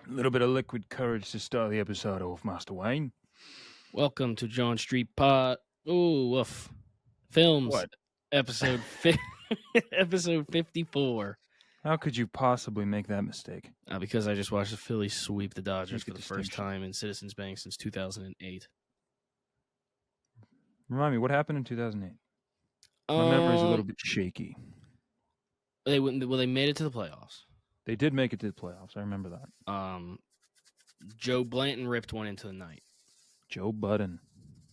A little bit of liquid courage to start the episode off, Master Wayne. Welcome to Jawn Street Pod. Ooh, woof. Films. What? Episode episode 54. How could you possibly make that mistake? Because I just watched the Phillies sweep the Dodgers Make a for the first distinction. time in Citizens Bank since 2008. Remind me, what happened in 2008? My memory's a little bit shaky. They made it to the playoffs. They did make it to the playoffs. I remember that. Joe Blanton ripped one into the night. Joe Budden.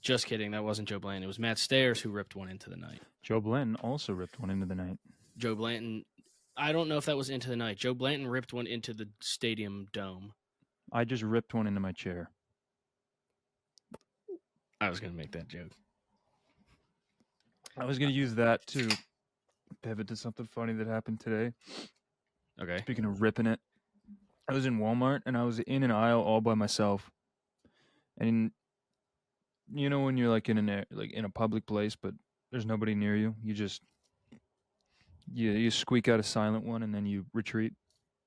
Just kidding. That wasn't Joe Blanton. It was Matt Stairs who ripped one into the night. Joe Blanton also ripped one into the night. Joe Blanton, I don't know if that was into the night. Joe Blanton ripped one into the stadium dome. I just ripped one into my chair. I was going to make that joke. I was going to use that to pivot to something funny that happened today. Okay. Speaking of ripping it, I was in Walmart and I was in an aisle all by myself. And you know when you're like in a public place, but there's nobody near you, you squeak out a silent one and then you retreat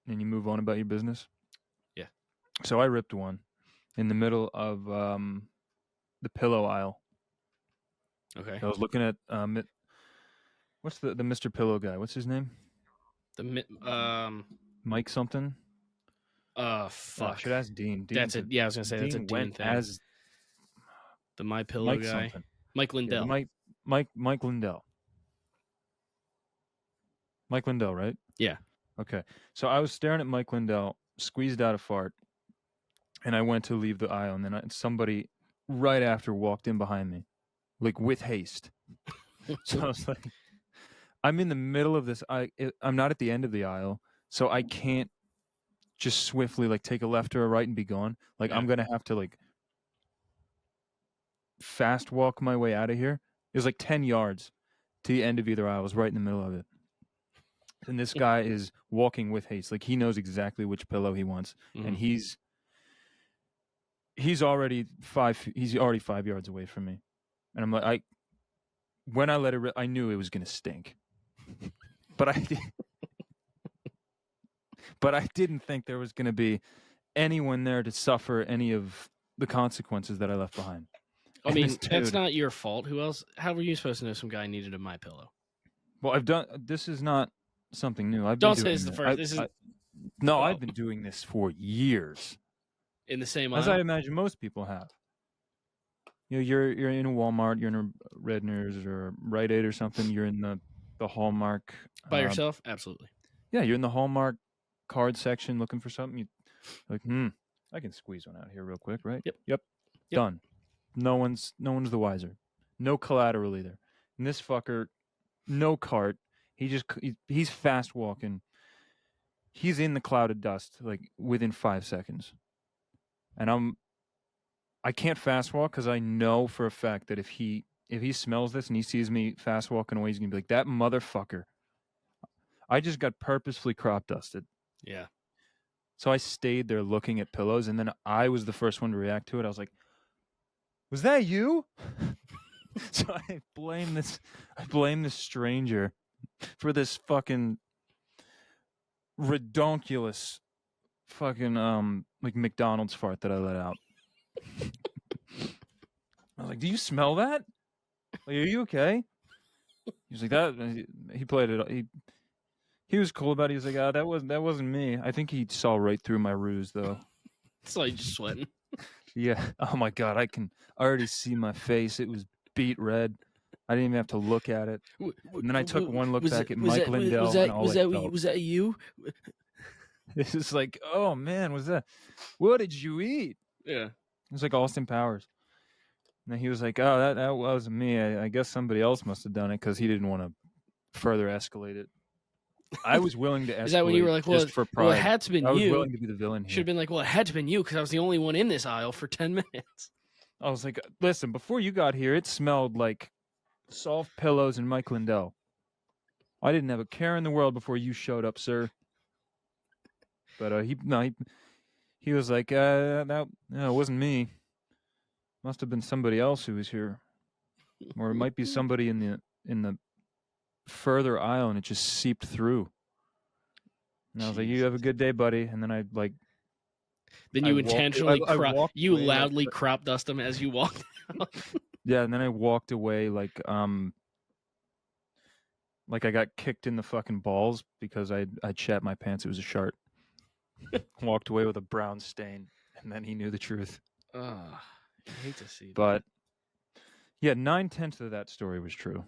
and you move on about your business. Yeah. So I ripped one in the middle of the pillow aisle. Okay. I was looking at what's the Mr. Pillow guy? What's his name? Mike something. Fuck. I should ask Dean. That's it. Yeah, I was gonna say that's a Dean thing. As the My Pillow Mike guy, something. Mike Lindell. Yeah, Mike Lindell. Mike Lindell, right? Yeah. Okay. So I was staring at Mike Lindell, squeezed out a fart, and I went to leave the aisle, and then somebody right after walked in behind me, like with haste. So I was like, I'm in the middle of this. I'm not at the end of the aisle, so I can't just swiftly like take a left or a right and be gone. Like I'm gonna have to like fast walk my way out of here. It was like 10 yards to the end of either aisle. I was right in the middle of it. And this guy is walking with haste. Like he knows exactly which pillow he wants. Mm-hmm. And he's already 5 yards away from me. And I'm like, when I let it rip, I knew it was going to stink. But I didn't think there was going to be anyone there to suffer any of the consequences that I left behind. I mean, that's not your fault. Who else? How were you supposed to know some guy needed a My Pillow? Well, this is not something new. Don't say it's the first. I've been doing this for years. In the same aisle? As I imagine most people have. You know, you're in a Walmart, you're in a Redner's or Rite Aid or something. You're in the Hallmark. By yourself? Absolutely. Yeah, you're in the Hallmark card section looking for something. You're like, I can squeeze one out here real quick, right? Yep. Done. No one's the wiser. No collateral either. And this fucker, no cart. He's fast walking. He's in the cloud of dust like within 5 seconds. And I can't fast walk because I know for a fact that if he smells this and he sees me fast walking away, he's gonna be like, that motherfucker. I just got purposefully crop dusted. Yeah. So I stayed there looking at pillows, and then I was the first one to react to it. I was like, was that you? So I blame this stranger for this fucking redonkulous fucking like McDonald's fart that I let out. I was like, do you smell that? Like, are you okay? He was like, that. He played it. He was cool about it. He was like, that wasn't me. I think he saw right through my ruse though. It's like just sweating. Yeah. Oh my God. I can already see my face. It was beet red. I didn't even have to look at it. And then I took one look back at Mike Lindell. Was that you? This is like, oh man, what did you eat? Yeah. It was like Austin Powers. And then he was like, oh, that wasn't me. I guess somebody else must have done it because he didn't want to further escalate it. I was willing to escalate. Is that when you were like, just for pride. Well, it had to been you. I was willing to be the villain here. Should have been like, well, it had to been you because I was the only one in this aisle for 10 minutes. I was like, listen, before you got here, it smelled like soft pillows and Mike Lindell. I didn't have a care in the world before you showed up, sir. But he was like, that it wasn't me. Must have been somebody else who was here, or it might be somebody in the further aisle, and it just seeped through. And I was like, you have a good day, buddy. And then I like Then I you walked- intentionally I walked you away like- loudly crop dust them as you walk. Yeah, and then I walked away like I got kicked in the fucking balls because I shat my pants. It was a shark. Walked away with a brown stain, and then he knew the truth. I hate to see that. But yeah, 9/10 of that story was true.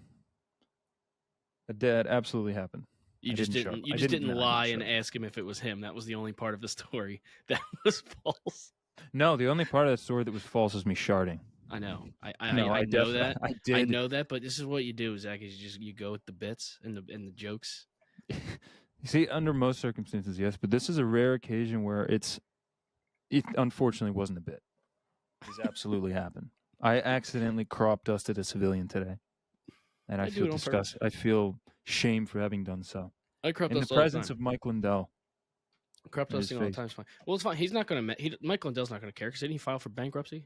That absolutely happened. You I just didn't didn't. show- You I just didn't- didn't no, I didn't lie show and him. ask him if it was him. That was the only part of the story that was false. No, the only part of that story that was false is me sharding. I know. I No, I know that. I did. I know that. But this is what you do, Zach. Is you go with the bits and the jokes. You see, under most circumstances, yes, but this is a rare occasion where it unfortunately wasn't a bit. This absolutely happened. I accidentally crop dusted a civilian today, and I I do feel it on disgust. I feel shame for having done so. I crop In the dust all the presence time. of Mike Lindell. Crop in his dusting all the face. time is fine. Well, it's fine. He's not going to. Mike Lindell's not going to care because didn't he file for bankruptcy?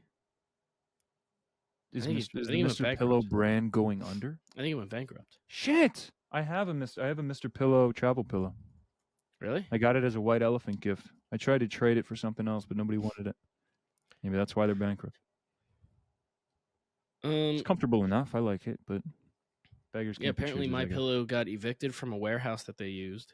Is I think Mr. he- is I the think he went Mr. Pillow bankrupt. brand going under? I think he went bankrupt. Shit! I have a Mr. Pillow travel pillow. Really? I got it as a white elephant gift. I tried to trade it for something else, but nobody wanted it. Maybe that's why they're bankrupt. It's comfortable enough. I like it, but beggars Yeah. can't be Apparently, choosers, I My guess. Pillow got evicted from a warehouse that they used.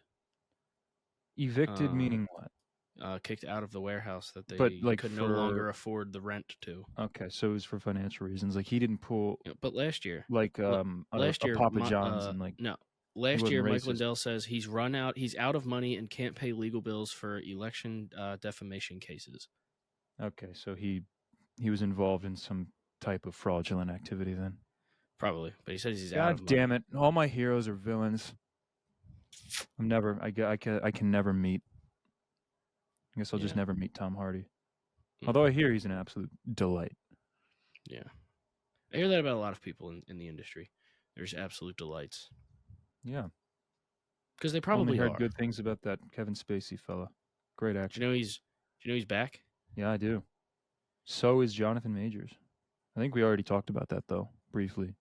Evicted meaning what? Kicked out of the warehouse that they But, like, could no for- longer afford the rent to. Okay, so it was for financial reasons. Like he didn't pull Yeah, but last year, like last a year, Papa John's and like no. Last wasn't year, Mike racist. Lindell says he's out of money and can't pay legal bills for election defamation cases. okay, so he was involved in some type of fraudulent activity then. Probably, but he says he's out of God money. damn it! All my heroes are villains. I can never meet. I guess I'll just Yeah. never meet Tom Hardy. Mm. Although I hear he's an absolute delight. Yeah, I hear that about a lot of people in the industry. There's absolute delights Yeah, because they only probably heard are. good things about that Kevin Spacey fella. Great Do actor. you know he's back? Yeah, I do. So is Jonathan Majors. I think we already talked about that though, briefly.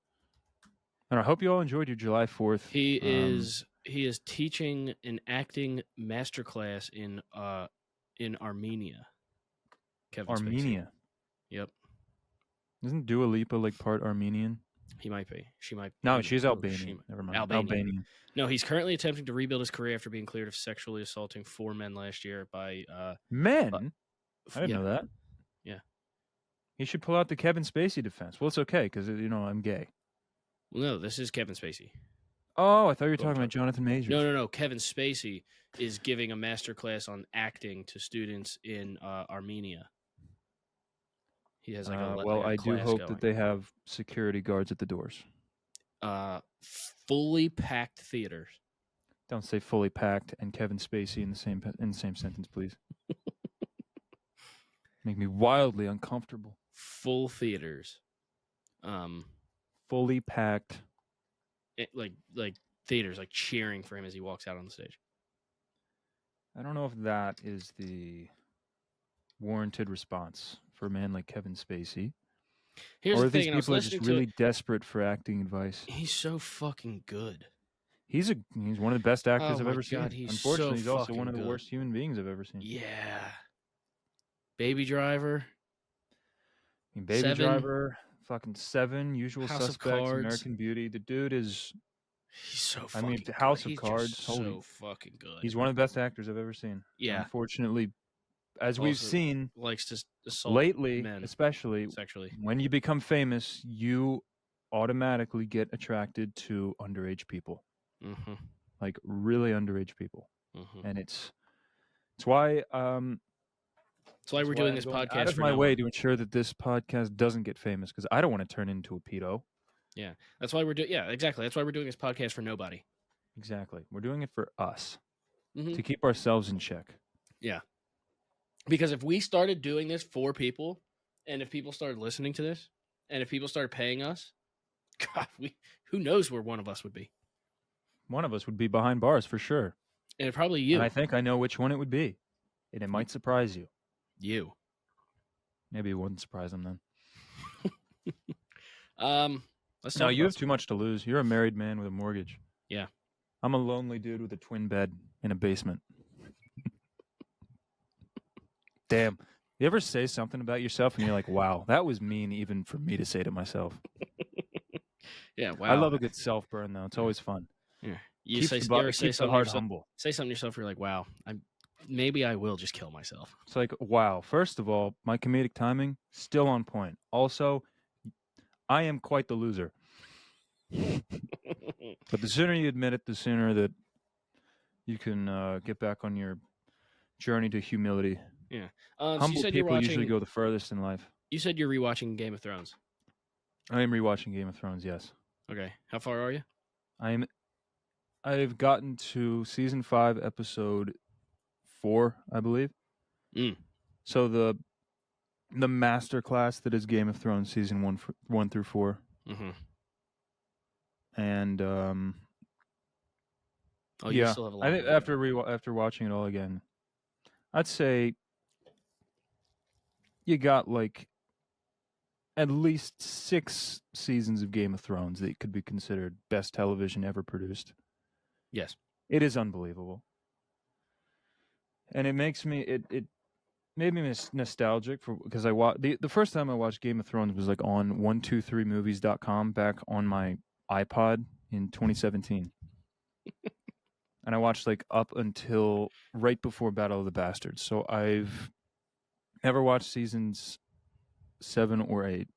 And I hope you all enjoyed your July 4th. He is teaching an acting masterclass in Armenia. Kevin Spacey. Armenia. Yep, Isn't Dua Lipa like part Armenian? he might be. She might. No, he- she's or Albanian. she- Never mind. Albanian. No, he's currently attempting to rebuild his career after being cleared of sexually assaulting 4 men last year by Men? I didn't yeah. know that. Yeah. He should pull out the Kevin Spacey defense. Well, it's okay because I'm gay. Well, no, this is Kevin Spacey. Oh, I thought you were Go talking talk- about Jonathan Majors. No. Kevin Spacey is giving a master class on acting to students in Armenia. He has like well, like a I do class hope going. that they have security guards at the doors. Fully packed theaters. Don't say fully packed and Kevin Spacey in the same sentence, please. Make me wildly uncomfortable. Full theaters. Fully packed. Like theaters, like cheering for him as he walks out on the stage. I don't know if that is the warranted response for a man like Kevin Spacey. Here's or the if these thing, and I was people are just listening to really it. desperate for acting advice. He's so fucking good. He's one of the best actors Oh I've my ever God, seen. he's Unfortunately, so he's also fucking one of the good. worst human beings I've ever seen. Yeah. Baby Driver. I mean, Baby Seven. Driver, fucking Seven, Usual House of Suspects, Cards. American Beauty. The dude is, He's so I fucking mean, good. House of He's Cards, just holy- so fucking good. he's one of the best actors I've ever seen. Yeah. Unfortunately, as we've Also seen likes to assault lately, men especially sexually. when you become famous, you automatically get attracted to underage people, Mm-hmm. like really underage people. Mm-hmm. And it's why That's why we're doing this podcast out of for my no way one. to ensure that this podcast doesn't get famous because I don't want to turn into a pedo. That's why we're doing. Yeah, exactly. That's why we're doing this podcast for nobody. Exactly, we're doing it for us Mhm. to keep ourselves in check. Because if we started doing this for people, and if people started listening to this, and if people started paying us, God, who knows where one of us would be? One of us would be behind bars for sure, And it probably you. and I think I know which one it would be, and it might surprise you. You. Maybe it wouldn't surprise them then. Let's No, talk you about have too much to lose. You're a married man with a mortgage. Yeah. I'm a lonely dude with a twin bed in a basement. Damn. You ever say something about yourself and you're like, wow, that was mean even for me to say to myself? Yeah, wow. I love a good self-burn, though. It's always fun. Yeah. You Keeps ever say keeps the something to heart yourself? humble. Say something to yourself. You're like, wow, maybe I will just kill myself. It's like, wow, first of all, my comedic timing, still on point. Also, I am quite the loser. But the sooner you admit it, the sooner that you can get back on your journey to humility. Yeah. So you Humble said you're people usually watching. go the furthest in life. You said you're rewatching Game of Thrones. I am rewatching Game of Thrones, yes. Okay. How far are you? I've gotten to season 5, episode 4, I believe. Mm. So the master class that is Game of Thrones season 1 through 4. Mm-hmm. And Oh, you yeah, still have a lot. I think after watching it all again, I'd say you got like at least 6 seasons of Game of Thrones that could be considered best television ever produced. Yes. It is unbelievable. And it makes me it made me nostalgic because I watched the first time I watched Game of Thrones was like on 123movies.com back on my iPod in 2017. And I watched like up until right before Battle of the Bastards. So I've never watched seasons 7 or 8.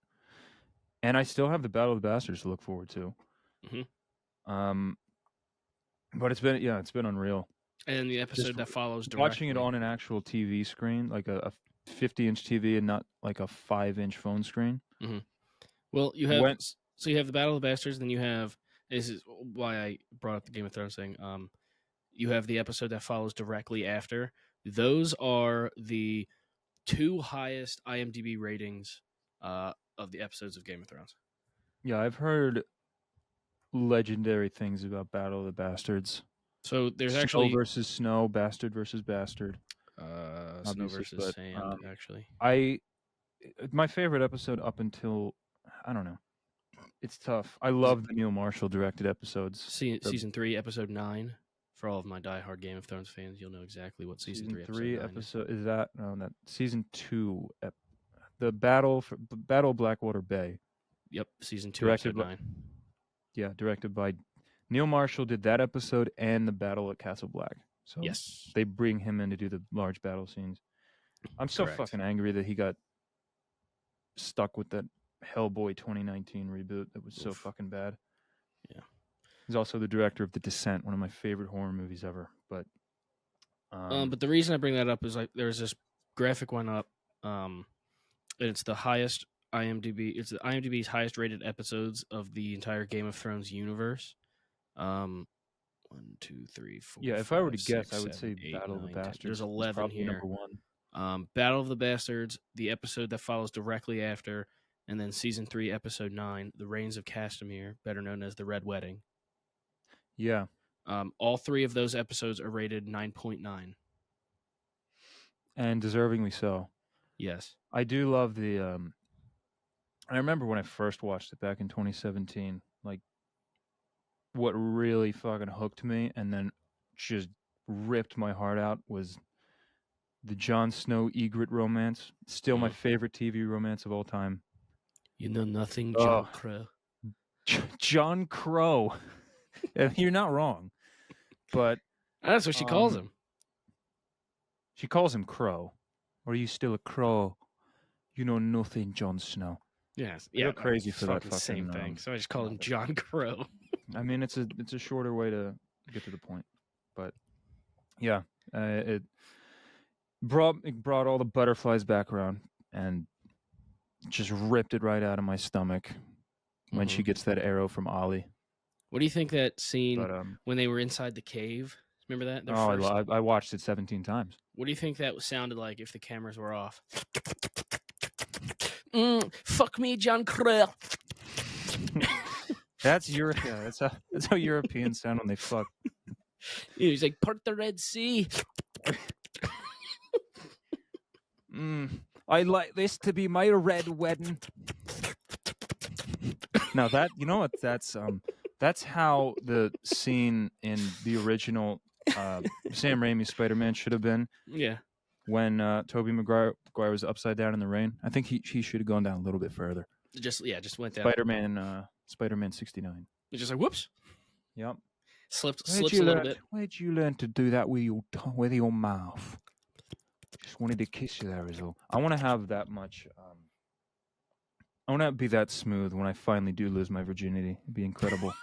And I still have the Battle of the Bastards to look forward to. Mm-hmm. But it's been unreal. And the episode that follows directly. Watching it on an actual TV screen, like a 50-inch TV and not like a 5-inch phone screen. Mm-hmm. Well, you have you have the Battle of the Bastards, then you have, this is why I brought up the Game of Thrones thing. You have the episode that follows directly after. Those are the 2 highest IMDb ratings of the episodes of Game of Thrones. Yeah, I've heard legendary things about Battle of the Bastards. So there's Snow actually versus Snow, Bastard versus Bastard. Snow versus Sand. Actually, my favorite episode up until, I don't know. It's tough. I love the Neil Marshall directed episodes. Season 3, episode 9. For all of my diehard Game of Thrones fans, you'll know exactly what season 3 episode is. That that season 2, the Battle of Blackwater Bay. Yep, season 2, directed episode 9. Yeah, directed by Neil Marshall. Did that episode and the Battle at Castle Black. So yes, they bring him in to do the large battle scenes. I'm so fucking angry that he got stuck with that Hellboy 2019 reboot that was so fucking bad. Yeah. He's also the director of The Descent, one of my favorite horror movies ever. But the reason I bring that up is like there's this graphic went up, and it's the highest IMDb. It's the IMDb's highest rated episodes of the entire Game of Thrones universe. 1, 2, 3, 4. Yeah, if 5, I were to 6, guess, I would 7, say 8, Battle of 9, the 10. Bastards. There's 11 here. Number 1. Battle of the Bastards, the episode that follows directly after, and then season 3, episode 9, The Reigns of Castamere, better known as the Red Wedding. Yeah. All 3 of those episodes are rated 9.9. And deservingly so. Yes. I do love the I remember when I first watched it back in 2017, like what really fucking hooked me and then just ripped my heart out was the Jon Snow Ygritte romance. Still my favorite TV romance of all time. You know nothing, John Crow. John Crow. You're not wrong. But that's what she calls him. She calls him Crow. Are you still a crow? You know nothing, Jon Snow. Yes. Yeah. You're crazy for that fucking same thing. So I just call him John Crow. I mean, it's a shorter way to get to the point. But yeah, it brought all the butterflies back around and just ripped it right out of my stomach when she gets that arrow from Ollie. What do you think that scene when they were inside the cave? Remember that? I watched it 17 times. What do you think that sounded like if the cameras were off? Fuck me, John Crow. That's how Europeans sound when they fuck. He's like, part the Red Sea. I like this to be my red wedding. Now that that's how the scene in the original Sam Raimi Spider-Man should have been. Yeah. when Tobey Maguire was upside down in the rain. I think he should have gone down a little bit further. Just went down. Spider-Man 69. It's just like whoops. Yep. Slips a little bit. Where'd you learn to do that with your mouth? Just wanted to kiss you there, is all. I want to have that much. I want to be that smooth when I finally do lose my virginity. It'd be incredible.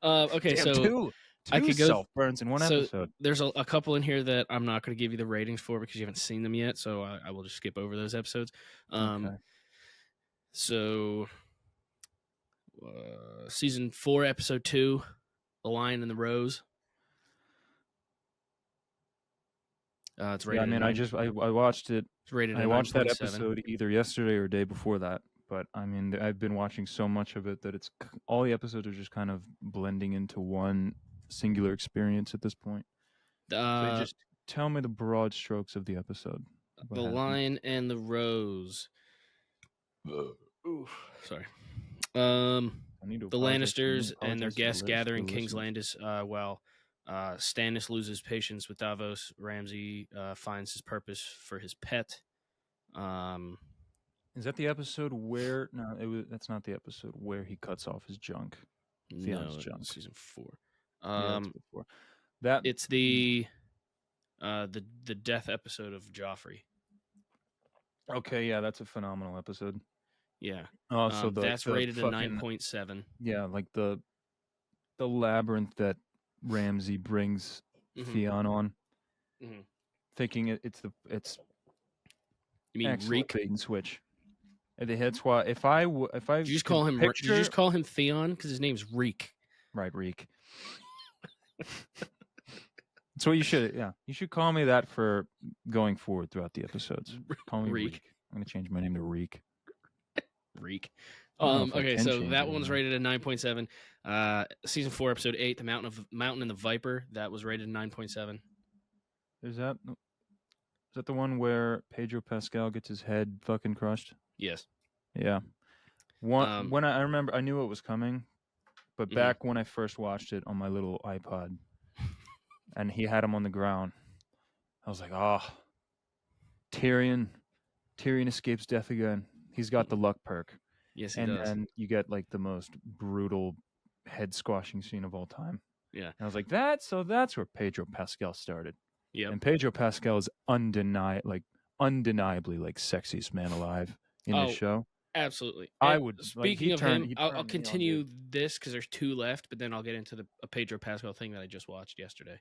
Okay, Damn, so two I could go self burns in one episode. There's a couple in here that I'm not going to give you the ratings for because you haven't seen them yet, so I will just skip over those episodes. Okay. So, season 4, episode 2, The Lion and the Rose. It's rated. Yeah, I mean, I watched it. It's rated. I watched that episode either yesterday or day before that. But I mean, I've been watching so much of it that it's all the episodes are just kind of blending into one singular experience at this point. So just tell me the broad strokes of the episode. The Lion and the Rose. Sorry. The Lannisters and their guests gather in King's Landis while Stannis loses patience with Davos. Ramsay finds his purpose for his pet. Is that the episode where? No, that's not the episode where he cuts off his junk. Theon's junk. Season 4. It's the death episode of Joffrey. Okay, yeah, that's a phenomenal episode. Yeah. So that's rated a 9.7. Yeah, like the labyrinth that Ramsay brings Theon on, thinking it's. You mean Reek? Bait and switch. That's why if I did you just call him Did you just call him Theon because his name's Reek? Right, Reek. That's what you should. Yeah, you should call me that for going forward throughout the episodes. Call me Reek. I'm gonna change my name to Reek. Reek. Okay, so that one's rated a 9.7. Season 4, episode 8, the Mountain and the Viper. That was rated a 9.7. Is that the one where Pedro Pascal gets his head fucking crushed? Yes. Yeah. When I remember, I knew it was coming, but back when I first watched it on my little iPod, and he had him on the ground, I was like, Tyrion escapes death again. He's got the luck perk. Yes, he does. And you get like the most brutal head squashing scene of all time. Yeah. And I was like, that's where Pedro Pascal started. Yeah. And Pedro Pascal is undeniably like sexiest man alive in this show. Absolutely. I would. Speaking of him, I'll continue this because there's 2 left, but then I'll get into a Pedro Pascal thing that I just watched yesterday.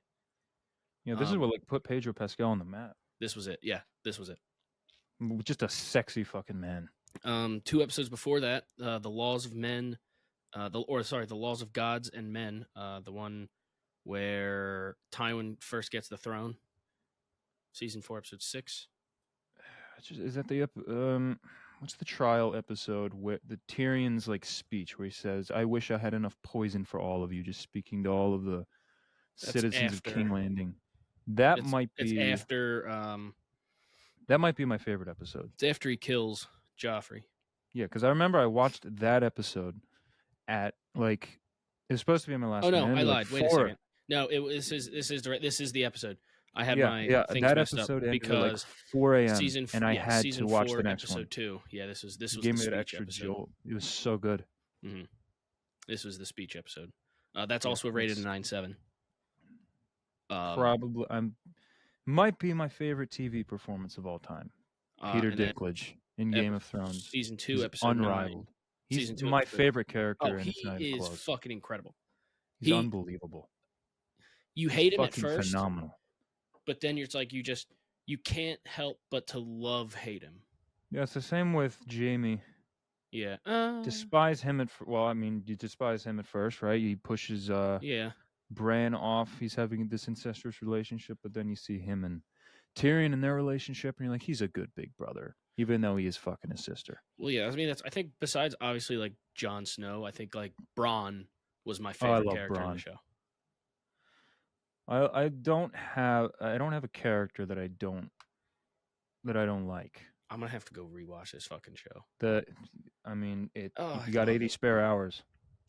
Yeah, this is what like put Pedro Pascal on the map. This was it. Yeah, this was it. Just a sexy fucking man. 2 episodes before that, the Laws of Men, the Laws of Gods and Men, the one where Tywin first gets the throne. Season 4, episode 6. Is that the what's the trial episode where the Tyrion's like speech where he says, "I wish I had enough poison for all of you," just speaking to all of the citizens of King Landing. That might be my favorite episode. It's after he kills Joffrey. Yeah, because I remember I watched that episode at like it was supposed to be my last. Oh no, I lied. Wait a second. No, this is the episode. I had my things that messed episode up ended because at like 4 a.m. Season and I had to watch the next episode one. 2. Yeah, this was gave the me that speech extra episode. jolt. It was so good. Mm-hmm. This was the speech episode. That's also rated a 9.7. Probably, might be my favorite TV performance of all time. Peter Dinklage in Game of Thrones. Season 2, episode unrivaled. 9. He's my favorite character. He is fucking incredible. He's unbelievable. You hate him at first, phenomenal. But then you're like you can't help but to him. Yeah, it's the same with Jamie. Yeah. Despise him you despise him at first, right? He pushes Bran off. He's having this incestuous relationship, but then you see him and Tyrion and their relationship, and you're like, he's a good big brother, even though he is fucking his sister. Well, yeah, I mean, I think besides obviously like Jon Snow, I think like Bronn was my favorite character Bronn. in the show. I don't have a character that I don't like. I'm gonna have to go rewatch this fucking show. You got 80 spare hours.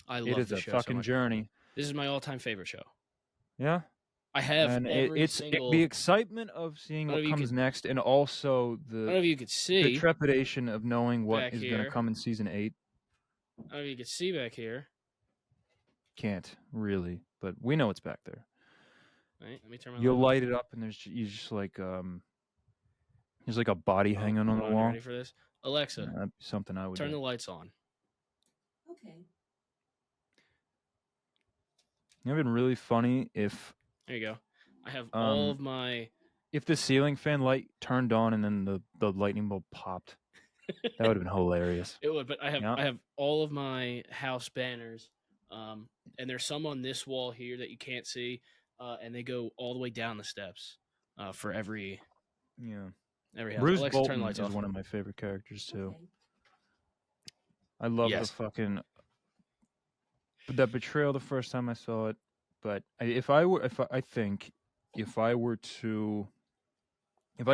I love it. It is the a show fucking so much. journey. This is my all-time favorite show. Yeah, I have and every it's single. the excitement of seeing I don't know what if you comes could. next, and also I don't know if you could the see trepidation of knowing what back is going to here. come in season 8. I don't know if you could see back here. Can't really, but we know it's back there. Right, let me turn my You'll light light it up, and you just like there's like a body hanging on the You wall. ready for this? Alexa, That'd be something I would turn do. the lights on. Okay. It would have been really funny if There you go. I have all of my. if the ceiling fan light turned on and then the lightning bolt popped. That would have been hilarious. It would, but I Yeah. have all of my house banners, and there's some on this wall here that you can't see, and they go all the way down the steps for every house. Bruce Alexa, Bolton turn the lights is off. one of my favorite characters too. Okay. I love Yes. the fucking that betrayal the first time I saw it. But if I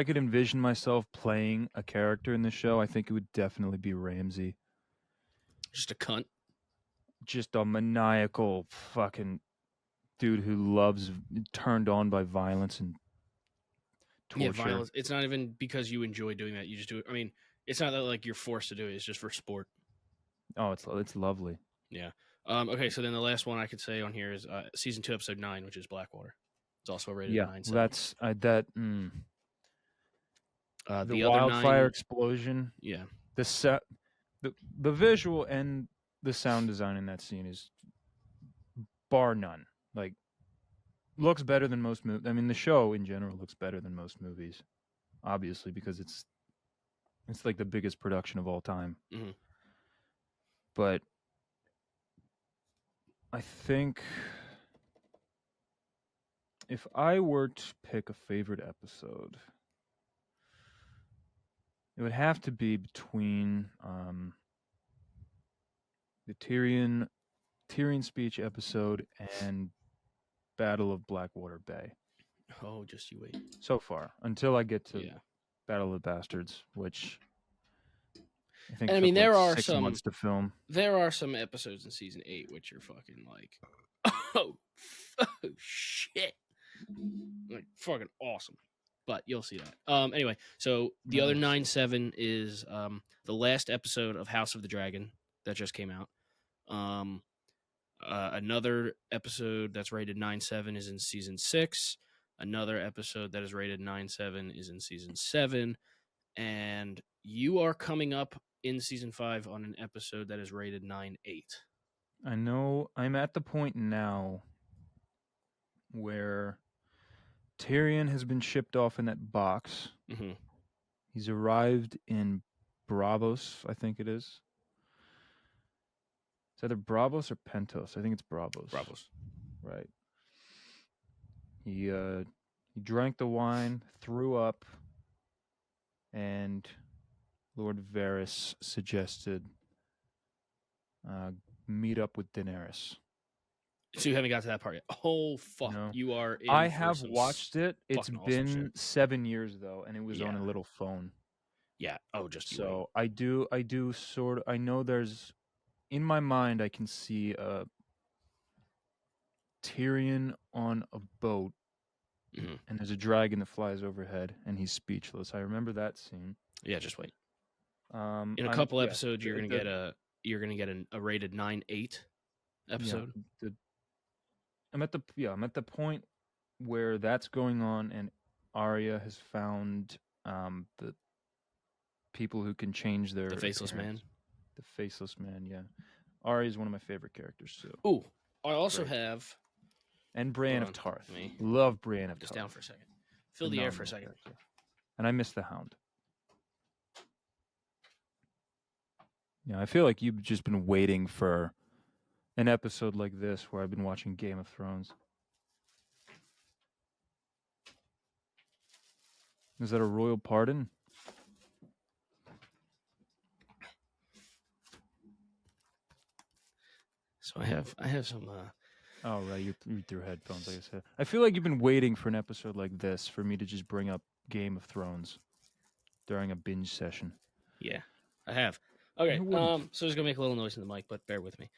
could envision myself playing a character in the show, I think it would definitely be Ramsey. Just a cunt. Just a maniacal fucking dude who loves turned on by violence and torture. Yeah, violence. It's not even because you enjoy doing that. You just do it. I mean, it's not that like you're forced to do it. It's just for sport. Oh, it's lovely. Yeah. Okay, so then the last one I could say on here is season 2, episode 9, which is Blackwater. It's also rated 9. That's that. The other wildfire 9, explosion. Yeah. The visual and the sound design in that scene is bar none. Like, looks better than most movies. I mean, the show in general looks better than most movies, obviously, because it's like the biggest production of all time. Mm-hmm. But I think if I were to pick a favorite episode, it would have to be between the Tyrion speech episode and Battle of Blackwater Bay. Oh, just you wait. So far, until I get to Battle of the Bastards, which I think I mean, there are 6 months to film. There are some episodes in season 8 which are fucking like, oh shit, like fucking awesome. But you'll see that. Anyway, so the other 9/7 is the last episode of House of the Dragon that just came out. Another episode that's rated 9/7 is in season 6. Another episode that is rated 9/7 is in season 7. And you are coming up in season 5 on an episode that is rated 9/8. I know I'm at the point now where Tyrion has been shipped off in that box. Mm-hmm. He's arrived in Bravos, I think it is. It's either Bravos or Pentos. I think it's Bravos. Bravos. Right. He drank the wine, threw up, and Lord Varys suggested meet up with Daenerys. So you haven't got to that part yet. Oh, fuck. No. You are in I have watched it. It's been awesome 7 years, though, and it was on a little phone. Yeah. Oh, just so I do sort of. I know there's in my mind. I can see Tyrion on a boat, and there's a dragon that flies overhead, and he's speechless. I remember that scene. Yeah, just wait. In a couple episodes, you're gonna get a rated 9/8 episode. Yeah, I'm at the point where that's going on, and Arya has found the people who can change their the faceless man. The faceless man, yeah. Arya is one of my favorite characters too. Ooh, I also have and Brienne of Tarth. Love Brienne of Tarth. Just down for a second. Fill the air for a second. And I miss the Hound. Yeah, I feel like you've just been waiting for an episode like this where I've been watching Game of Thrones. Is that a royal pardon? So I have some. Oh right, you threw headphones. Like I said, I feel like you've been waiting for an episode like this for me to just bring up Game of Thrones during a binge session. Yeah, I have. Okay, so it's gonna make a little noise in the mic, but bear with me.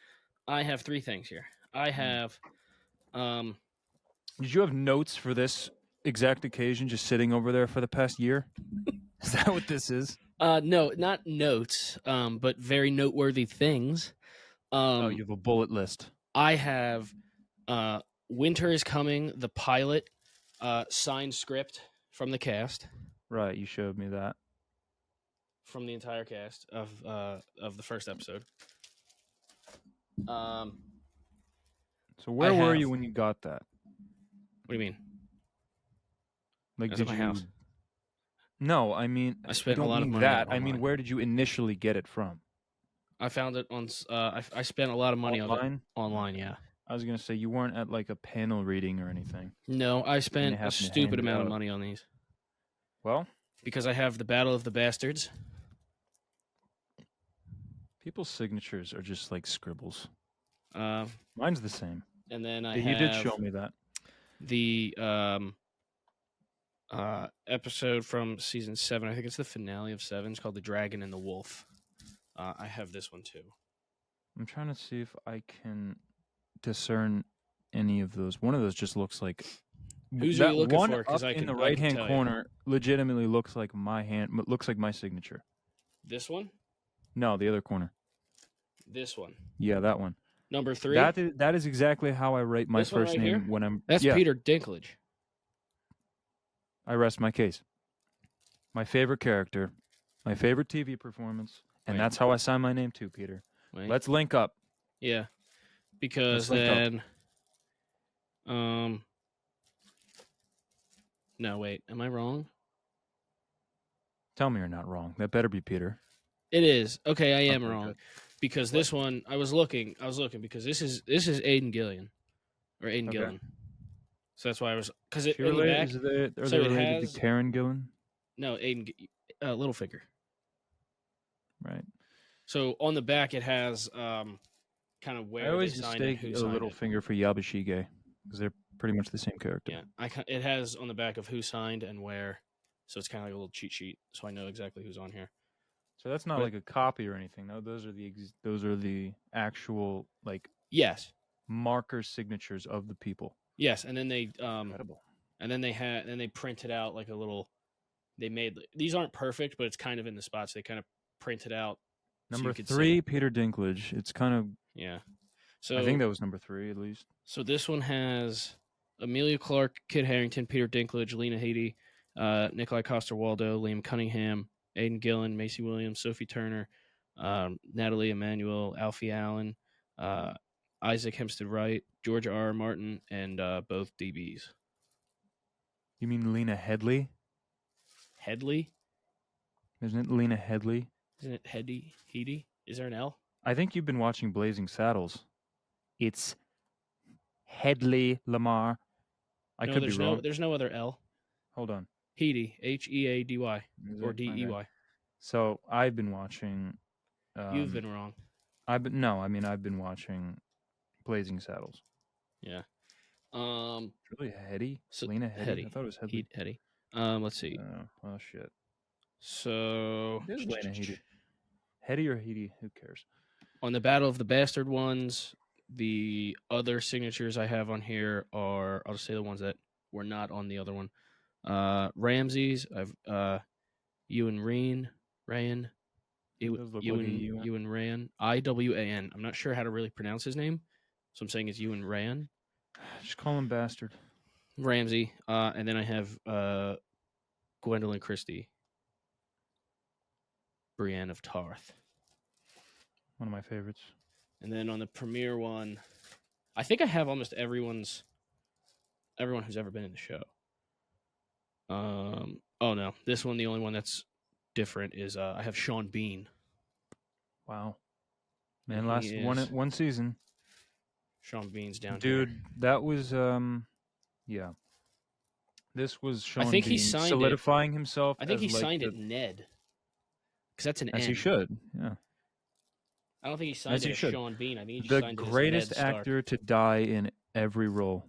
I have 3 things here. I have Did you have notes for this exact occasion just sitting over there for the past year? Is that what this is? No, not notes, but very noteworthy things. Oh, you have a bullet list. I have Winter is Coming, the pilot, signed script from the cast. Right, you showed me that. From the entire cast of the first episode. So where were you when you got that? What do you mean? Like, Did you? House. No, I mean I spent a lot of money. That I mean, where did you initially get it from? I found it on. I spent a lot of money online? on it online. Yeah. I was gonna say you weren't at like a panel reading or anything. No, I spent a stupid amount of money on these. Well, because I have the Battle of the Bastards. People's signatures are just like scribbles. Mine's the same. And then you did show me that. The episode from season 7. I think it's the finale of 7. It's called The Dragon and the Wolf. I have this one too. I'm trying to see if I can discern any of those. One of those just looks like. Who's you looking one for? Up in the right hand corner legitimately looks like my hand. Looks like my signature. This one? No, the other corner. This one. Yeah, that one. Number 3. That is exactly how I write my first name here? when I'm. That's Peter Dinklage. I rest my case. My favorite character, my favorite TV performance, and that's how I sign my name too, Peter. Let's link up. Yeah, because then, no, wait, am I wrong? Tell me you're not wrong. That better be Peter. It is. Okay, I am wrong. Good. Because this one, I was looking because this is Aidan Gillen, or Aidan Gillen. So that's why I was because it in the back. Are they related to Karen Gillen? No, Aidan Littlefinger. Right. So on the back it has kind of where I always they signed mistake it, a Littlefinger for Yabashige because they're pretty much the same character. Yeah, it has on the back of who signed and where, so it's kind of like a little cheat sheet, so I know exactly who's on here. So that's not like a copy or anything. No, those are the actual like marker signatures of the people. Yes, and then they incredible. And then they printed out like a little. They made these aren't perfect, but it's kind of in the spots. They kind of printed out. Number 3, Peter Dinklage. It's kind of So I think that was number 3 at least. So this one has Emilia Clarke, Kit Harington, Peter Dinklage, Lena Headey, Nikolai Coster-Waldau, Liam Cunningham, Aidan Gillen, Macy Williams, Sophie Turner, Natalie Emmanuel, Alfie Allen, Isaac Hempstead Wright, George R. Martin, and both DBs. You mean Lena Headey? Headley? Isn't it Lena Headey? Isn't it Headey? Is there an L? I think you've been watching Blazing Saddles. It's Headley Lamar. I could be wrong. There's no other L. Hold on. Headey, Heady, or Dey. So I've been watching. You've been wrong. I've been watching Blazing Saddles. Yeah. Really Headey? Lena Headey? I thought it was Headley. Headey. Let's see. Oh shit. So it is Lena Headey. Headey or Headey? Who cares? On the Battle of the Bastard ones, the other signatures I have on here are, I'll just say the ones that were not on the other one. Ramses, I've Ewan Ryan, Ewan Ryan, Iwan. I'm not sure how to really pronounce his name, so I'm saying it's Ewan Ryan. Just call him Bastard. Ramsey, and then I have Gwendolyn Christie, Brienne of Tarth. One of my favorites. And then on the premiere one, I think I have almost everyone who's ever been in the show. Oh no, this one, the only one that's different is I have Sean Bean. Wow, man, last one season. Sean Bean's down here. Dude, that was yeah. This was Sean I think Bean he signed solidifying himself. I think he signed it Ned. Because that's an N. As he should, yeah. I don't think he signed it as Sean Bean. I think he just the signed it as greatest Ned Stark. actor to die in every role.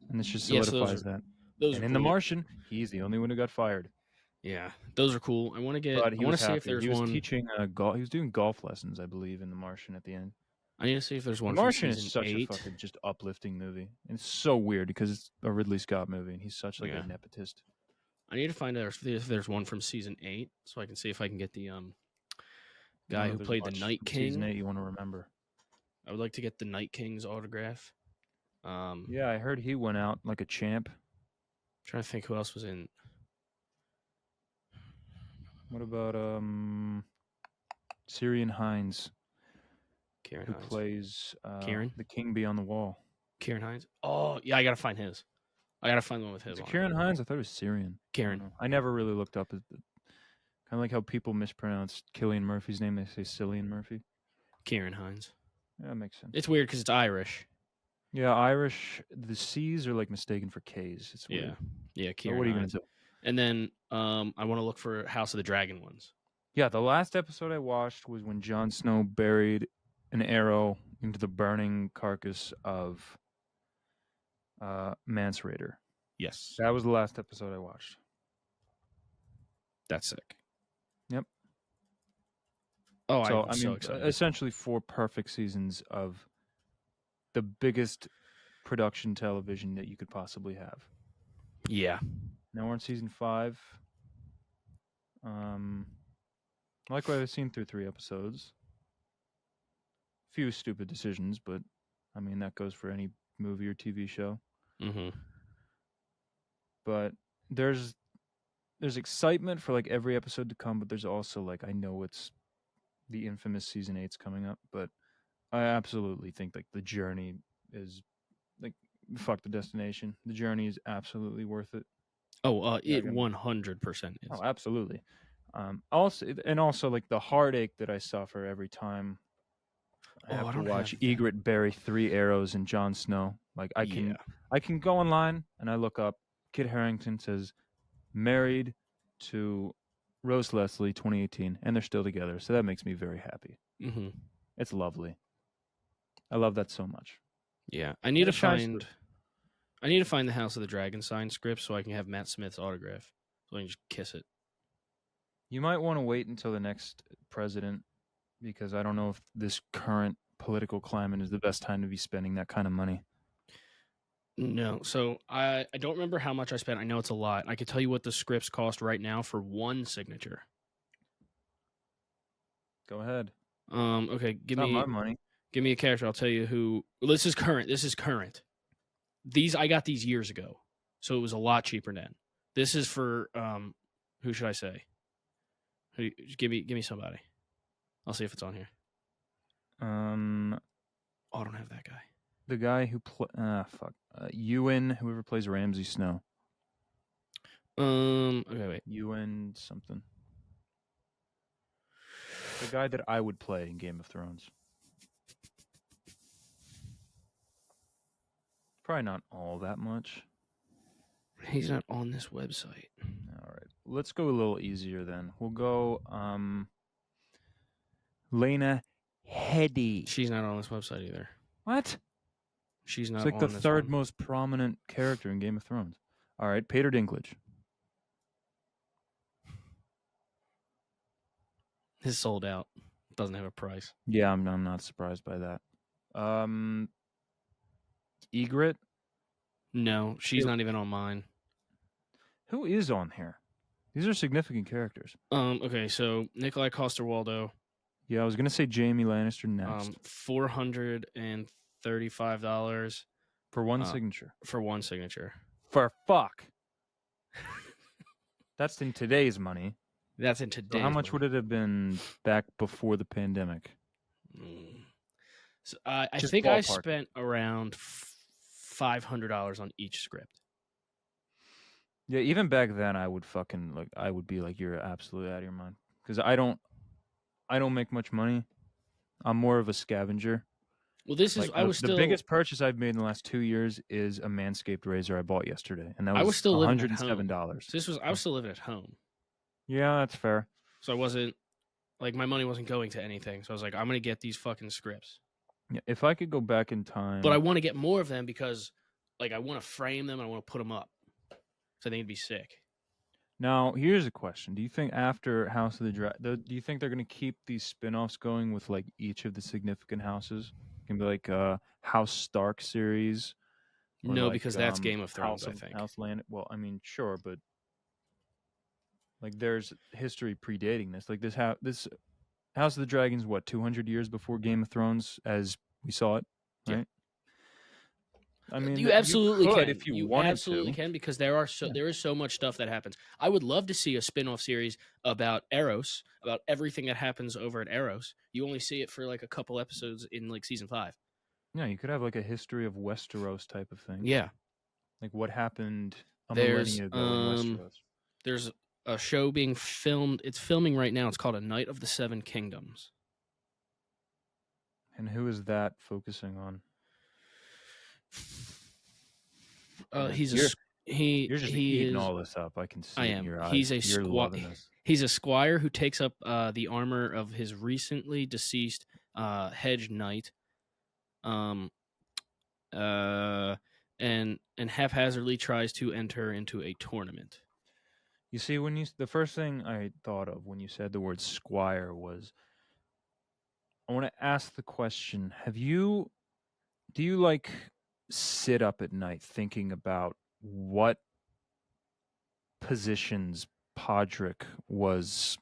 And this just solidifies that. And in The Martian, he's the only one who got fired. Yeah, those are cool. I want to see if there's one. He was teaching he was doing golf lessons, I believe, in The Martian at the end. I need to see if there's one The from Martian season is such 8. a fucking just uplifting movie. It's so weird because it's a Ridley Scott movie and he's such like Yeah. a nepotist. I need to find out if there's one from season 8 so I can see if I can get the guy who played the Night King. Season 8 you want to remember. I would like to get the Night King's autograph. Yeah, I heard he went out like a champ. Trying to think who else was in. What about Syrian Hines, Kieran who Hines. plays Kieran? the King Beyond the Wall? Kieran Hines? Oh, yeah, I got to find his. I got to find the one with his Is it on it. Kieran Hines? I thought it was Syrian. Kieran. I never really looked up. Kind of like how people mispronounce Cillian Murphy's name. They say Cillian Murphy. Kieran Hines. Yeah, that makes sense. It's weird because it's Irish. Yeah, Irish. The C's are like mistaken for K's. It's Yeah. weird. Yeah, So Kieran what are you going Hines. to do? And then I want to look for House of the Dragon ones. Yeah, the last episode I watched was when Jon Snow buried an arrow into the burning carcass of Mance Rayder. Yes. That was the last episode I watched. That's sick. Yep. Oh, So, I'm so excited. essentially 4 perfect seasons of the biggest production television that you could possibly have. Yeah. Now we're in season 5. I like what I've seen through 3 episodes. Few stupid decisions, but I mean that goes for any movie or TV show. Mm-hmm. But there's excitement for like every episode to come, but there's also like I know it's the infamous season 8's coming up, but I absolutely think like the journey is like fuck the destination. The journey is absolutely worth it. Oh, it 100% is. Oh, absolutely. Also like the heartache that I suffer every time I have to watch Ygritte bury 3 arrows in Jon Snow. Like I can go online and I look up Kit Harington says married to Rose Leslie 2018 and they're still together. So that makes me very happy. Mm-hmm. It's lovely. I love that so much. Yeah. I need to find the House of the Dragon signed script so I can have Matt Smith's autograph. So I can just kiss it. You might want to wait until the next president because I don't know if this current political climate is the best time to be spending that kind of money. No. So I don't remember how much I spent. I know it's a lot. I can tell you what the scripts cost right now for one signature. Go ahead. Okay, give me my money. Give me a character. I'll tell you who. Well, this is current. These I got these years ago, so it was a lot cheaper then. This is for who should I say? Give me somebody. I'll see if it's on here. Oh, I don't have that guy. The guy who Ewan, whoever plays Ramsay Snow. Okay, wait. Ewan something. The guy that I would play in Game of Thrones. Probably not all that much. He's not on this website. All right. Let's go a little easier then. We'll go Lena Headey. She's not on this website either. What? She's not. It's like on the this third one. most prominent character in Game of Thrones. All right, Peter Dinklage. His sold out. Doesn't have a price. Yeah, I'm not surprised by that. Ygritte. No, she's not even on mine. Who is on here? These are significant characters. Okay, so Nikolai Coster-Waldau. Yeah, I was gonna say Jaime Lannister next. $435 for one signature. For one signature. For fuck. That's in today's money. That's in today's. So how much would it have been back before the pandemic? So I Just think ballpark. I spent around $500 on each script. Yeah, even back then, I would be like, you're absolutely out of your mind because I don't make much money. I'm more of a scavenger. Well, this is the biggest purchase I've made in the last 2 years is a Manscaped razor I bought yesterday, and that was I was still living at $107. home. So I was still living at home. Yeah, that's fair. So I wasn't like my money wasn't going to anything. So I was like, I'm gonna get these fucking scripts. Yeah, if I could go back in time, But I want to get more of them because, like, I want to frame them and I want to put them up. So I think it'd be sick. Now, here's a question: do you think after House of the Dragon, do you think they're going to keep these spin-offs going with like each of the significant houses? Can be like House Stark series, or No, like because that's Game of Thrones, I think. House Land. Well, I mean, sure, but like there's history predating this. Like this House of the Dragons, what 200 years before Game of Thrones, as we saw it, Yeah. right? I mean, You absolutely could can. if you You wanted absolutely to. can because there is so much stuff that happens. I would love to see a spin-off series about Eros, about everything that happens over at Eros. You only see it for like a couple episodes in like season 5. Yeah, you could have like a history of Westeros type of thing. Yeah. Like what happened a There's millennia ago in Westeros. there's a show being filmed. It's filming right now. It's called A Night of the Seven Kingdoms. And who is that focusing on? He's You're he just he eating is all this up. I can see I it in am. your eyes. He's a You're loving this. He's a squire who takes up the armor of his recently deceased hedge knight, and haphazardly tries to enter into a tournament. You see, the first thing I thought of when you said the word squire was, I want to ask the question: do you like sit up at night thinking about what positions Podrick was?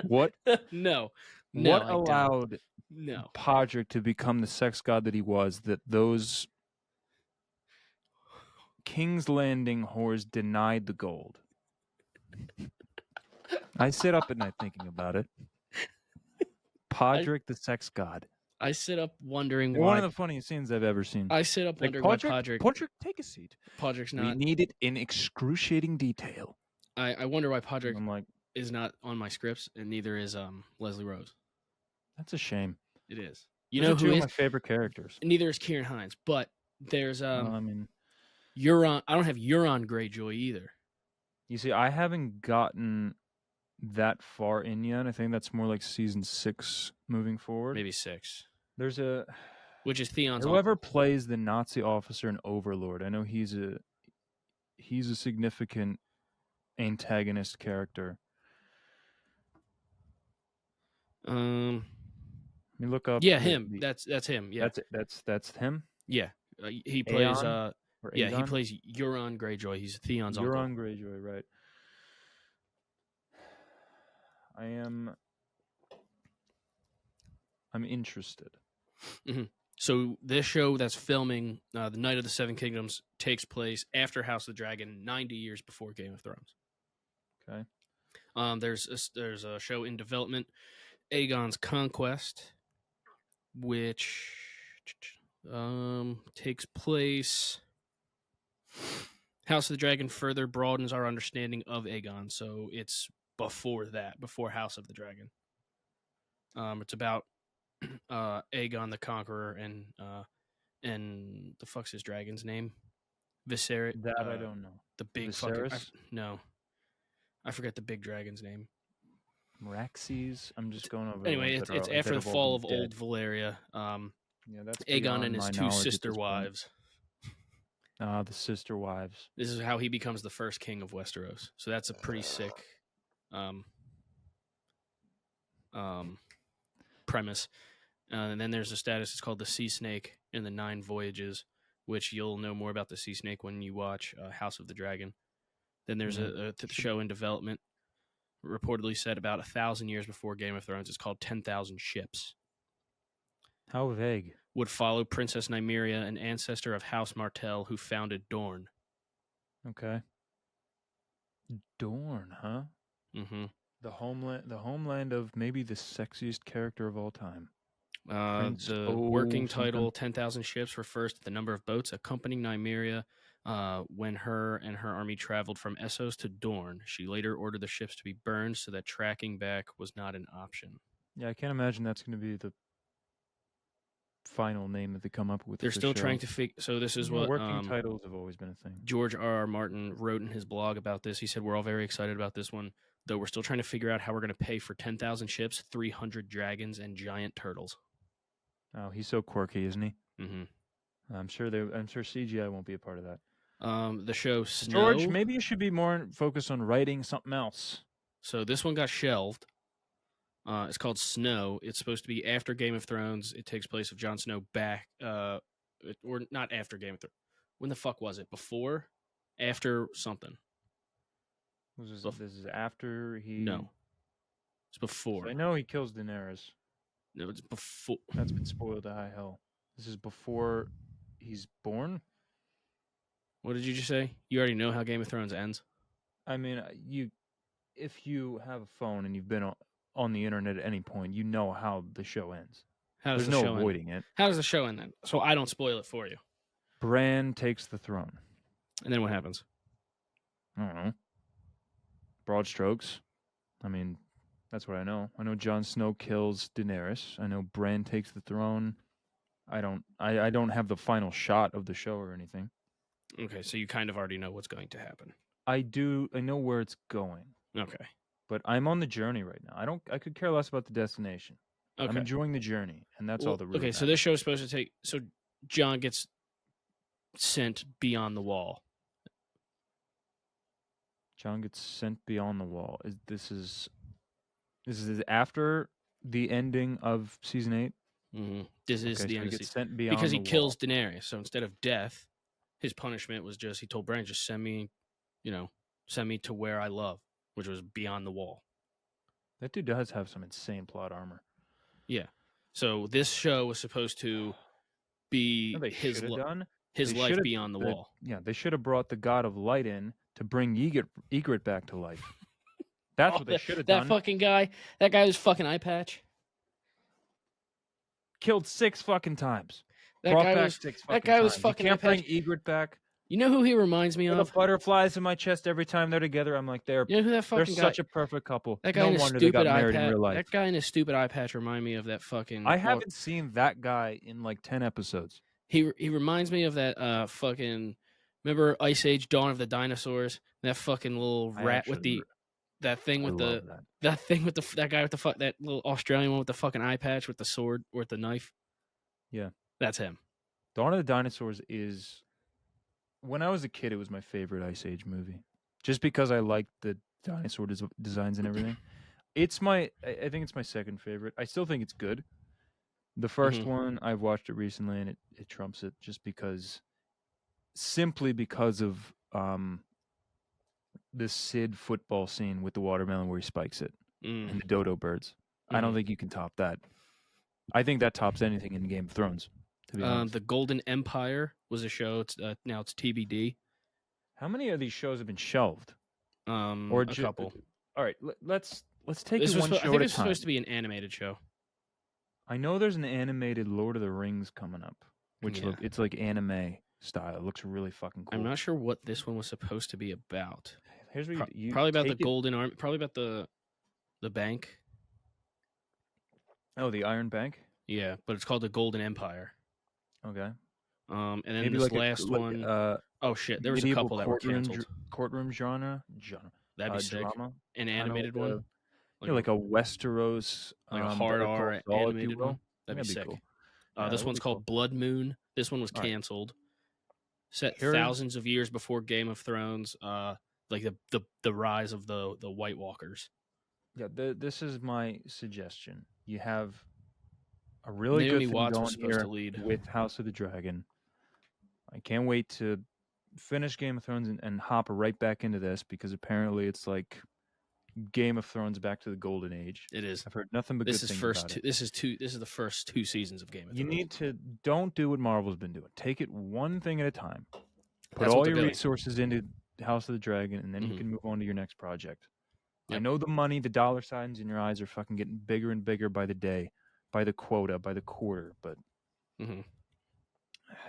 What No, what I allowed no Podrick to become the sex god that he was, that those King's Landing whores denied the gold? I sit up at night thinking about it. Podrick, the sex god. I sit up wondering They're why. one of the funniest scenes I've ever seen. I sit up Like, wondering why Podrick. Podrick, take a seat. Podrick's We not. need it in excruciating detail. I wonder why Podrick I'm like, is not on my scripts, and neither is Leslie Rose. that's a shame. It is. You Those know are two who of is? my favorite characters. Neither is Kieran Hines, but there's I mean, Euron. I don't have Euron Greyjoy either. you see, I haven't gotten that far in yet. I think that's more like season 6 moving forward. Maybe 6. There's which is Theon's whoever uncle. plays the Nazi officer in Overlord. I know he's a significant antagonist character. Let me look up. Yeah, him. That's him. Yeah, that's him. Yeah, he plays. Aeon? He plays Euron Greyjoy. He's Theon's uncle. Euron Greyjoy, right? I'm interested. Mm-hmm. So this show that's filming The Night of the Seven Kingdoms takes place after House of the Dragon, 90 years before Game of Thrones. Okay. There's a show in development, Aegon's Conquest, which takes place. House of the Dragon further broadens our understanding of Aegon, so it's before House of the Dragon. It's about Aegon the Conqueror and the fuck's his dragon's name? Viserys. That I don't know. The big Viserys? fucking I forget the big dragon's name. Meraxes. I'm just going over. Anyway, it's after the fall of Old Valyria. That's Aegon and his 2 sister wives. The sister wives. This is how he becomes the first king of Westeros. So that's a pretty sick premise. And then there's a status. It's called the Sea Snake in the 9 Voyages, which you'll know more about the Sea Snake when you watch House of the Dragon. Then there's a show in development, reportedly set about 1,000 years before Game of Thrones. It's called 10,000 Ships. How vague. Would follow Princess Nymeria, an ancestor of House Martell, who founded Dorne. Okay. Dorne, huh? Mm-hmm. The homeland of maybe the sexiest character of all time. The working title, 10,000 Ships, refers to the number of boats accompanying Nymeria when her and her army traveled from Essos to Dorne. She later ordered the ships to be burned so that tracking back was not an option. Yeah, I can't imagine that's going to be the final name that they come up with. They're still trying to figure. So this is what working titles have always been a thing. George R.R. Martin wrote in his blog about this. He said, "We're all very excited about this one, though we're still trying to figure out how we're going to pay for 10,000 ships, 300 dragons, and giant turtles." Oh, he's so quirky, isn't he? Mm-hmm. I'm sure CGI won't be a part of that. The show Snow. George, maybe you should be more focused on writing something else. So this one got shelved. It's called Snow. It's supposed to be after Game of Thrones. It takes place of Jon Snow back, or not after Game of Thrones. When the fuck was it? Before? After something? This is after he. No, it's before. So I know he kills Daenerys. No, it's before. That's been spoiled to high hell. This is before he's born. What did you just say? You already know how Game of Thrones ends? I mean, if you have a phone and you've been on the internet at any point, you know how the show ends. How does There's the no show avoiding end? it. How does the show end then? So I don't spoil it for you. Bran takes the throne. And then what happens? I don't know. Broad strokes. I mean, that's what I know. I know Jon Snow kills Daenerys. I know Bran takes the throne. I don't have the final shot of the show or anything. Okay, so you kind of already know what's going to happen. I know where it's going. Okay. But I'm on the journey right now. I could care less about the destination. Okay. I'm enjoying the journey, and that's all the really Okay, so matters. this show is supposed to take. So John gets sent beyond the wall. John gets sent beyond the wall. This is after the ending of season 8. Mm-hmm. This is the end of gets season sent beyond because he the kills wall. Daenerys. So instead of death, his punishment was just he told Bran, just send me, send me to where I love, which was beyond the wall. That dude does have some insane plot armor. Yeah. So this show was supposed to be his life beyond the wall. Yeah, they should have brought the God of Light in to bring Ygritte back to life. That's what they should have done. That fucking guy, that guy was fucking eye patch. Killed 6 fucking times. That guy was fucking You eye can't bring patch. Ygritte back. You know who he reminds me The of? butterflies in my chest every time they're together. I'm like, You know who that fucking they're guy? such a perfect couple. That guy No in his wonder they got stupid eye married in patch. real life. That guy in his stupid eye patch remind me of that fucking. I haven't seen that guy in like 10 episodes. He reminds me of that fucking. Remember Ice Age: Dawn of the Dinosaurs? That fucking little rat with the. That thing with the. That thing with the. That guy with the that little Australian one with the fucking eye patch with the sword or with the knife. Yeah, that's him. Dawn of the Dinosaurs is. When I was a kid, it was my favorite Ice Age movie, just because I liked the dinosaur designs and everything. I think it's my second favorite. I still think it's good. The first one, I've watched it recently, and it trumps it just simply because of this Sid football scene with the watermelon where he spikes it and the dodo birds. I don't think you can top that. I think that tops anything in Game of Thrones. To be honest. The Golden Empire was a show. It's now it's TBD. How many of these shows have been shelved? Or a couple. All right, let's take it one show at a time. I think it's supposed to be an animated show. I know there's an animated Lord of the Rings coming up, which it's like anime style. It looks really fucking cool. I'm not sure what this one was supposed to be about. Here's what you probably about the Golden Army. Probably about the bank. Oh, the Iron Bank. Yeah, but it's called the Golden Empire. Okay. And then maybe this like last one. Oh shit! There was a couple that were canceled. Courtroom genre. That'd be sick. Drama. An animated one. Like a Westeros, like a hard R animated one. That'd be sick. Cool. This one's called Blood Moon. This one was canceled. Set thousands of years before Game of Thrones. Like the rise of the White Walkers. Yeah, this is my suggestion. You have a really Naomi good thing Watts going was supposed here to lead with House of the Dragon. I can't wait to finish Game of Thrones and hop right back into this because apparently it's like Game of Thrones back to the golden age. It is. I've heard nothing but good things about it. This is the first 2 seasons of Game of Thrones. You need to don't do what Marvel's been doing. Take it one thing at a time. Put all your resources into House of the Dragon, and then you can move on to your next project. Yep. I know the money, the dollar signs in your eyes are fucking getting bigger and bigger by the day, by the quota, by the quarter, but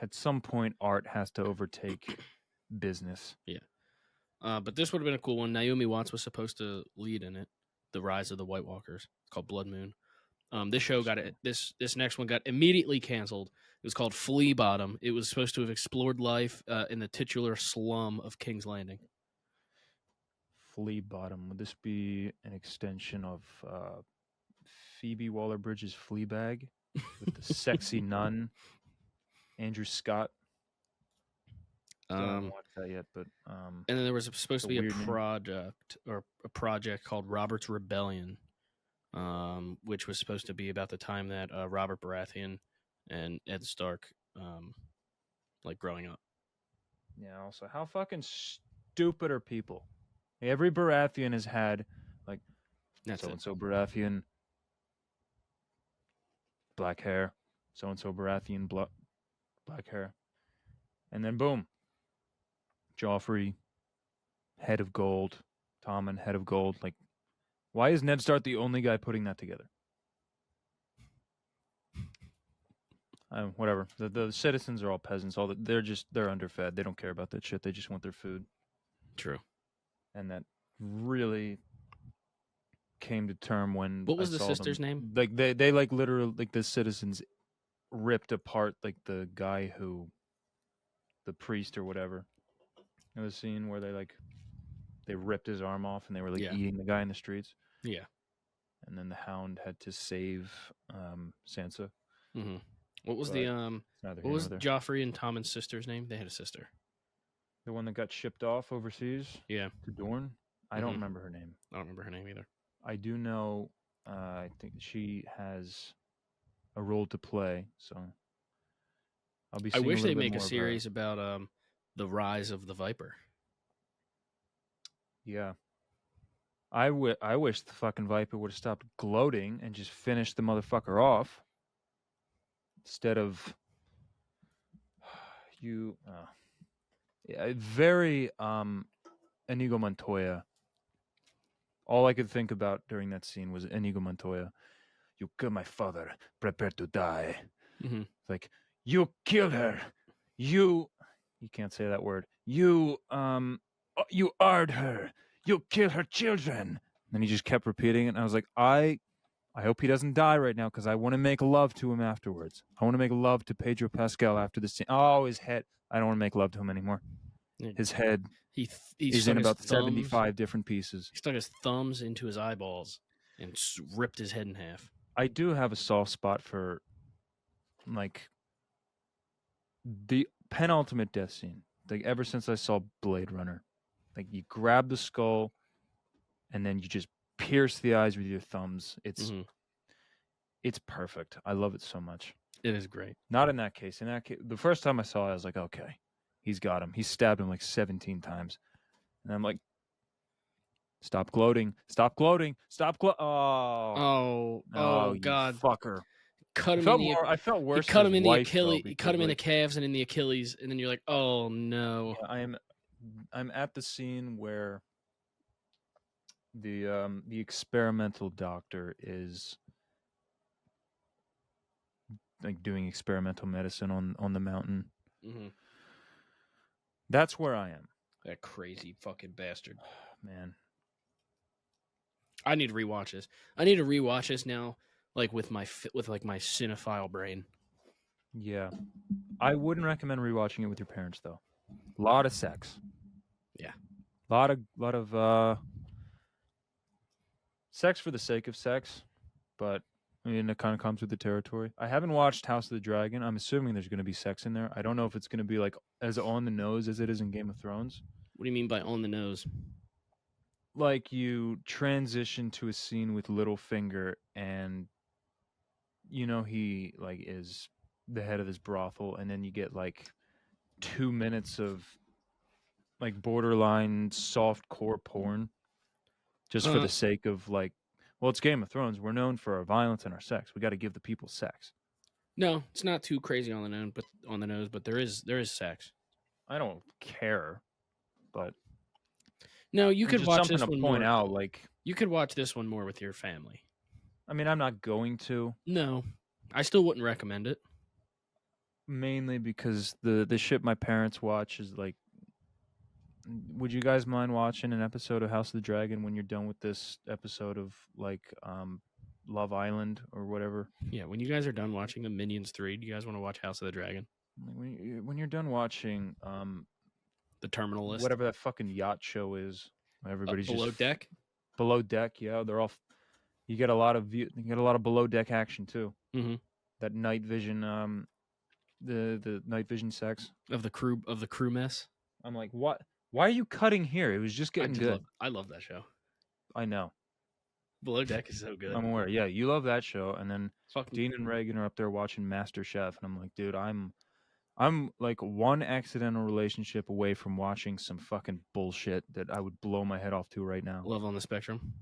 at some point, art has to overtake business. Yeah. But this would have been a cool one. Naomi Watts was supposed to lead in it, The Rise of the White Walkers. It's called Blood Moon. This show this next one got immediately canceled. It was called Flea Bottom. It was supposed to have explored life in the titular slum of King's Landing. Flea Bottom. Would this be an extension of Phoebe Waller-Bridge's Fleabag with the sexy nun, Andrew Scott? Still haven't watched that yet, but and then there was supposed to be a weird name. project called Robert's Rebellion, which was supposed to be about the time that Robert Baratheon and Ed Stark, like growing up. yeah. Also, how fucking stupid are people? Every Baratheon has had like That's so it. and so Baratheon, black hair, so and so Baratheon, black hair, and then boom, Joffrey, head of gold, Tommen, head of gold. Like, why is Ned Stark the only guy putting that together? Whatever. The citizens are all peasants. They're underfed. They don't care about that shit. They just want their food. True. And that really came to term when What was I the saw sister's them. name? Like they like literally like the citizens ripped apart like the guy who, the priest or whatever. It was a scene where they ripped his arm off and they were like eating the guy in the streets. Yeah. And then the Hound had to save Sansa. Mm-hmm. What was Joffrey and Tommen's sister's name? They had a sister. The one that got shipped off overseas? Yeah. To Dorne? I don't remember her name. I don't remember her name either. I do know, I think she has a role to play, so I'll be seeing I wish they make a series about the rise of the Viper. Yeah. I wish the fucking Viper would have stopped gloating and just finished the motherfucker off. Instead of very Inigo Montoya. All I could think about during that scene was Inigo Montoya. You killed my father. Prepare to die. Mm-hmm. Like, you killed her. You can't say that word. You ard her. You killed her children. And then he just kept repeating it. And I was like, I hope he doesn't die right now because I want to make love to him afterwards. I want to make love to Pedro Pascal after the scene. Oh, his head. I don't want to make love to him anymore. His head is in about 75 different pieces. He stuck his thumbs into his eyeballs and ripped his head in half. I do have a soft spot for, like, the penultimate death scene. Like, ever since I saw Blade Runner. Like, you grab the skull and then you just pierce the eyes with your thumbs. It's perfect. I love it so much. It is great. Not in that case. In that case, the first time I saw it, I was like, okay, he's got him. He stabbed him like 17 times. And I'm like, stop gloating. Stop gloating. Stop Oh, God. Fucker. Cut him I felt worse. He cut him in the Achilles. He cut him in the calves and in the Achilles. And then you're like, oh, no. Yeah, I'm at the scene where the experimental doctor is like doing experimental medicine on the mountain. Mm-hmm. That's where I am. That crazy fucking bastard. Man. I need to rewatch this. I need to rewatch this now, like with my cinephile brain. Yeah, I wouldn't recommend rewatching it with your parents though. A lot of sex. Yeah, a lot of sex for the sake of sex, but I mean it kind of comes with the territory. I haven't watched House of the Dragon. I'm assuming there's going to be sex in there. I don't know if it's going to be like as on the nose as it is in Game of Thrones. What do you mean by on the nose? Like you transition to a scene with Littlefinger and he like is the head of this brothel and then you get like 2 minutes of like borderline soft core porn just for the sake of like, well, it's Game of Thrones. We're known for our violence and our sex. We got to give the people sex. No, it's not too crazy on the nose, but there is sex. I don't care, but no, you could watch this one more. Out, like you could watch this one more with your family. I mean, I'm not going to. No, I still wouldn't recommend it. Mainly because the shit my parents watch is like, would you guys mind watching an episode of House of the Dragon when you're done with this episode of like Love Island or whatever? Yeah, when you guys are done watching the Minions 3, do you guys want to watch House of the Dragon? When you're done watching The Terminal List, whatever that fucking yacht show is, everybody's Below just Deck. Below Deck, yeah, they're all. You get a lot of below deck action too. Mm-hmm. That night vision, the night vision sex of the crew mess. I'm like, what? Why are you cutting here? It was just getting good. I love that show. I know. Below Deck is so good. I'm aware. Yeah, you love that show, and then Fucking Dean and Reagan are up there watching MasterChef, and I'm like, dude, I'm like one accidental relationship away from watching some fucking bullshit that I would blow my head off to right now. Love on the Spectrum.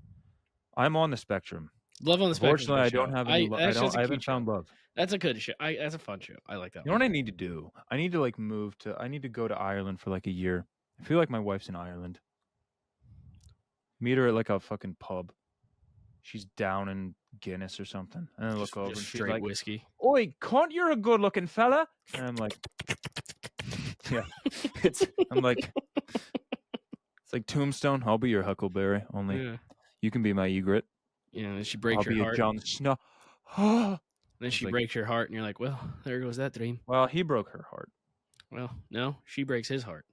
I'm on the spectrum. Love on the Spectrum. Unfortunately, I don't have any. I haven't found love. That's a good show. That's a fun show. I like that. You know what I need to do? I need to like move to. I need to go to Ireland for like a year. I feel like my wife's in Ireland. Meet her at like a fucking pub. She's down in Guinness or something, and I look over and she's like, whiskey. "Oi, cunt, you're a good-looking fella." And I'm like, "Yeah." I'm like, it's like Tombstone. I'll be your Huckleberry. Only you can be my egret. Yeah, and she breaks your heart. I'll be a Jon Snow. Then she breaks your heart, and you're like, well, there goes that dream. Well, he broke her heart. Well, no, she breaks his heart.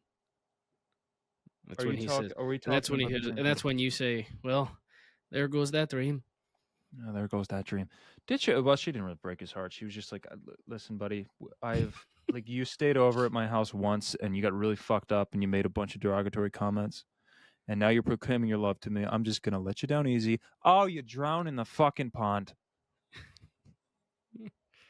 That's when he says. And that's when you say, well, there goes that dream. No, there goes that dream. Did she? Well, she didn't really break his heart. She was just like, listen, buddy, I've like you stayed over at my house once, and you got really fucked up, and you made a bunch of derogatory comments. And now you're proclaiming your love to me. I'm just going to let you down easy. Oh, you drown in the fucking pond.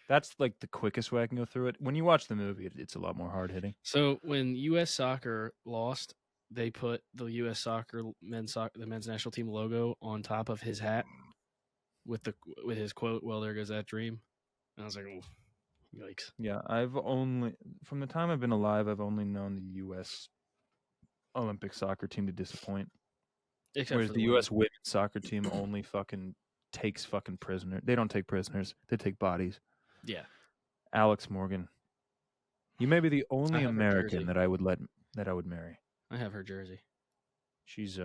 That's like the quickest way I can go through it. When you watch the movie, it's a lot more hard-hitting. So when U.S. Soccer lost, they put the U.S. Soccer, the men's national team logo on top of his hat with his quote, well, there goes that dream. And I was like, oh, yikes. Yeah, from the time I've been alive, I've only known the U.S. Olympic soccer team to disappoint. Whereas the U.S. women's soccer team only fucking takes fucking prisoners. They don't take prisoners. They take bodies. Yeah. Alex Morgan. You may be the only American that I would marry. I have her jersey. She's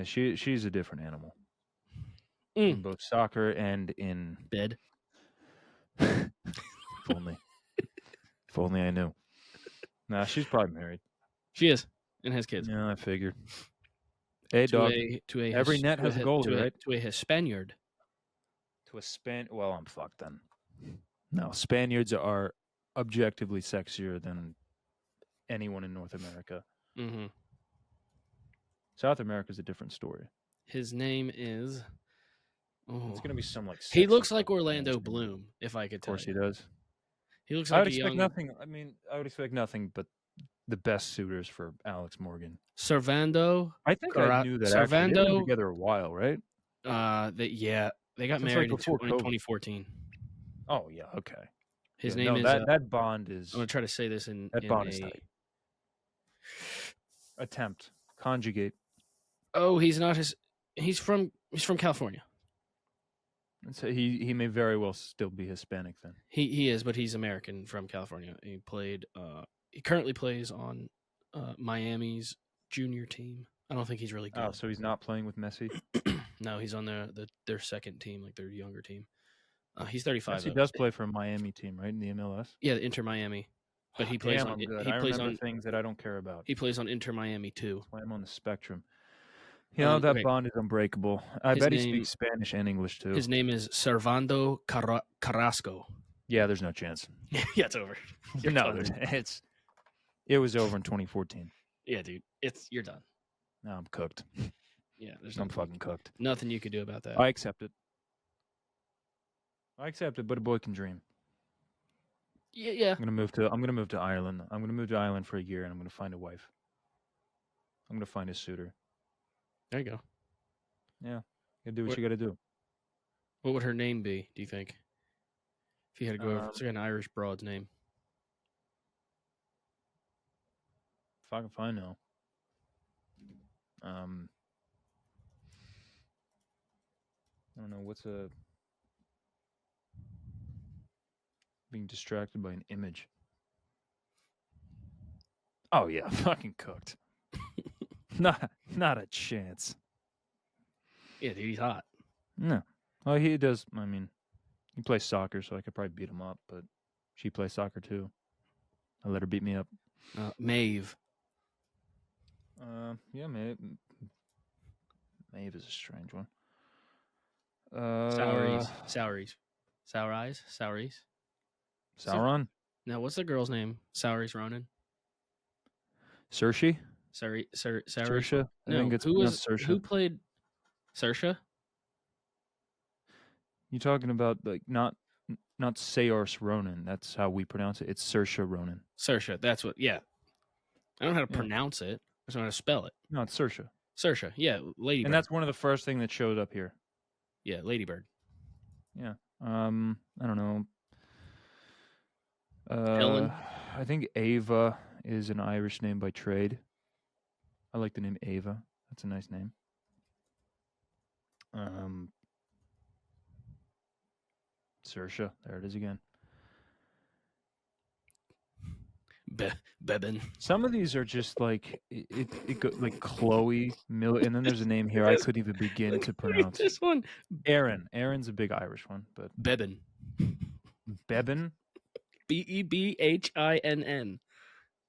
she's a different animal. In both soccer and in bed. If only I knew. Nah, she's probably married. She is, and has kids. Yeah, I figured. Hey, dog. Every net has a goalie, right? To a Hispaniard. To a Well, I'm fucked then. No, Spaniards are objectively sexier than anyone in North America. Mm-hmm. South America's a different story. His name is... Oh. It's going to be some like... He looks like Orlando Bloom, if I could tell you. Of course he does. He looks like I would expect nothing. I mean, I would expect nothing but the best suitors for Alex Morgan. Servando. I think I knew that. Servando. They've been together a while, right? They got married in 2014. Oh yeah, okay. His name is that bond is. I'm gonna try to say this in bond is tight. Attempt conjugate. Oh, he's not He's from California. And so he may very well still be Hispanic then. He is, but he's American from California. He currently plays on Miami's junior team. I don't think he's really good. Oh, so he's not playing with Messi? No, he's on their second team, like their younger team. He's 35. He does play for a Miami team, right, in the MLS? Yeah, Inter Miami. But he plays on. I remember things that I don't care about. He plays on Inter Miami too. That's why I'm on the spectrum. You know, that bond is unbreakable. I bet he speaks Spanish and English too. His name is Servando Carrasco. Yeah, there's no chance. Yeah, it's over. It was over in 2014. Yeah, dude, you're done. No, I'm cooked. Yeah, I'm fucking cooked. Nothing you could do about that. I accept it. But a boy can dream. Yeah. I'm gonna move to Ireland. I'm gonna move to Ireland for a year, and I'm gonna find a wife. I'm gonna find a suitor. There you go. Yeah, you do what you got to do. What would her name be? Do you think? If you had to go, it's like an Irish broad's name. Fuck if I know. I don't know being distracted by an image. Oh yeah, fucking cooked. Not a chance. Yeah, dude, he's hot. No. Well, he does. I mean, he plays soccer, so I could probably beat him up. But she plays soccer too. I let her beat me up. Maeve. Yeah, Maeve is a strange one. Sauries. Sauron. Now, what's the girl's name? Sauries Ronan. Saoirse? Saoirse? I think it's pronounced Saoirse. Who played Saoirse? You're talking about like not Saoirse Ronan. That's how we pronounce it. It's Saoirse Ronan. Saoirse. That's what. Yeah. I don't know how to pronounce it. I just know how to spell it. No, it's Saoirse. Saoirse. Yeah, Ladybird. And that's one of the first thing that showed up here. Yeah, Ladybird. Yeah. I don't know. Helen. I think Ava is an Irish name by trade. I like the name Ava. That's a nice name. Saoirse. There it is again. Bebin. Some of these are just like it go, like Chloe Miller, and then there's a name here I couldn't even begin to pronounce. This one, Aaron. Aaron's a big Irish one, but Bebin. Bebin. Bebinn.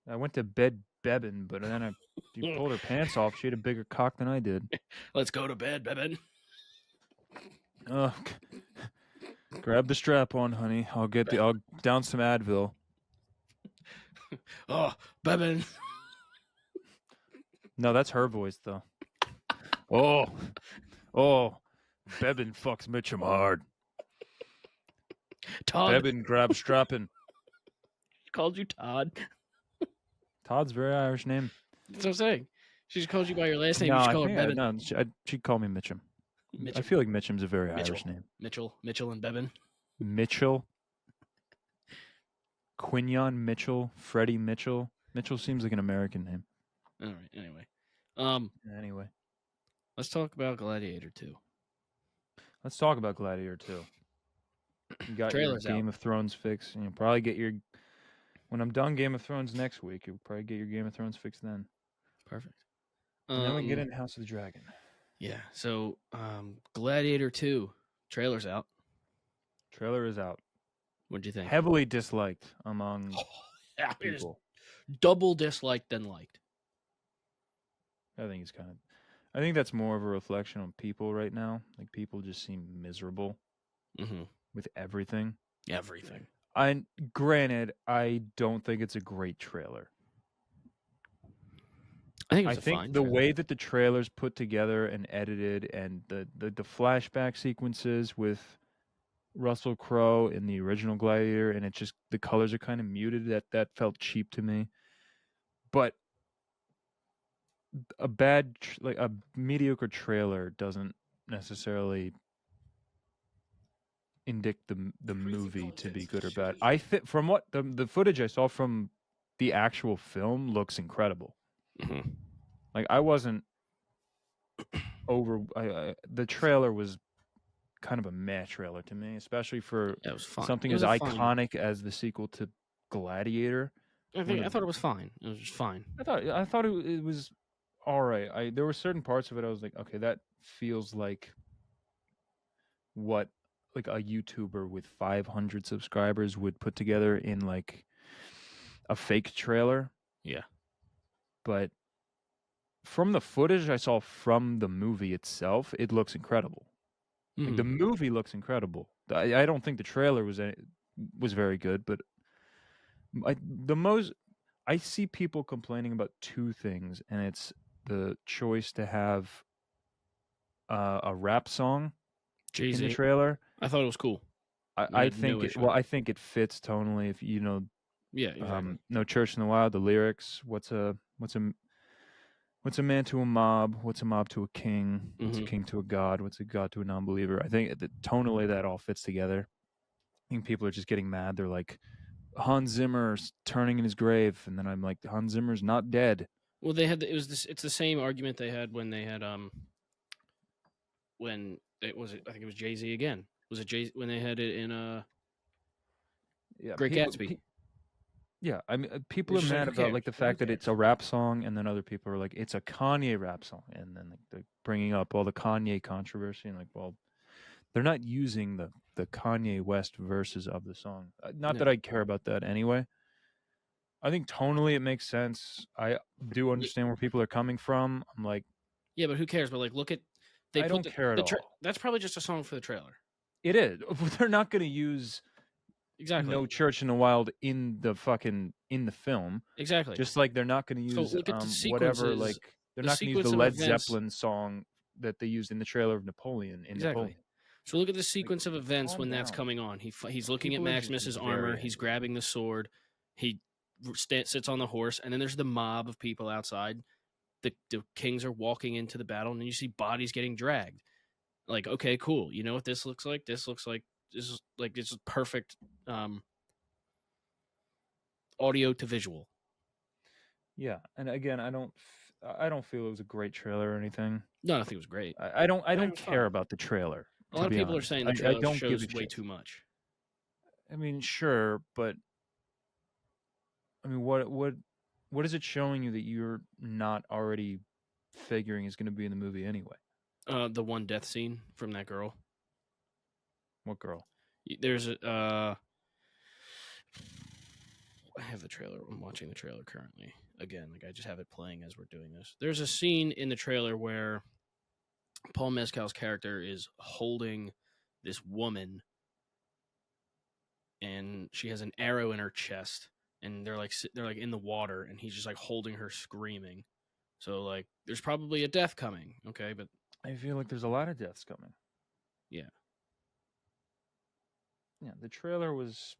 I went to bed Bebin, but then she pulled her pants off. She had a bigger cock than I did. Let's go to bed, Bebin. Grab the strap on, honey. I'll down some Advil. Oh, Bebin. No, that's her voice though. Oh, Bebin fucks Mitchum hard. Todd. Bebin grab strapping. She called you Todd. Todd's a very Irish name. That's what I'm saying. She just called you by your last name. No, You should call her Bebin. no, she'd call me Mitchum. I feel like Mitchum's a very Irish name. Mitchell and Bebin. Mitchell. Quinion Mitchell. Freddie Mitchell. Mitchell seems like an American name. All right. Anyway. Anyway. Let's talk about Gladiator 2. Let's talk about Gladiator 2. You got Trailer's your Game out. of Thrones fix. You'll probably get your... When I'm done Game of Thrones next week, you'll probably get your Game of Thrones fix then. Perfect. And then we get into House of the Dragon. Yeah. So, Gladiator 2 trailer's out. Trailer is out. What'd you think? Heavily disliked among Yeah, it is people. double disliked than liked. I think that's more of a reflection on people right now. Like, people just seem miserable with everything. Everything. Granted, I don't think it's a great trailer. I think the way that the trailer's put together and edited, and the flashback sequences with Russell Crowe in the original Gladiator, and it just, the colors are kind of muted. That felt cheap to me. But a mediocre trailer doesn't necessarily indict the movie to be good or bad. From what the footage I saw from the actual film looks incredible. Like, I wasn't the trailer was kind of a meh trailer to me, especially for something as iconic as the sequel to Gladiator. I thought it was fine. It was just fine. I thought it was all right. There were certain parts of it I was like, okay, that feels like what like a YouTuber with 500 subscribers would put together in like a fake trailer. Yeah. But from the footage I saw from the movie itself, it looks incredible. Like, the movie looks incredible. I don't think the trailer was very good, but I see people complaining about two things, and it's the choice to have a rap song in the trailer. I thought it was cool. I think it fits tonally. If you know, yeah, exactly. No Church in the Wild, the lyrics. What's a man to a mob? What's a mob to a king? What's a king to a god? What's a god to a non-believer? I think tonally that all fits together. I think people are just getting mad. They're like, Hans Zimmer's turning in his grave, and then I'm like, Hans Zimmer's not dead. Well, they had it's the same argument they had when they had when it was, I think it was Jay-Z again. Was it Jay when they had it in Great Gatsby? Yeah, I mean, people are mad about like the fact that it's a rap song, and then other people are like, it's a Kanye rap song, and then like, they're bringing up all the Kanye controversy, and like, well, they're not using the Kanye West verses of the song. Not that I care about that anyway. I think tonally it makes sense. I do understand where people are coming from. I'm like, yeah, but who cares? But like, look at I don't care at all. That's probably just a song for the trailer. It is. They're not going to use Exactly. No Church in the Wild in the film. Exactly. Just like they're not going to So use look at the whatever, sequences. like they're The not going to use the sequence of Led events. Zeppelin song that they used in the trailer of Napoleon. Exactly. So look at the sequence of events calm when that's down. coming on. He's looking People at are just Maximus's very armor. He's angry. grabbing the sword. He sits on the horse, and then there's the mob of people outside. The kings are walking into the battle, and then you see bodies getting dragged. Like, okay, cool. You know what this looks like? This is perfect audio to visual. Yeah, and again, I don't feel it was a great trailer or anything. No, I think it was great. I don't care about the trailer. A lot of people are saying the trailer shows way too much. I mean, sure, but I mean, what is it showing you that you're not already figuring is going to be in the movie anyway? The one death scene from that girl. What girl? There's a. I have the trailer. I'm watching the trailer currently. Again, like I just have it playing as we're doing this. There's a scene in the trailer where Paul Mescal's character is holding this woman, and she has an arrow in her chest, and they're like in the water, and he's just like holding her, screaming. So like, there's probably a death coming. Okay, but I feel like there's a lot of deaths coming. Yeah. Yeah, the trailer was,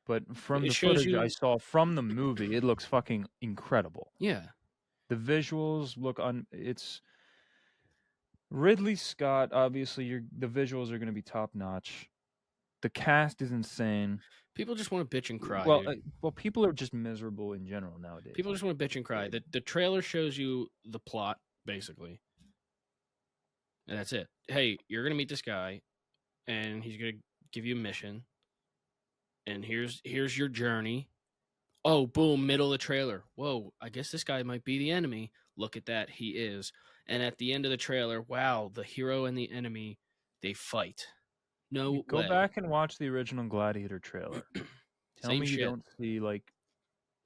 but from It the shows footage I you- saw from the movie, it looks fucking incredible. Yeah. The visuals look it's Ridley Scott. Obviously, the visuals are going to be top notch. The cast is insane. People just want to bitch and cry. Well, people are just miserable in general nowadays. People just want to bitch and cry. The trailer shows you the plot basically, and that's it. Hey, you're gonna meet this guy, and he's gonna give you a mission, and here's your journey. Oh, boom! Middle of the trailer. Whoa! I guess this guy might be the enemy. Look at that, he is. And at the end of the trailer, wow! The hero and the enemy, they fight. No Go way. back and watch the original Gladiator trailer. Tell me you don't see like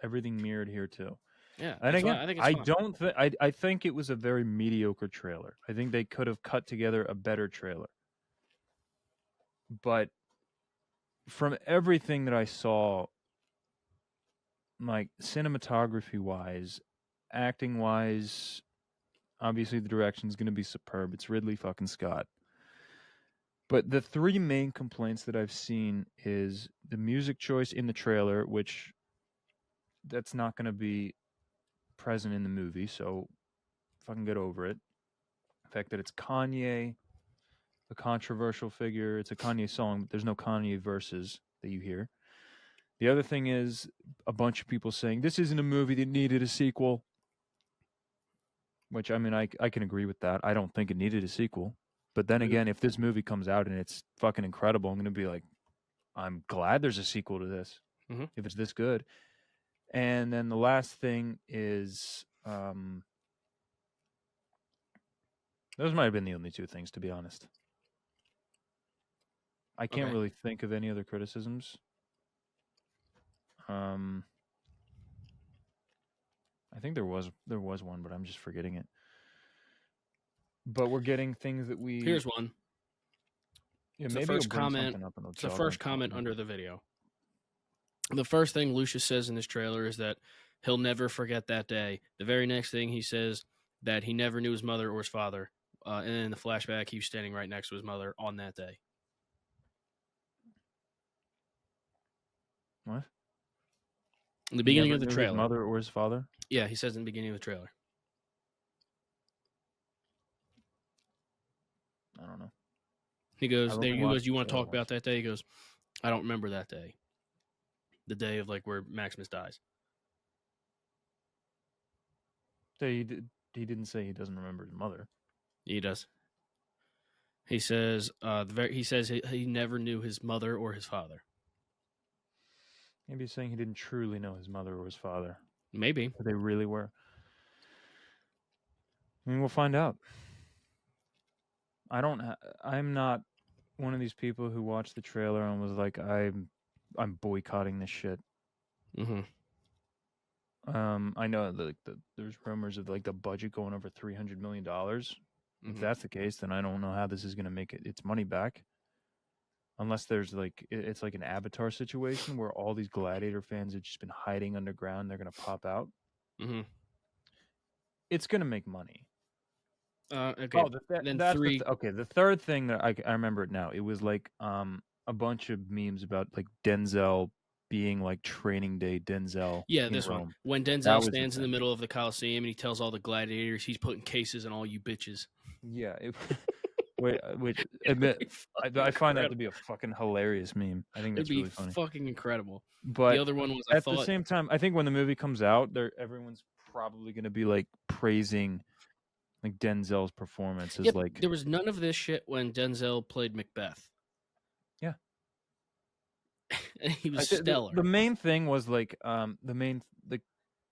everything mirrored here too. Yeah, and again, I think it's fun. I think it was a very mediocre trailer. I think they could have cut together a better trailer. But from everything that I saw, like cinematography wise, acting wise, obviously the direction is going to be superb. It's Ridley fucking Scott. But the three main complaints that I've seen is the music choice in the trailer, which that's not going to be present in the movie, so fucking get over it. The fact that it's Kanye, a controversial figure, it's a Kanye song, but there's no Kanye verses that you hear. The other thing is a bunch of people saying this isn't a movie that needed a sequel, which I mean, I can agree with that. I don't think it needed a sequel. But then again, if this movie comes out and it's fucking incredible, I'm going to be like, I'm glad there's a sequel to this if it's this good. And then the last thing is, those might have been the only two things, to be honest. I can't really think of any other criticisms. I think there was one, but I'm just forgetting it. But we're getting things that we. Here's one. Yeah, it's maybe the first comment. It's the first comment under the video. The first thing Lucius says in this trailer is that he'll never forget that day. The very next thing he says that he never knew his mother or his father. And in the flashback, he was standing right next to his mother on that day. What? In the beginning of the trailer. His mother or his father? Yeah, he says in the beginning of the trailer. I don't know. He goes, you want to talk about that day? He goes, I don't remember that day. The day of like where Maximus dies. So he didn't say he doesn't remember his mother. He does. He says he never knew his mother or his father. Maybe he's saying he didn't truly know his mother or his father. Maybe. But they really were. I mean, we'll find out. I'm not one of these people who watched the trailer and was like, I'm boycotting this shit. Mm-hmm. I know there's rumors of like the budget going over $300 million. If that's the case, then I don't know how this is going to make its money back. unless there's like it's like an Avatar situation where all these Gladiator fans have just been hiding underground. They're gonna pop out. Mm-hmm. It's gonna make money. Okay. Oh, Then that's three. okay. The third thing that I remember it now. It was like a bunch of memes about like Denzel being like Training Day Denzel Yeah, in this one. Rome. When That Denzel was the stands in the thing. middle of the Coliseum and he tells all the gladiators he's putting cases on all you bitches. Yeah, which admit I find that to be a fucking hilarious meme. I think It'd that's be really funny. fucking incredible. The But other one was at the same time, I think when the movie comes out, everyone's probably going to be like praising like Denzel's performance as like there was none of this shit when Denzel played Macbeth. Yeah. And he was the stellar. main thing was like the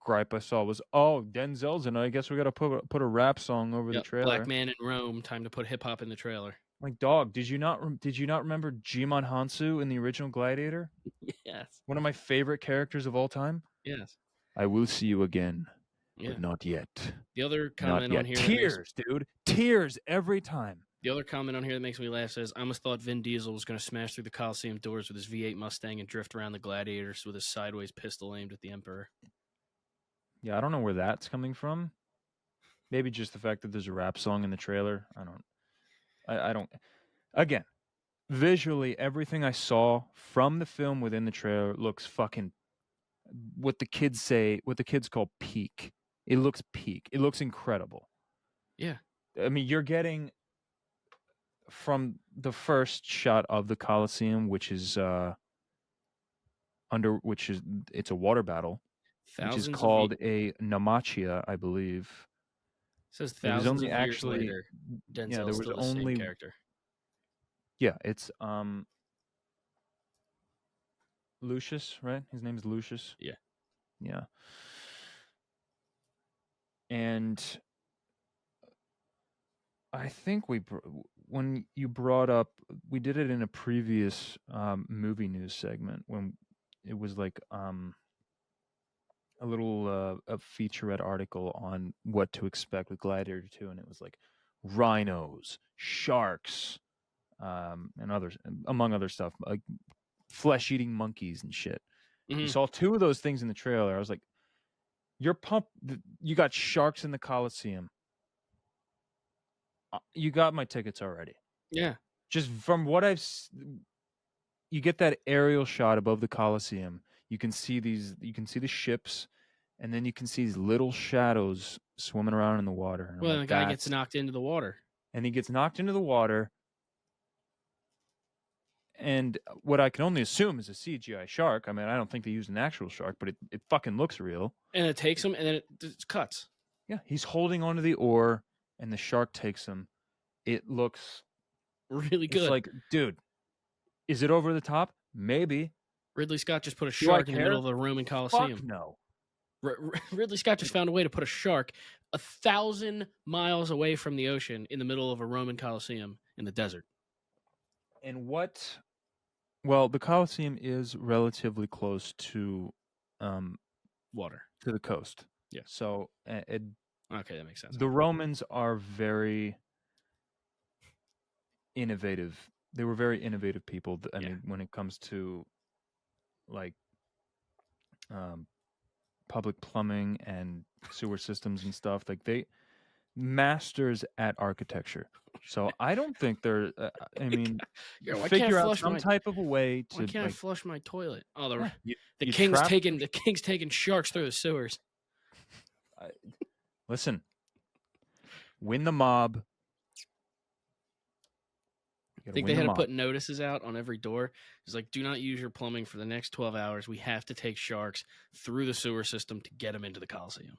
gripe I saw was, oh, Denzel's in it. I guess we got to put a rap song over the trailer. Black Man in Rome. Time to put hip hop in the trailer. Like, dog, did you not remember Jimon Hansu in the original Gladiator? Yes. One of my favorite characters of all time. Yes. I will see you again, Yeah. but not yet. The other comment on here, tears, dude, tears every time. The other comment on here that makes me laugh says, "I almost thought Vin Diesel was going to smash through the Coliseum doors with his V8 Mustang and drift around the gladiators with his sideways pistol aimed at the Emperor." Yeah, I don't know where that's coming from. Maybe just the fact that there's a rap song in the trailer. I don't. Again, visually, everything I saw from the film within the trailer looks fucking what the kids call peak. It looks peak. It looks incredible. Yeah. I mean, you're getting from the first shot of the Coliseum, which is it's a water battle, which is called a Naumachia, I believe. It says thousands of years later, Denzel's there was still the only same character. Yeah, it's Lucius, right? His name is Lucius. Yeah. Yeah. And I think when you brought up, we did it in a previous movie news segment when it was like a little a featurette article on what to expect with Gladiator 2, and it was like rhinos, sharks, and others, among other stuff, like flesh-eating monkeys and shit. Mm-hmm. You saw two of those things in the trailer. I was like, you're pumped. You got sharks in the Coliseum. You got my tickets already. Yeah. Just from what you get that aerial shot above the Coliseum. You can see the ships, and then you can see these little shadows swimming around in the water. Well, the guy gets knocked into the water. And he gets knocked into the water. And what I can only assume is a CGI shark. I mean, I don't think they used an actual shark, but it fucking looks real. And it takes him, and then it cuts. Yeah, he's holding onto the oar, and the shark takes him. It looks really good. It's like, dude, is it over the top? Maybe. Ridley Scott just put a shark in the middle of the Roman Coliseum. Fuck no. Ridley Scott just found a way to put a shark 1,000 miles away from the ocean in the middle of a Roman Coliseum in the desert. And well, the Coliseum is relatively close to water, to the coast. Yeah. So okay, that makes sense. The Romans are very innovative. They were very innovative people. I mean, when it comes to like public plumbing and sewer systems and stuff, like they masters at architecture. So I don't think they're. I mean, figure out some type of a way to. Why can't I flush my toilet? Oh, the king's taking sharks through the sewers. Listen, win the mob. I think they had to put notices out on every door. It's like, do not use your plumbing for the next 12 hours. We have to take sharks through the sewer system to get them into the Coliseum.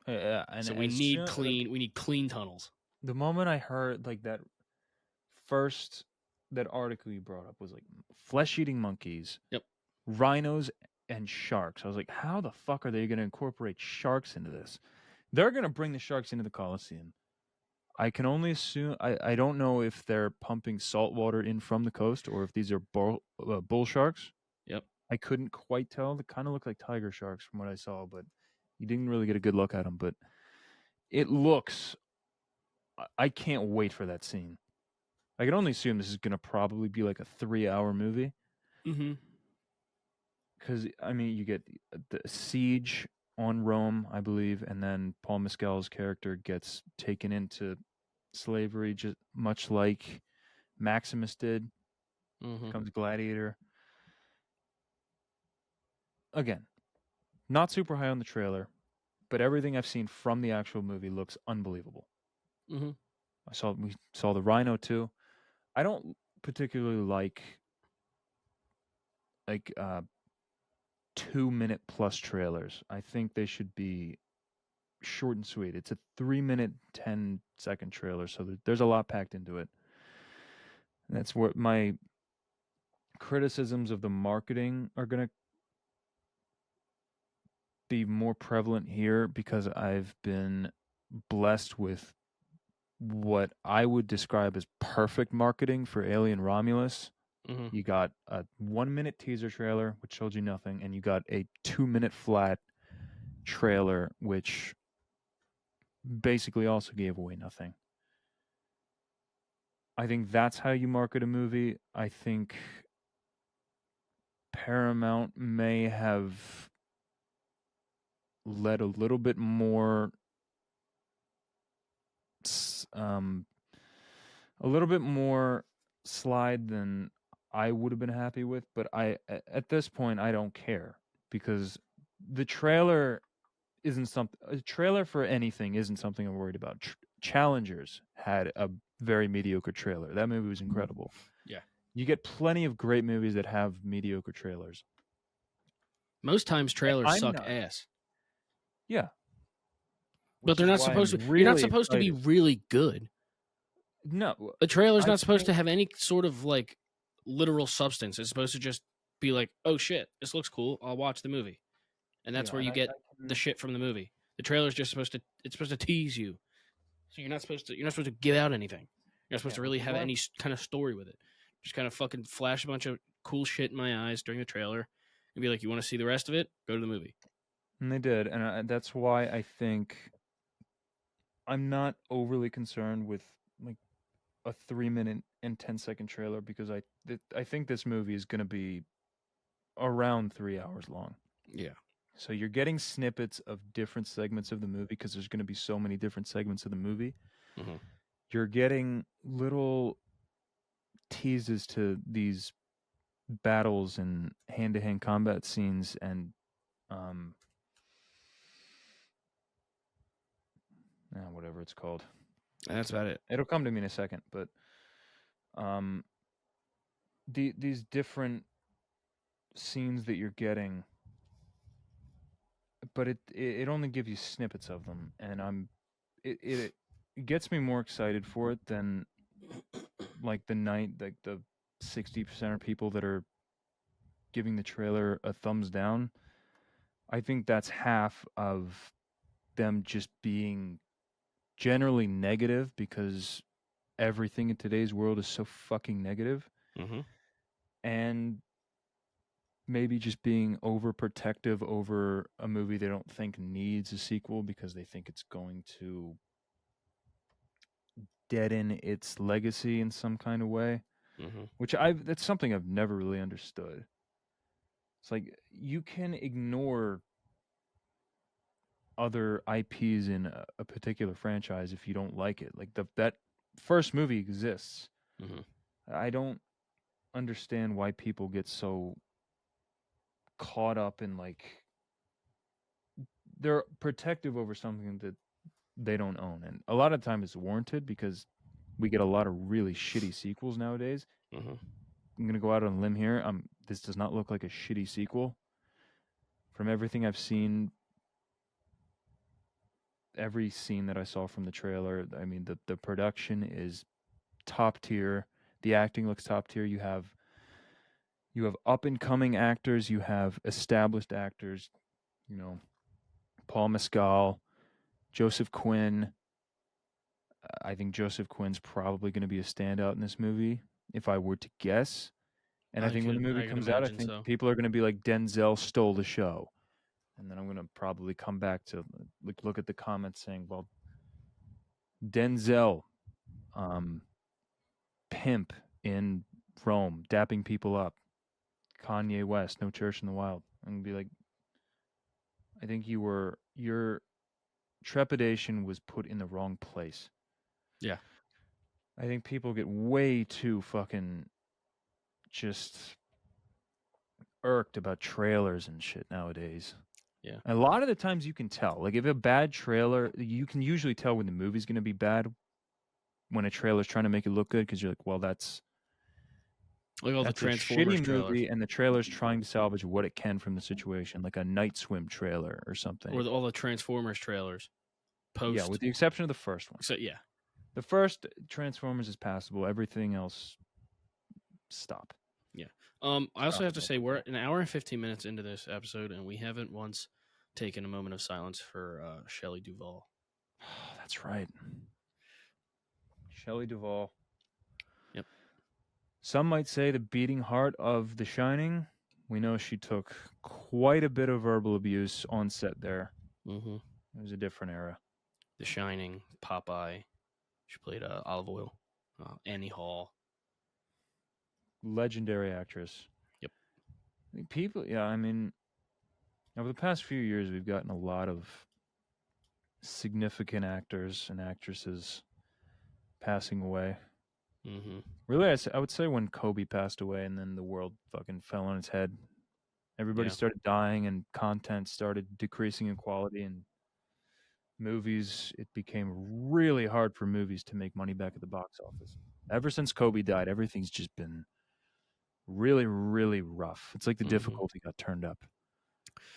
And so we need clean tunnels. The moment I heard like that article you brought up was like flesh-eating monkeys, rhinos, and sharks. I was like, how the fuck are they going to incorporate sharks into this? They're going to bring the sharks into the Coliseum. I can only assume. I don't know if they're pumping salt water in from the coast or if these are bull sharks. Yep. I couldn't quite tell. They kind of look like tiger sharks from what I saw, but you didn't really get a good look at them. But it looks. I can't wait for that scene. I can only assume this is going to probably be like a 3-hour movie. Mm-hmm. Because, I mean, you get the siege on Rome, I believe, and then Paul Mescal's character gets taken into slavery, just much like Maximus did, becomes gladiator. Again, not super high on the trailer, but everything I've seen from the actual movie looks unbelievable. Mm-hmm. We saw the Rhino too. I don't particularly like 2-minute plus trailers. I think they should be short and sweet. It's a 3-minute, 10-second trailer, so there's a lot packed into it. And that's what my criticisms of the marketing are going to be more prevalent here, because I've been blessed with what I would describe as perfect marketing for Alien Romulus. Mm-hmm. You got a 1-minute teaser trailer, which told you nothing, and you got a 2-minute flat trailer, which basically also gave away nothing. I think that's how you market a movie. I think Paramount may have let a little bit more, um, a little bit more slide than I would have been happy with. But at this point, I don't care, because the trailer isn't something. A trailer for anything isn't something I'm worried about. Challengers had a very mediocre trailer. That movie was incredible. Yeah. You get plenty of great movies that have mediocre trailers. Most times trailers I'm suck not. ass. Yeah. But they're not supposed to. Really You're not supposed to be excited. really good. No. The trailer's I not supposed think, to have any sort of like literal substance. It's supposed to just be like, oh shit, this looks cool. I'll watch the movie, and that's where you get the shit from the movie. The trailer's just supposed to. It's supposed to tease you. So you're not supposed to. You're not supposed to give out anything. You're not supposed to really have any kind of story with it. Just kind of fucking flash a bunch of cool shit in my eyes during the trailer, and be like, "You want to see the rest of it? Go to the movie." And they did, and that's why I think I'm not overly concerned with like a 3-minute and 10-second trailer, because I think this movie is going to be around 3 hours long. Yeah. So you're getting snippets of different segments of the movie, because there's going to be so many different segments of the movie. Mm-hmm. You're getting little teases to these battles and hand-to-hand combat scenes, and whatever it's called. And that's about it. It'll come to me in a second, but these different scenes that you're getting, but it only gives you snippets of them, and it gets me more excited for it than like the 60% of people that are giving the trailer a thumbs down. I think that's half of them just being generally negative, because everything in today's world is so fucking negative. Mm-hmm. And maybe just being overprotective over a movie they don't think needs a sequel, because they think it's going to deaden its legacy in some kind of way. Mm-hmm. That's something I've never really understood. It's like, you can ignore other IPs in a particular franchise if you don't like it. Like that first movie exists. Mm-hmm. I don't understand why people get so caught up in like, they're protective over something that they don't own, and a lot of time it's warranted, because we get a lot of really shitty sequels nowadays. Mm-hmm. I'm gonna go out on a limb here. This does not look like a shitty sequel. From everything I've seen, every scene that I saw from the trailer, I mean, the production is top tier. The acting looks top tier. You have up and coming actors. You have established actors. You know, Paul Mescal, Joseph Quinn. I think Joseph Quinn's probably going to be a standout in this movie, if I were to guess. And I think when the movie comes out, I think people are going to be like, Denzel stole the show. And then I'm going to probably come back to look at the comments saying, well, Denzel pimp in Rome, dapping people up. Kanye West, No Church in the Wild. And be like, I think your trepidation was put in the wrong place. Yeah. I think people get way too fucking just irked about trailers and shit nowadays. Yeah. A lot of the times you can tell. Like if a bad trailer, you can usually tell when the movie's going to be bad when a trailer's trying to make it look good because you're like, well, that's Like all the a Transformers shitty trailers. movie, and the trailer's trying to salvage what it can from the situation, like a Night Swim trailer or something. Or all the Transformers trailers. Post. Yeah, with the exception of the first one. So, yeah. The first Transformers is passable. Everything else, stop. Yeah. I also have to say we're an hour and 15 minutes into this episode, and we haven't once taken a moment of silence for Shelley Duvall. That's right. Shelley Duvall. Yep. Some might say the beating heart of The Shining. We know she took quite a bit of verbal abuse on set there. Mm-hmm. It was a different era. The Shining, Popeye. She played Olive Oil. Annie Hall. Legendary actress. Yep. People, yeah, I mean, over the past few years, we've gotten a lot of significant actors and actresses passing away. Mm-hmm. Really, I would say when Kobe passed away and then the world fucking fell on its head. Everybody started dying and content started decreasing in quality, and movies, it became really hard for movies to make money back at the box office. Ever since Kobe died, everything's just been really, really rough. It's like the difficulty got turned up.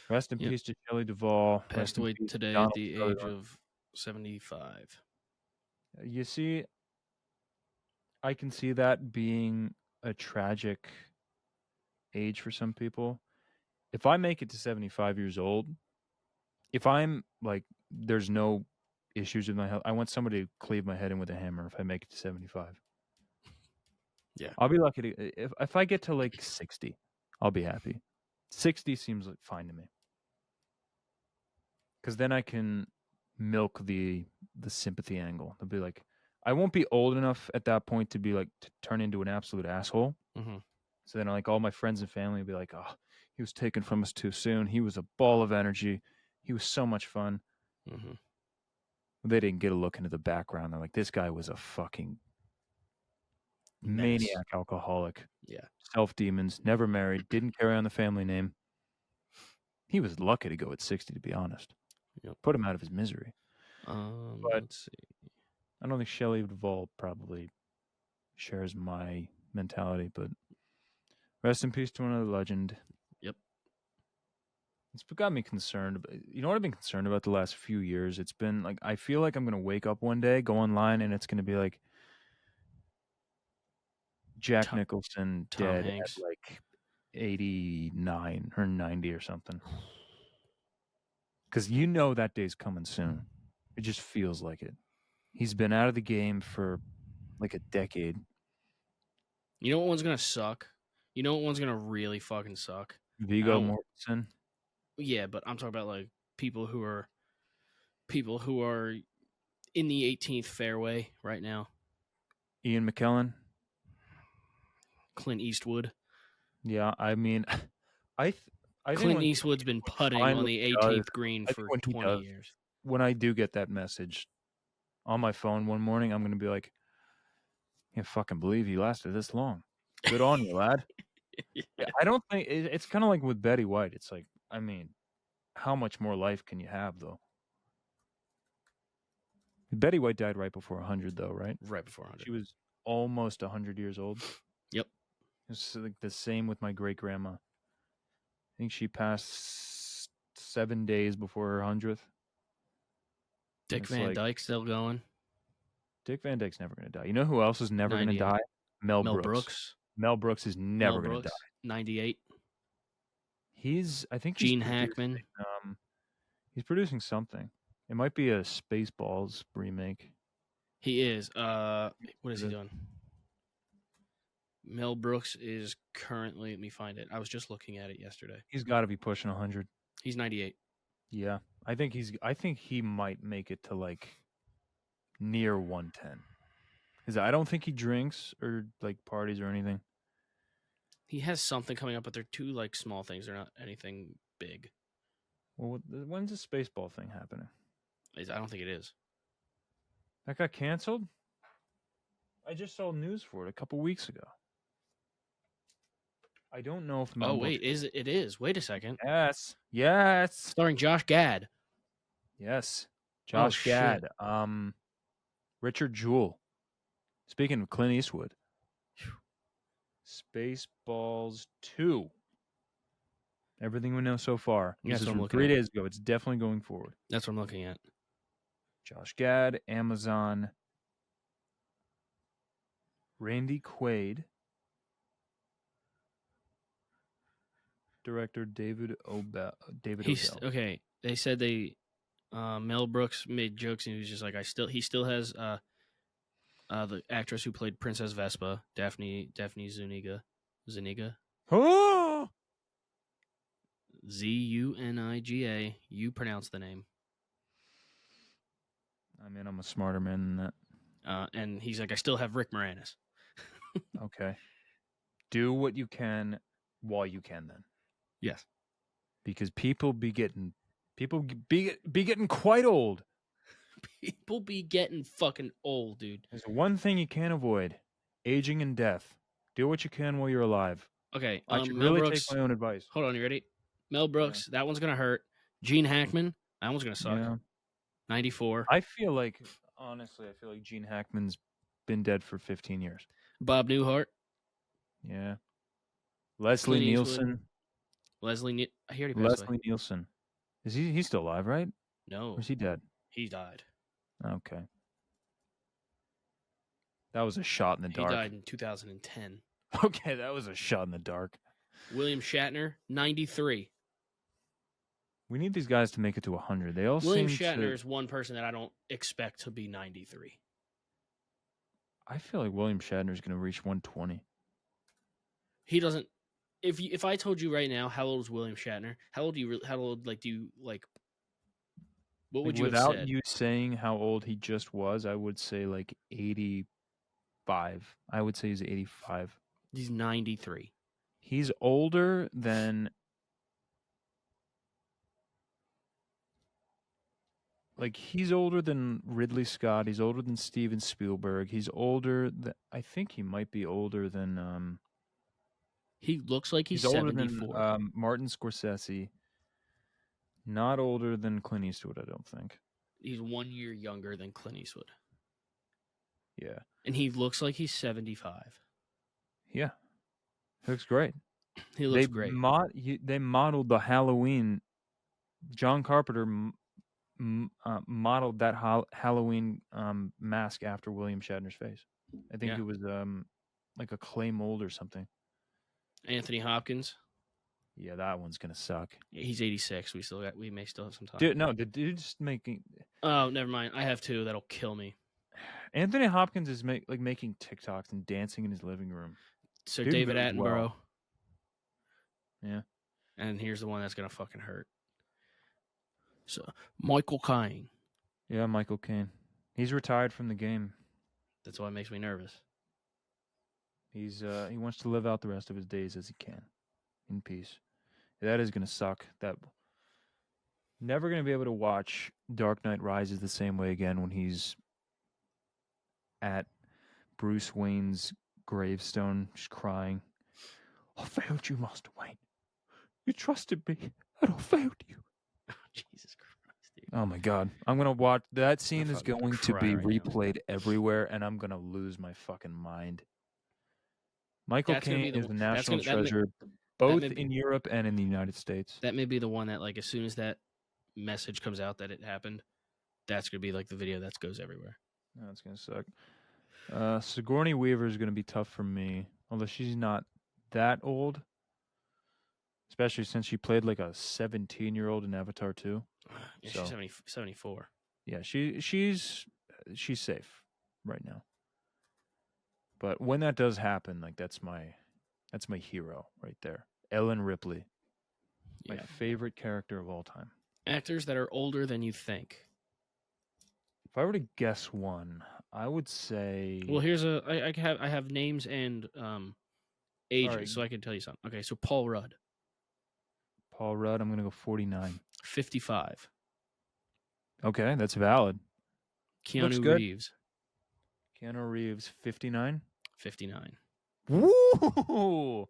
Rest in peace to Shelley Duvall. Passed away today at the age of 75. You see, I can see that being a tragic age for some people. If I make it to 75 years old, if I'm like, there's no issues with my health, I want somebody to cleave my head in with a hammer if I make it to 75. Yeah. I'll be lucky to, if I get to like 60, I'll be happy. 60 seems like fine to me. Because then I can milk the sympathy angle. They'll be like, I won't be old enough at that point to be like, to turn into an absolute asshole. Mm-hmm. So then like all my friends and family will be like, oh, he was taken from us too soon. He was a ball of energy. He was so much fun. Mm-hmm. They didn't get a look into the background. They're like, this guy was a fucking Menace. maniac alcoholic. Yeah. Self-demons, never married, didn't carry on the family name. He was lucky to go at 60, to be honest. Yep. Put him out of his misery. But let's see. I don't think Shelley Duvall probably shares my mentality, but rest in peace to another legend. Yep. It's got me concerned. You know what I've been concerned about the last few years? It's been like, I feel like I'm going to wake up one day, go online, and it's going to be like Jack Nicholson dead Hanks. at like 89 or 90 or something. Because you know that day's coming soon. It just feels like it. He's been out of the game for like a decade. You know what one's gonna suck? You know what one's gonna really fucking suck? Viggo Mortensen. Yeah, but I'm talking about like people who are in the 18th fairway right now. Ian McKellen. Clint Eastwood. Yeah, I mean, Clint Eastwood's been putting on the 18th green for 20 years. When I do get that message on my phone one morning, I'm going to be like, I can't fucking believe he lasted this long. Good on you, lad. Yeah, I don't think it's kind of like with Betty White. It's like, I mean, how much more life can you have, though? Betty White died right before 100, though, right? Right before 100. She was almost 100 years old. Yep. It's like the same with my great grandma. I think she passed 7 days before her 100th. Dick Van Dyke's still going. Dick Van Dyke's never going to die. You know who else is never going to die? Mel Brooks. Mel Brooks is never going to die. 98. I think Gene Hackman. He's producing something. It might be a Spaceballs remake. He is. What is he doing? Mel Brooks is currently, let me find it. I was just looking at it yesterday. He's got to be pushing 100. He's 98. Yeah. I think he might make it to like near 110. Because I don't think he drinks or like parties or anything. He has something coming up, but they're two like small things. They're not anything big. Well, when's the Spaceball thing happening? I don't think it is. That got canceled? I just saw news for it a couple weeks ago. I don't know if Mel Oh Brooks... wait, it is? Wait a second. Yes. Starring Josh Gad. Yes. Oh, Josh Gad. Richard Jewell. Speaking of Clint Eastwood. Spaceballs 2. Everything we know so far. That's This is what I'm from looking 3 at. days ago. It's definitely going forward. That's what I'm looking at. Josh Gad, Amazon. Randy Quaid. Director David Odell. Okay. They said Mel Brooks made jokes and he was just like, he still has the actress who played Princess Vespa, Daphne Zuniga. Oh! Zuniga. You pronounce the name. I mean, I'm a smarter man than that. And he's like, I still have Rick Moranis. Okay. Do what you can while you can then. Yes. Because people be getting quite old. People be getting fucking old, dude. There's one thing you can't avoid. Aging and death. Do what you can while you're alive. Okay. I should Mel really Brooks, take my own advice. Hold on, you ready? Mel Brooks, that one's gonna hurt. Gene Hackman, that one's gonna suck. Yeah. 94. Honestly, I feel like Gene Hackman's been dead for 15 years. Bob Newhart. Yeah. Leslie Clint Eastwood. Nielsen. He already passed away. Leslie Nielsen. Is he's still alive, right? No. Or is he dead? He died. Okay. That was a shot in the dark. He died in 2010. Okay, that was a shot in the dark. William Shatner, 93. We need these guys to make it to 100. They all William seem Shatner to... is one person that I don't expect to be 93. I feel like William Shatner is going to reach 120. He doesn't. If I told you right now how old is William Shatner, what would you have without said? you saying how old he just was, I would say like 85. I would say he's 85. He's 93. He's older than... Like, he's older than Ridley Scott. He's older than Steven Spielberg. He's older than... I think he might be older than... He looks like he's older 74. than Martin Scorsese. Not older than Clint Eastwood, I don't think. He's 1 year younger than Clint Eastwood. Yeah. And he looks like he's 75. Yeah. He looks great. He looks great. They modeled the Halloween... John Carpenter modeled that Halloween mask after William Shatner's face. I think it was like a clay mold or something. Anthony Hopkins. Yeah, that one's gonna suck. He's 86. We may still have some time. Dude, no, the dude's making... Oh, never mind. I have two that'll kill me. Anthony Hopkins is making TikToks and dancing in his living room. So Dude David moves Attenborough. well. Yeah. And here's the one that's gonna fucking hurt. So Michael Caine. Yeah, Michael Caine. He's retired from the game. That's why it makes me nervous. He wants to live out the rest of his days as he can, in peace. That is gonna suck. That never gonna be able to watch Dark Knight Rises the same way again when he's at Bruce Wayne's gravestone, just crying. I failed you, Master Wayne. You trusted me, and I failed you. Jesus Christ, dude. Oh my God. I'm going to watch... That scene is fucking going to cry be right now. replayed everywhere, and I'm going to lose my fucking mind. Michael That's gonna be Caine the is a one- that's national gonna- that may- treasure, both may be- in Europe and in the United States. That may be the one that, like, as soon as that message comes out that it happened, that's gonna be like the video that goes everywhere. That's going to suck. Sigourney Weaver is going to be tough for me, although she's not that old, especially since she played like a 17-year-old in Avatar 2. Yeah, So- she's 74. Yeah, she's safe right now. But when that does happen, like that's my hero right there. Ellen Ripley. My Yeah. favorite character of all time. Actors that are older than you think. If I were to guess one, I would say. Well, here's I have names and ages, right. so I can tell you something. Okay, so Paul Rudd, Paul Rudd. I'm gonna go 49. 55. Okay, that's valid. Looks Keanu good. Reeves, Keanu Reeves, 59. 59. Woo!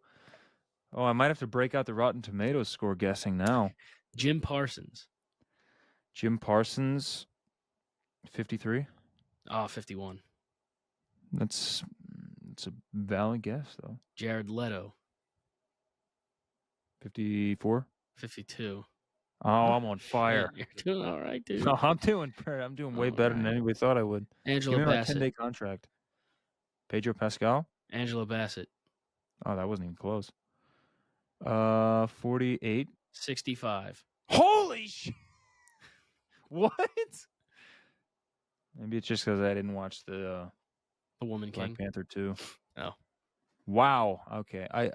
Oh, I might have to break out the Rotten Tomatoes score guessing now. Jim Parsons. Jim Parsons, 53. 51. It's a valid guess though. Jared Leto, 54. 52. Oh, I'm on fire. You're doing all right, dude. No, I'm doing way All better than right. anybody thought I would. Angela Give me my Bassett. 10-day contract. Pedro Pascal. Angela Bassett, Oh, that wasn't even close. 48. 65. Holy shit! What? Maybe it's just because I didn't watch the The Woman Black King. Panther 2. Oh. Wow. Okay. I you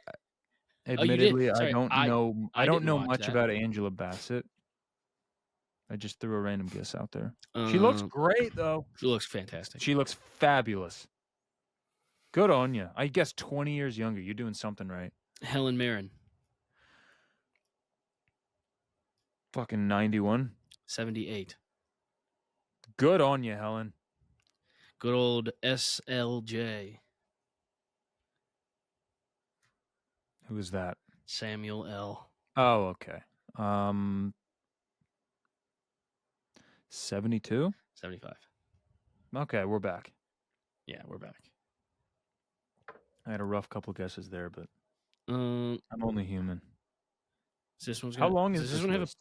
did? admittedly I Sorry, don't know. I don't didn't know watch much that. about Angela Bassett. I just threw a random guess out there. She looks great though. She looks fantastic. She looks fabulous. Good on you. I guess 20 years younger. You're doing something right. Helen Mirren, Fucking 91. 78. Good on you, Helen. Good old SLJ, Who is that? Samuel L. Oh, okay. 72? 75. Okay, we're back. Yeah, we're back. I had a rough couple guesses there, but I'm only human. This one's How long is this one list?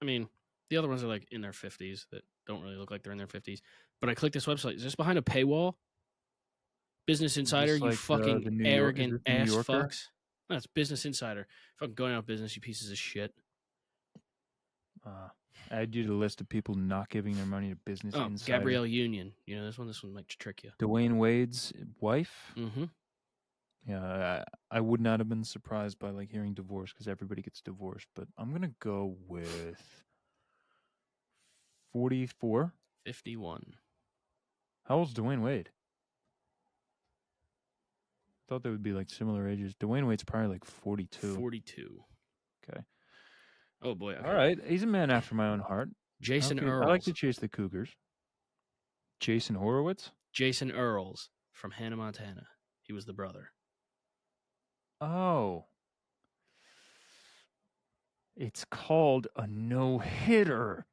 I mean, the other ones are like in their 50s that don't really look like they're in their 50s. But I clicked this website. Is this behind a paywall? Business Insider, you like, fucking the New arrogant York- is this the New ass Yorker? fucks. That's Business Insider. Fucking going out of business, you pieces of shit. Add you to the list of people not giving their money to Business Oh, Insider. Gabrielle Union. You know, this one might trick you. Dwayne Wade's wife. Mm-hmm. Yeah, I would not have been surprised by like hearing divorce because everybody gets divorced, but I'm gonna go with 44. 51. How old's Dwayne Wade? Thought they would be like similar ages. Dwayne Wade's probably like 42. 42. Okay. Oh, boy. Okay. All right. He's a man after my own heart. Jason Okay, Earls. I like to chase the Cougars. Jason Horowitz? Jason Earls from Hannah, Montana. He was the brother. Oh. It's called a no-hitter.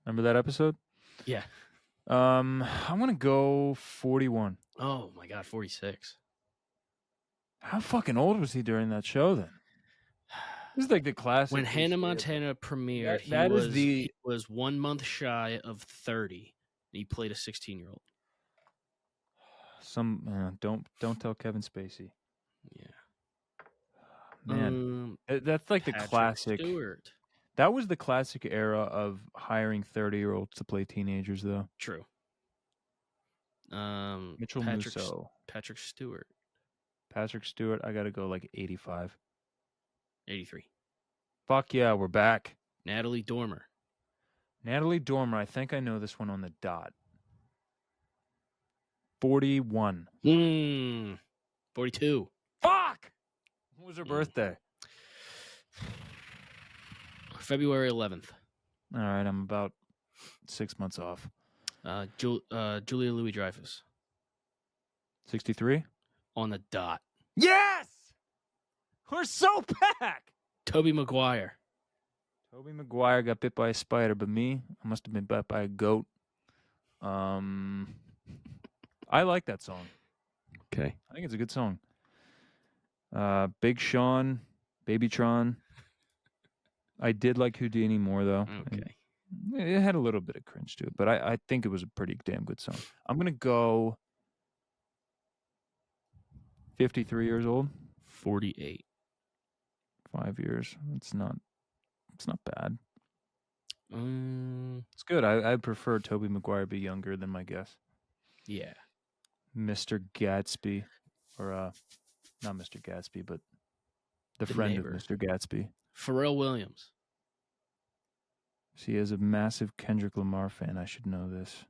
Remember that episode? Yeah. I'm going to go 41. Oh, my God. 46. How fucking old was he during that show then? This is like the classic. When Hannah Montana premiered, he was 1 month shy of 30. He played a 16-year-old. Don't tell Kevin Spacey. Yeah. Man, that's like Patrick the classic. Stewart. That was the classic era of hiring 30-year-olds to play teenagers, though. True. Mitchell Musso. Patrick Stewart. Patrick Stewart, I got to go like 85. 83. Fuck yeah, we're back. Natalie Dormer. Natalie Dormer, I think I know this one on the dot. 41. 42. Fuck! When was her birthday? February 11th. All right, I'm about 6 months off. Julia Louis-Dreyfus. 63? On the dot. Yes! We're so back! Tobey Maguire. Tobey Maguire got bit by a spider, but me, I must have been bit by a goat. I like that song. Okay. I think it's a good song. Big Sean, Baby Tron. I did like Houdini more, though. Okay. It had a little bit of cringe to it, but I think it was a pretty damn good song. I'm going to go 53 years old. 48. 5 years. It's not bad. It's good. I prefer Tobey Maguire be younger than my guess. Yeah. Mr. Gatsby. Or, not Mr. Gatsby, but the friend neighbor. of Mr. Gatsby. Pharrell Williams. She is a massive Kendrick Lamar fan. I should know this.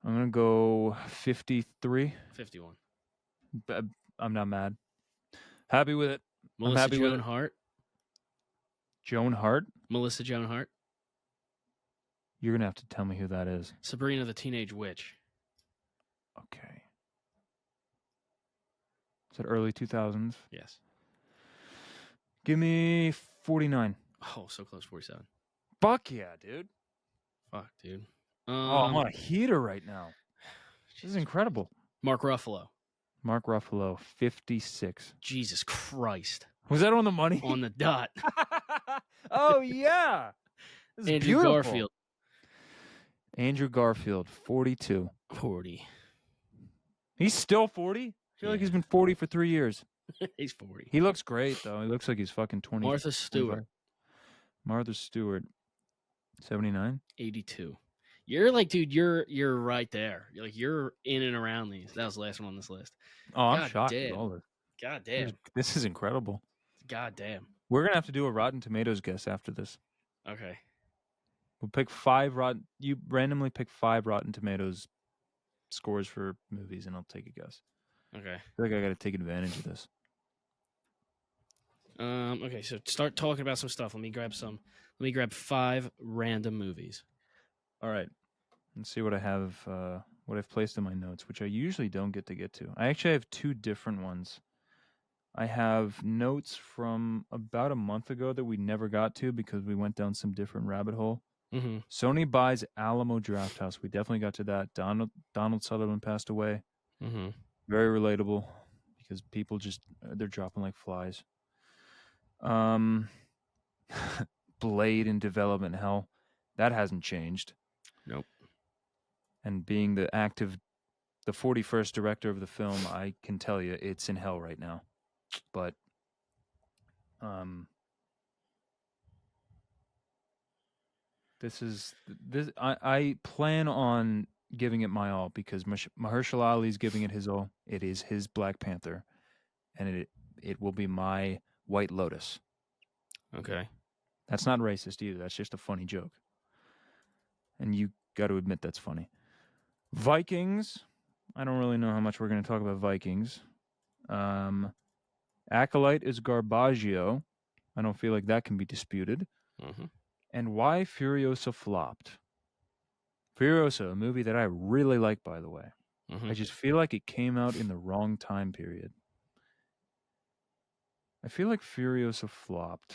I'm going to go 53. 51. I'm not mad. Happy with it. Melissa happy with Joan it. Hart. Joan Hart? Melissa Joan Hart. You're going to have to tell me who that is. Sabrina the Teenage Witch. Okay. Is it early 2000s? Yes. Give me 49. Oh, so close. 47. Fuck yeah, dude. Fuck, dude. I'm on a heater right now. This is incredible. Mark Ruffalo. Mark Ruffalo, 56. Jesus Christ. Was that on the money? On the dot. Oh, yeah. This is Andrew beautiful. Garfield. Andrew Garfield, 42. 40. He's still 40? I feel like he's been 40 for 3 years. He's 40. He looks great, though. He looks like he's fucking 20. Martha Stewart. 25. Martha Stewart, 79. 82. You're like, dude, you're right there. You're in and around these. That was the last one on this list. Oh, I'm God shocked damn. with all this. God damn. This is incredible. God damn. We're going to have to do a Rotten Tomatoes guess after this. Okay. We'll pick 5 Rotten... You randomly pick 5 Rotten Tomatoes scores for movies, and I'll take a guess. Okay. I feel like I got to take advantage of this. Okay, so start talking about some stuff. Let me grab 5 random movies. All right. Let's see what I have, what I've placed in my notes, which I usually don't get to. I actually have 2 different ones. I have notes from about a month ago that we never got to because we went down some different rabbit hole. Mm-hmm. Sony buys Alamo Drafthouse. We definitely got to that. Donald Sutherland passed away. Mm-hmm. Very relatable because people just, they're dropping like flies. Blade in development hell. That hasn't changed. Nope. And being the 41st director of the film, I can tell you it's in hell right now. But I plan on giving it my all because Mahershala Ali's giving it his all. It is his Black Panther, and it will be my White Lotus. Okay. That's not racist either. That's just a funny joke. And you got to admit that's funny. Vikings. I don't really know how much we're going to talk about Vikings. Acolyte is Garbaggio. I don't feel like that can be disputed. Mm-hmm. And why Furiosa flopped. Furiosa, a movie that I really like, by the way. Mm-hmm. I just feel like it came out in the wrong time period. I feel like Furiosa flopped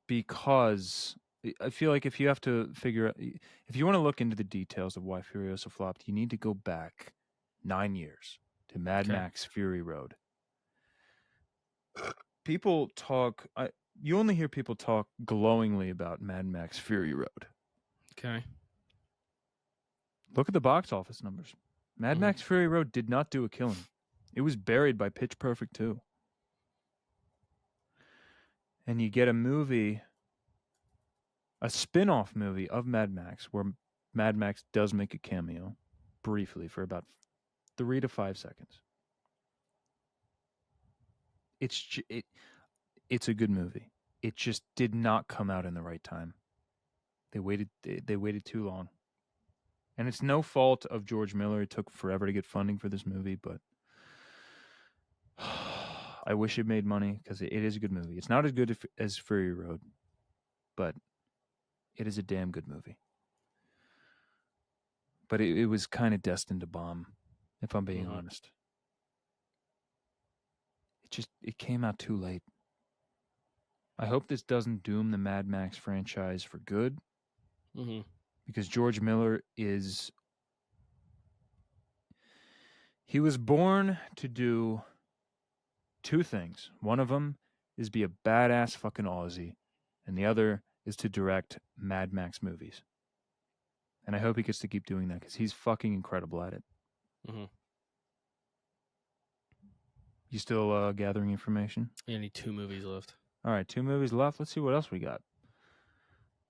because I feel like if you have to figure out, if you want to look into the details of why Furiosa flopped, you need to go back 9 years to Mad Max Fury Road. People talk, you only hear people talk glowingly about Mad Max Fury Road. Okay. Look at the box office numbers. Mad Max Fury Road did not do a killing. It was buried by Pitch Perfect 2. And you get a movie, a spin-off movie of Mad Max, where Mad Max does make a cameo briefly for about 3 to 5 seconds. It's a good movie. It just did not come out in the right time. They waited too long. And it's no fault of George Miller. It took forever to get funding for this movie, but I wish it made money because it is a good movie. It's not as good as Fury Road, but it is a damn good movie. But it was kind of destined to bomb, if I'm being honest. It came out too late. I hope this doesn't doom the Mad Max franchise for good. Mm-hmm. Because George Miller he was born to do 2 things. One of them is be a badass fucking Aussie, and the other is to direct Mad Max movies. And I hope he gets to keep doing that because he's fucking incredible at it. Mm-hmm. You still gathering information? I need 2 movies left. All right, 2 movies left. Let's see what else we got.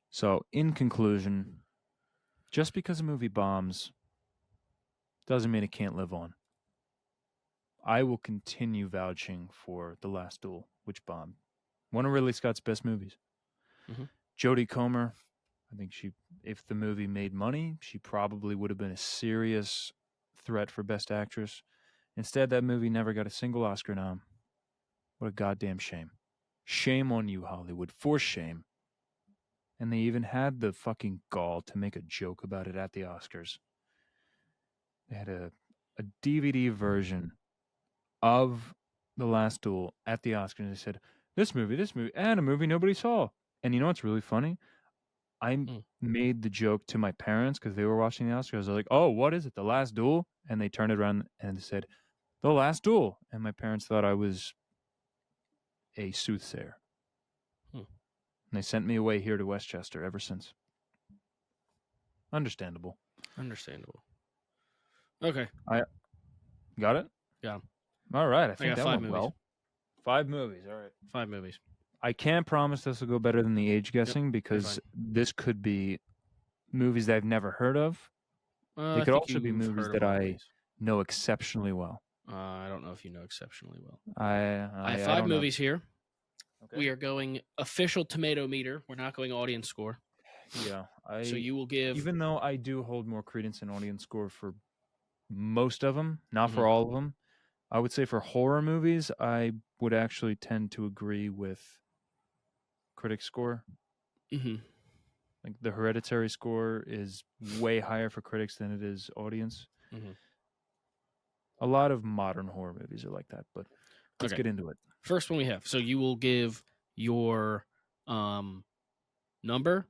So, in conclusion, just because a movie bombs doesn't mean it can't live on. I will continue vouching for The Last Duel, which bombed. One of Ridley Scott's best movies. Mm-hmm. Jodie Comer, I think if the movie made money, she probably would have been a serious threat for Best Actress. Instead, that movie never got a single Oscar nom. What a goddamn shame. Shame on you, Hollywood. For shame. And they even had the fucking gall to make a joke about it at the Oscars. They had a DVD version of The Last Duel at the Oscars. And they said, this movie, and a movie nobody saw. And you know what's really funny? I made the joke to my parents because they were watching the Oscars. I was like, oh, what is it? The Last Duel? And they turned it around and said, The Last Duel. And my parents thought I was a soothsayer. And they sent me away here to Westchester ever since. Understandable. Okay. I got it? Yeah. All right. I think got that 5 went movies. well. 5 movies. All right. 5 movies. I can't promise this will go better than the age guessing because this could be movies that I've never heard of. They could also be movies that I know exceptionally well. I don't know if you know exceptionally well. I have 5 movies here. Okay. We are going official tomato meter. We're not going audience score. Yeah. So you will give... Even though I do hold more credence in audience score for most of them, not for all of them, I would say for horror movies, I would actually tend to agree with critic score. Like the Hereditary score is way higher for critics than it is audience. A lot of modern horror movies are like that, but let's get into it. First one we have. So you will give your number.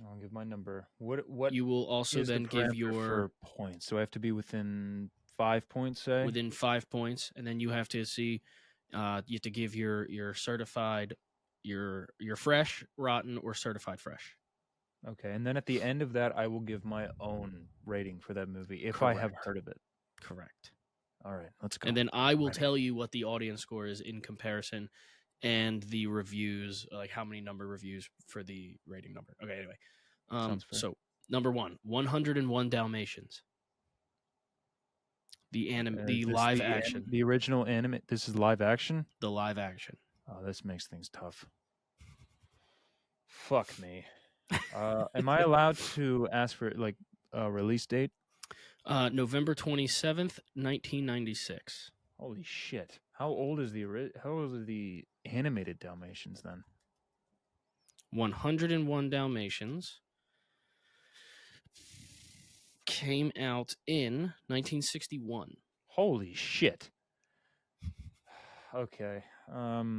I'll give my number. What you will also then give your points. So I have to be within 5 points, say? Within 5 points, and then you have to see you have to give your certified, your fresh, rotten, or certified fresh. Okay, and then at the end of that, I will give my own rating for that movie if I have heard of it. Correct. All right, let's go. And then I will tell you what the audience score is in comparison, and the reviews, like how many number reviews for the rating number. Okay, anyway. So number 1, 101 Dalmatians. The live action. The original anime. This is live action? The live action. Oh, this makes things tough. Fuck me. Am I allowed to ask for like a release date? November 27th, 1996. Holy shit! How old is the animated Dalmatians then? 101 Dalmatians came out in 1961. Holy shit! Okay. I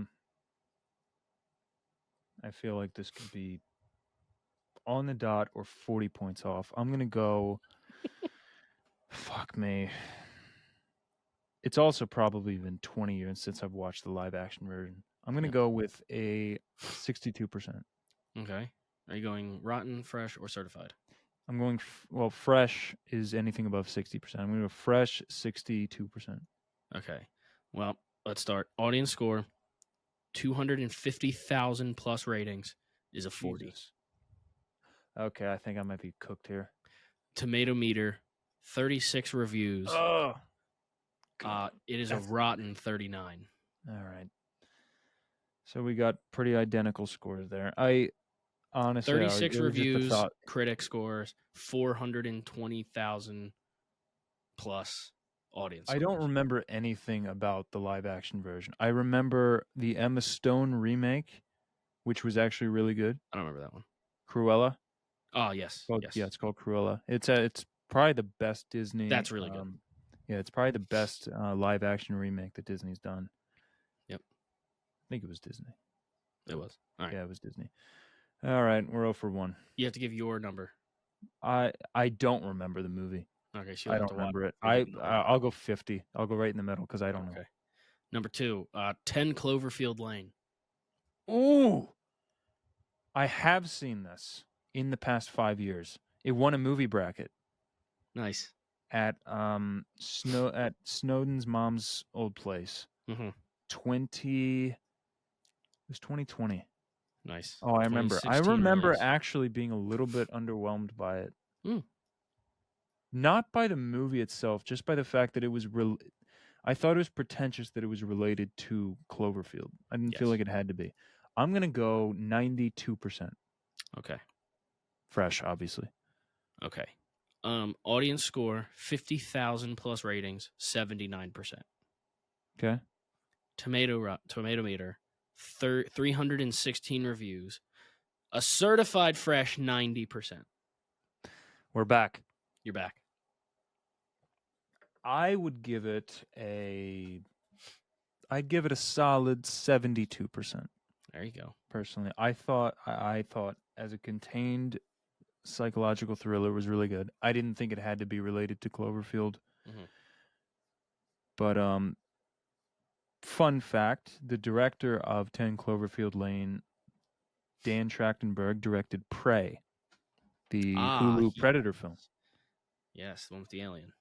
feel like this could be on the dot or 40 points off. I'm gonna go. Fuck me. It's also probably been 20 years since I've watched the live action version. I'm gonna go with a 62%. Okay. Are you going rotten, fresh, or certified? I'm going fresh is anything above 60%. I'm going to go fresh 62%. Okay. Well, let's start. Audience score, 250,000 plus ratings is a 40. Jesus. Okay, I think I might be cooked here. Tomato meter, 36 reviews. Oh. It is a rotten 39. All right. So we got pretty identical scores there. I honestly 36 reviews, critic scores, 420,000 plus audience scores. I don't remember anything about the live action version. I remember the Emma Stone remake, which was actually really good. I don't remember that one. Cruella. Oh, yes. Yeah, it's called Cruella. It's probably the best Disney. That's really good. Yeah, it's probably the best live action remake that Disney's done. Yep. I think it was Disney. It was. All right. Yeah, it was Disney. All right, we're 0 for 1. You have to give your number. I don't remember the movie. Okay, so I don't remember it. I'll go 50. I'll go right in the middle because I don't know. Number 2, 10 Cloverfield Lane. Ooh, I have seen this in the past 5 years. It won a movie bracket. Nice. At Snowden's mom's old place. Mm-hmm. It was 2020. Nice. Oh, I remember. I remember actually being a little bit underwhelmed by it. Not by the movie itself, just by the fact that it was. I thought it was pretentious that it was related to Cloverfield. I didn't feel like it had to be. I'm gonna go 92%. Okay. fresh, obviously. Okay. Audience score 50,000 plus ratings, 79%. Okay. Tomato meter 316 reviews, a certified fresh 90%. We're back. You're back. I would give it I'd give it a solid 72%. There you go. Personally, I thought as a contained psychological thriller was really good. I didn't think it had to be related to Cloverfield. Mhm. But fun fact, the director of 10 Cloverfield Lane, Dan Trachtenberg, directed Prey, the Hulu Predator film. Yes, the one with the alien.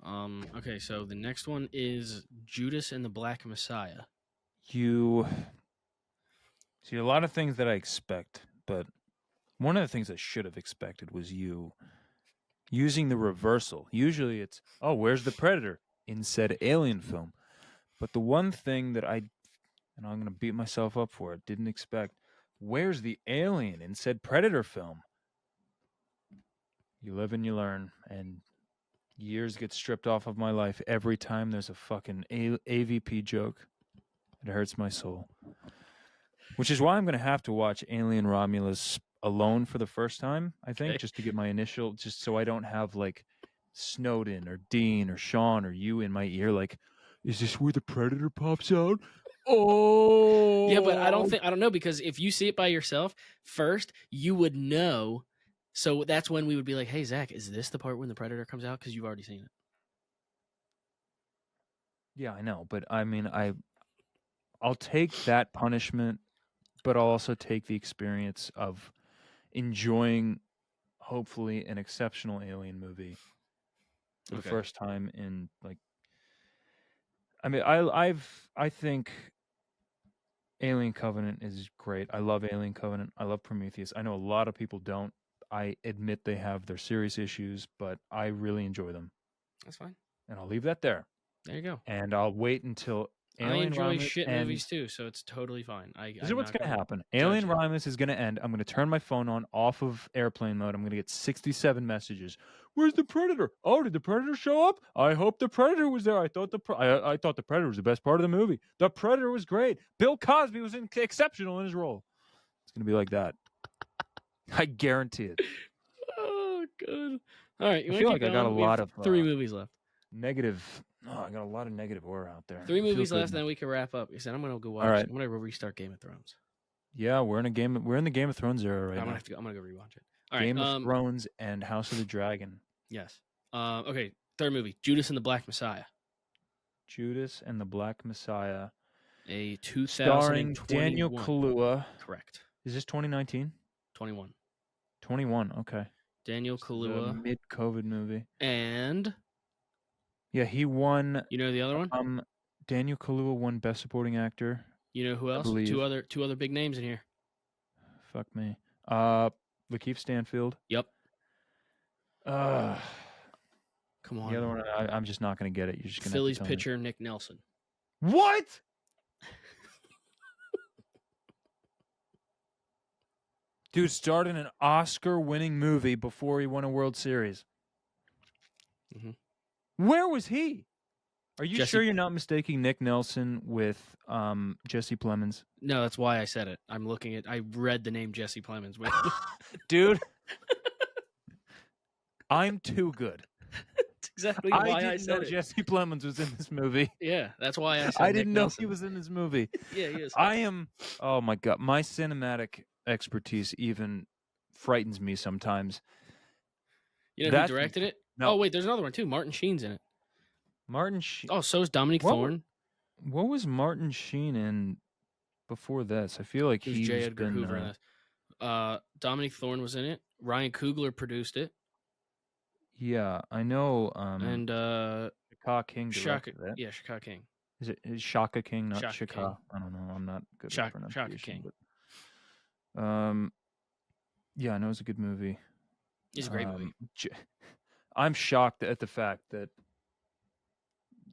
Okay, so the next one is Judas and the Black Messiah. You see a lot of things that I expect, but one of the things I should have expected was you using the reversal. Usually it's, oh, where's the Predator in said alien film? But the one thing that and I'm going to beat myself up for it, didn't expect, where's the alien in said Predator film? You live and you learn, and years get stripped off of my life every time there's a fucking AVP joke. It hurts my soul. Which is why I'm going to have to watch Alien Romulus alone for the first time, I think, just to get my initial, just so I don't have like Snowden or Dean or Sean or you in my ear like, is this where the Predator pops out? Oh! Yeah, but I don't know, because if you see it by yourself first, you would know. So that's when we would be like, hey, Zach, is this the part when the Predator comes out? Because you've already seen it. Yeah, I know, but I mean, I'll take that punishment, but I'll also take the experience of enjoying, hopefully, an exceptional alien movie for the first time in like. I mean, I think Alien Covenant is great. I love Alien Covenant. I love Prometheus. I know a lot of people don't. I admit they have their serious issues, but I really enjoy them. That's fine. And I'll leave that there. There you go. And I'll wait until Alien I enjoy Romulus shit ends. movies too, so it's totally fine. This is what's going to happen. Alien Romulus is going to end. I'm going to turn my phone on off of airplane mode. I'm going to get 67 messages. Where's the Predator? Oh, did the Predator show up? I hope the Predator was there. I thought the Predator was the best part of the movie. The Predator was great. Bill Cosby was exceptional in his role. It's going to be like that. I guarantee it. Oh, good. All right. I feel like I got a lot of 3 movies left. Negative. Oh, I got a lot of negative aura out there. 3 movies left, then we can wrap up. You said I'm gonna go watch. Right. I'm gonna restart Game of Thrones. Yeah, we're in the Game of Thrones era right now. I'm gonna go rewatch it. All Game of Thrones and House of the Dragon. Yes. Okay. 3rd movie, Judas and the Black Messiah. Judas and the Black Messiah. A 2021. Starring Daniel Kaluuya. Correct. Is this 2019? 21. 21. Okay. Daniel Kaluuya. Mid-COVID movie. And. Yeah, he won. You know the other one? Daniel Kaluuya won Best Supporting Actor. You know who else? Two other big names in here. Fuck me. Lakeith Stanfield. Yep. Come on. The other one, I'm just not going to get it. You're just going to. Phillies pitcher Nick Nelson. What? Dude starred in an Oscar-winning movie before he won a World Series. Mm-hmm. Where was he? Are you sure you're not mistaking Nick Nelson with Jesse Plemons? No, that's why I said it. I read the name Jesse Plemons. Dude, I'm too good. That's exactly why I didn't said know it. Jesse Plemons was in this movie. Yeah, that's why I said I didn't Nick know Nelson. he was in this movie. Yeah, he is. Oh my God. My cinematic expertise even frightens me sometimes. You know who directed it? No. Oh, wait, there's another one too. Martin Sheen's in it. Martin Sheen. Oh, so is Dominic Thorne. What was Martin Sheen in before this? I feel like he's J. Edgar Hoover in this. Dominic Thorne was in it. Ryan Coogler produced it. Yeah, I know. And Shaka King directed it. Yeah, Shaka King. Is it Shaka King, not Shaka Shaka? King. I don't know. I'm not good Shaka at pronunciation. King. But, yeah, I know it's a good movie. It's a great movie. I'm shocked at the fact that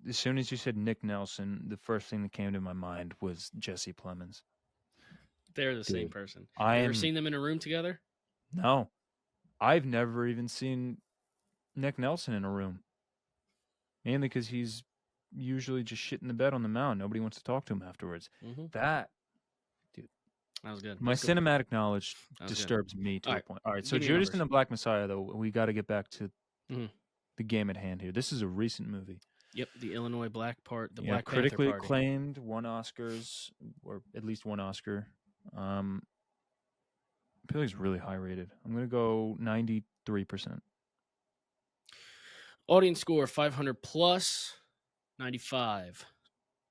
as soon as you said Nick Nelson, the first thing that came to my mind was Jesse Plemons. They're the same Dude, person. I You ever am seen them in a room together? no. I've never even seen Nick Nelson in a room. Mainly because he's usually just shitting the bed on the mound. Nobody wants to talk to him afterwards. Mm-hmm. That was good. my cinematic knowledge That was good. disturbs me to All a right, point. All right, so give me Judas and numbers. the Black Messiah, though, we got to get back to Mhm. the game at hand here. This is a recent movie. Yep, the Illinois Black part, the Yeah, Black Panther critically Party. acclaimed, won Oscars, or at least one Oscar. I feel like it's really high rated. I'm gonna go 93%. Audience score 500 plus, 95.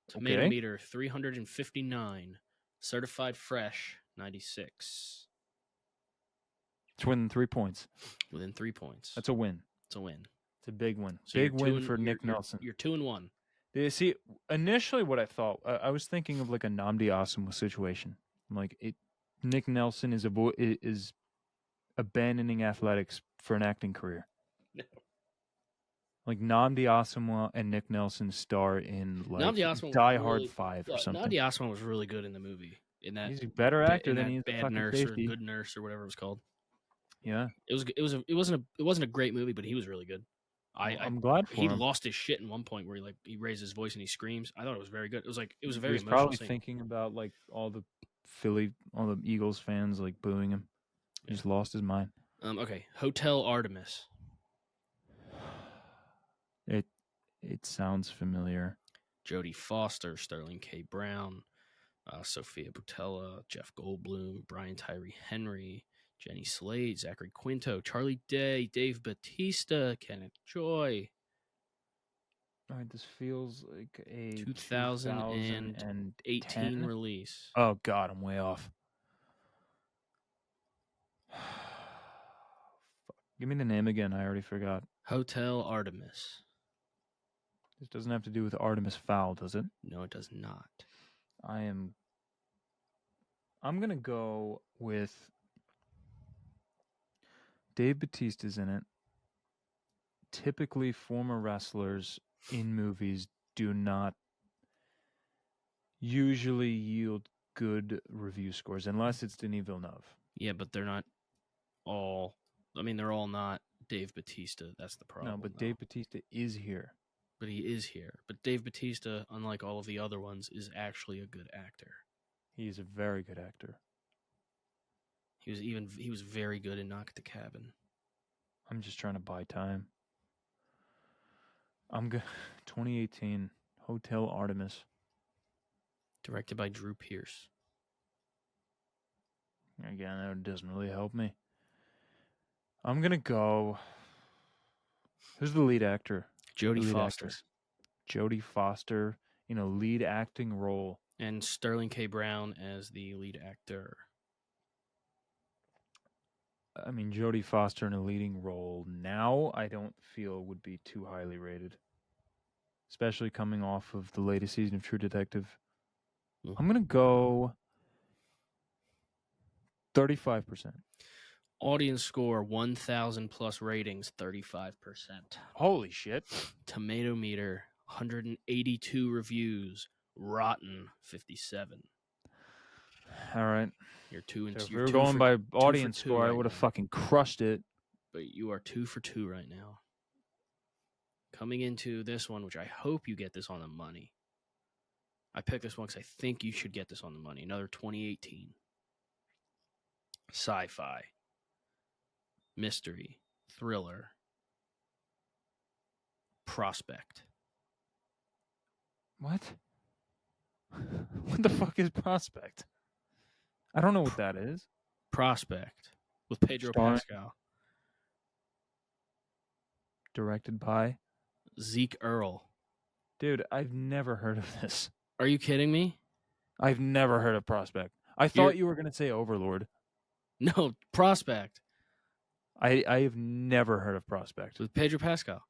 Tomato Okay. meter 359. Certified fresh 96. It's within 3 points. Within 3 points. That's a win. It's a win. It's a big win. So Big win for Nick Nelson. You're 2-1. You see, initially what I thought, I was thinking of like a Nnamdi Asomugha situation. Nick Nelson is abandoning athletics for an acting career. No. Like Nnamdi Asomugha and Nick Nelson star in like Die Hard 5 or something. Nnamdi Asomugha was really good in the movie. He's a better actor than he's a Bad fucking Nurse safety. or Good Nurse or whatever it was called. Yeah, it wasn't a great movie, but he was really good. I'm glad for he him. lost his shit in one point where he raised his voice and he screams. I thought it was very good. It was a very he was emotional probably scene. thinking about like all the Eagles fans like booing him. He just lost his mind. Okay, Hotel Artemis. It sounds familiar. Jodie Foster, Sterling K. Brown, Sophia Boutella, Jeff Goldblum, Brian Tyree Henry, Jenny Slade, Zachary Quinto, Charlie Day, Dave Bautista, Kenneth Choi. All right, this feels like a 2018 release. Oh God, I'm way off. Give me the name again. I already forgot. Hotel Artemis. This doesn't have to do with Artemis Fowl, does it? No, it does not. I'm gonna go with Dave Bautista's in it. Typically, former wrestlers in movies do not usually yield good review scores unless it's Denis Villeneuve. Yeah, but they're not all. I mean, they're all not Dave Bautista. That's the problem. No, but Dave Bautista is here. But he is here. But Dave Bautista, unlike all of the other ones, is actually a good actor. He is a very good actor. He was very good in Knock at the Cabin. I'm just trying to buy time. I'm good. 2018 Hotel Artemis. Directed by Drew Pearce. Again, that doesn't really help me. I'm gonna go. Who's the lead actor? Jodie Foster. Jodie Foster in a lead acting role. And Sterling K. Brown as the lead actor. I mean, Jodie Foster in a leading role now, I don't feel would be too highly rated. Especially coming off of the latest season of True Detective. I'm going to go 35%. Audience score 1,000 plus ratings, 35%. Holy shit. Tomato meter 182 reviews, rotten 57. All right. You're 2 and 2. So if we were going by audience score, I would have fucking crushed it. But you are 2 for 2 right now. Coming into this one, which I hope you get this on the money. I picked this one because I think you should get this on the money. Another 2018. Sci-fi. Mystery. Thriller. Prospect. What? What the fuck is Prospect? I don't know what that is. Prospect with Pedro Pascal. Directed by Zeke Earl. Dude, I've never heard of this. Are you kidding me? I've never heard of Prospect. I thought you were going to say Overlord. No, Prospect. I have never heard of Prospect. With Pedro Pascal.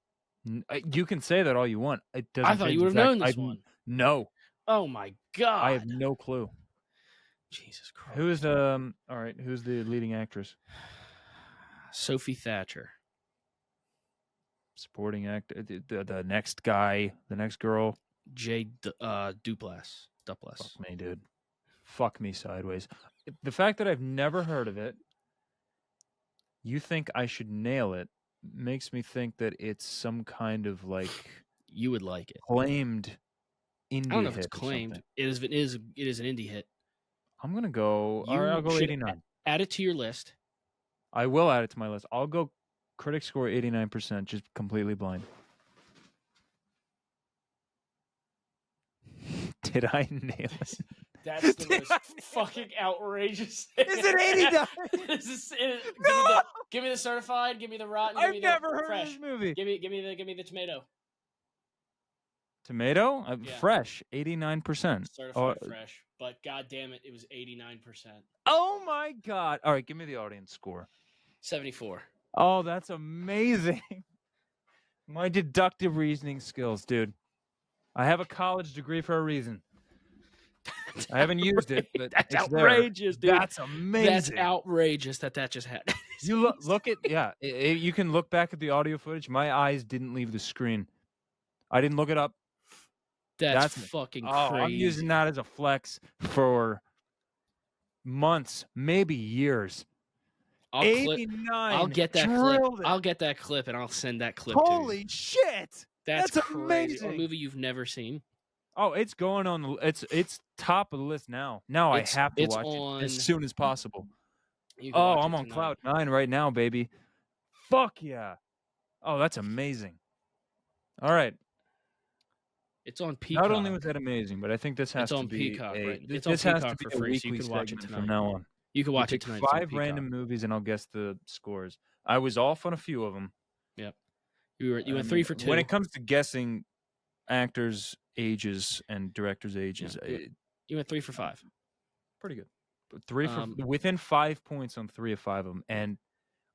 You can say that all you want. It doesn't. I thought you would have known this one. No. Oh my God. I have no clue. Jesus Christ. Who's all right, who's the leading actress? Sophie Thatcher. Supporting actor, the next guy, the next girl. Duplass. Fuck me, dude. Fuck me sideways. the fact that I've never heard of it, you think I should nail it, makes me think that it's some kind of like You would like it. claimed indie I don't know if hit it's or claimed. something. It is an indie hit. I'm gonna go. All right, I'll go 89. Add it to your list. I will add it to my list. I'll go critic score 89%, just completely blind. Did I nail it? That's the most fucking outrageous. Is it 89? No! Give me the certified. Give me the rotten. Give me I've the never heard fresh. of this movie. Give me the tomato. Tomato? Yeah. Fresh, 89%. Certified fresh. But god damn it, it was 89%. Oh my god. All right, give me the audience score. 74. Oh, that's amazing. My deductive reasoning skills, dude. I have a college degree for a reason. I haven't used it, but that's it's outrageous, there. dude. That's amazing. That's outrageous that just happened. You look at you can look back at the audio footage. My eyes didn't leave the screen. I didn't look it up. That's fucking crazy. I'm using that as a flex for months, maybe years. I'll 89. I'll get that clip. I'll get that clip and I'll send that clip to you. Holy shit! That's crazy. Amazing. A movie you've never seen. Oh, it's going on. It's top of the list now. Now I have to watch it as soon as possible. Oh, I'm on cloud 9 right now, baby. Fuck yeah! Oh, that's amazing. All right. It's on Peacock. Not only was that amazing, but I think this has to be Peacock, a, right? It's this on has Peacock to be for a free, weekly so you can watch it segment tonight. from now on. You can watch it tonight. 5 random movies, and I'll guess the scores. I was off on a few of them. Yep. You went 3 for 2. When it comes to guessing actors' ages and directors' ages, you went 3 for 5. Pretty good. But within 5 points on 3 of 5 of them, and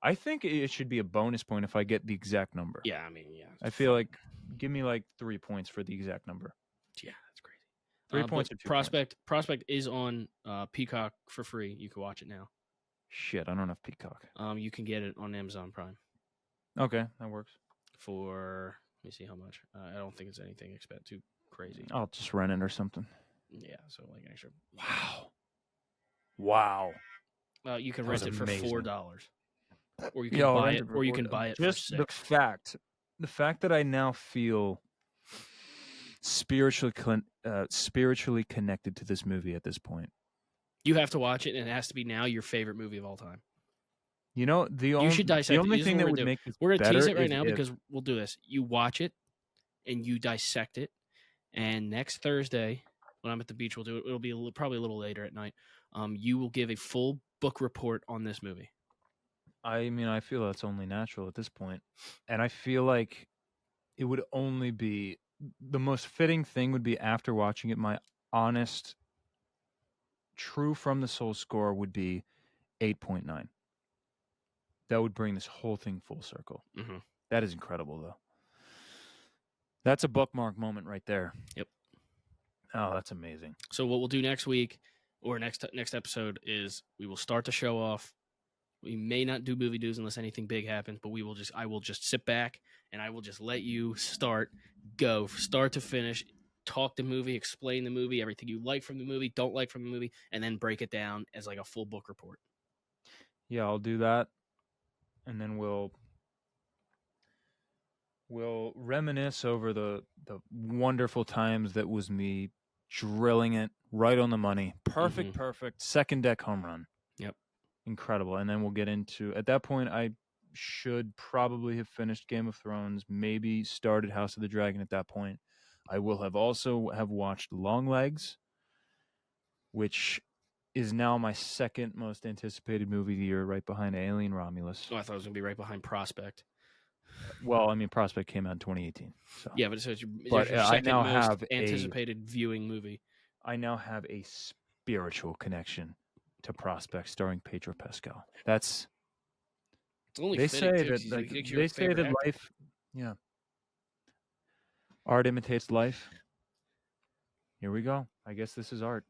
I think it should be a bonus point if I get the exact number. Yeah, I mean, yeah. I feel like give me like 3 points for the exact number. Yeah, that's crazy. 3 points or 2 Prospect. Prospect is on Peacock for free. You can watch it now. Shit, I don't have Peacock. You can get it on Amazon Prime. Okay, that works. For let me see how much. I don't think it's anything too crazy. I'll just rent it or something. Yeah, so like extra. Wow. You can rent it for $4, or you can buy it, or you can buy it just for $6. The fact that I now feel spiritually connected to this movie at this point. You have to watch it, and it has to be now your favorite movie of all time. You know, you should dissect. The only thing that would make this we're gonna better tease it right now because we'll do this. You watch it, and you dissect it, and next Thursday when I'm at the beach, we'll do it. It'll be probably a little later at night. You will give a full book report on this movie. I mean, I feel that's only natural at this point, and I feel like it would only be the most fitting thing would be after watching it. My honest, true from the soul score would be 8.9. That would bring this whole thing full circle. Mm-hmm. That is incredible, though. That's a bookmark moment right there. Yep. Oh, that's amazing. So what we'll do next week or next episode is we will start the show off. We may not do movie news unless anything big happens, but I will just sit back and I will just let you start to finish, talk the movie, explain the movie, everything you like from the movie, don't like from the movie, and then break it down as like a full book report. Yeah, I'll do that. And then we'll reminisce over the wonderful times that was me drilling it right on the money. Perfect. Second deck home run. Yep. Incredible. And then we'll get into, at that point, I should probably have finished Game of Thrones, maybe started House of the Dragon at that point. I will have also have watched Longlegs, which is now my second most anticipated movie of the year, right behind Alien Romulus. Oh, I thought it was going to be right behind Prospect. Well, I mean, Prospect came out in 2018. So. Yeah, but it's your second most anticipated viewing movie. I now have a spiritual connection to Prospect starring Pedro Pascal. It's only they say that life, yeah, art imitates life. Here we go. I guess this is art.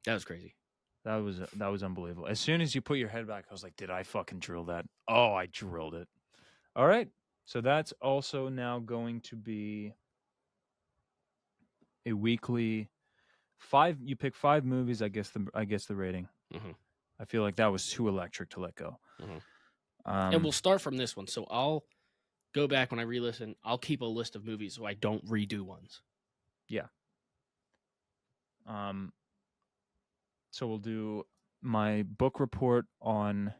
That was crazy. That was unbelievable. As soon as you put your head back, I was like, did I fucking drill that? Oh, I drilled it. All right. So that's also now going to be a weekly 5. You pick 5 movies. I guess the rating. Mm-hmm. I feel like that was too electric to let go. Mm-hmm. And we'll start from this one. So I'll go back when I re-listen. I'll keep a list of movies so I don't redo ones. Yeah. So we'll do my book report on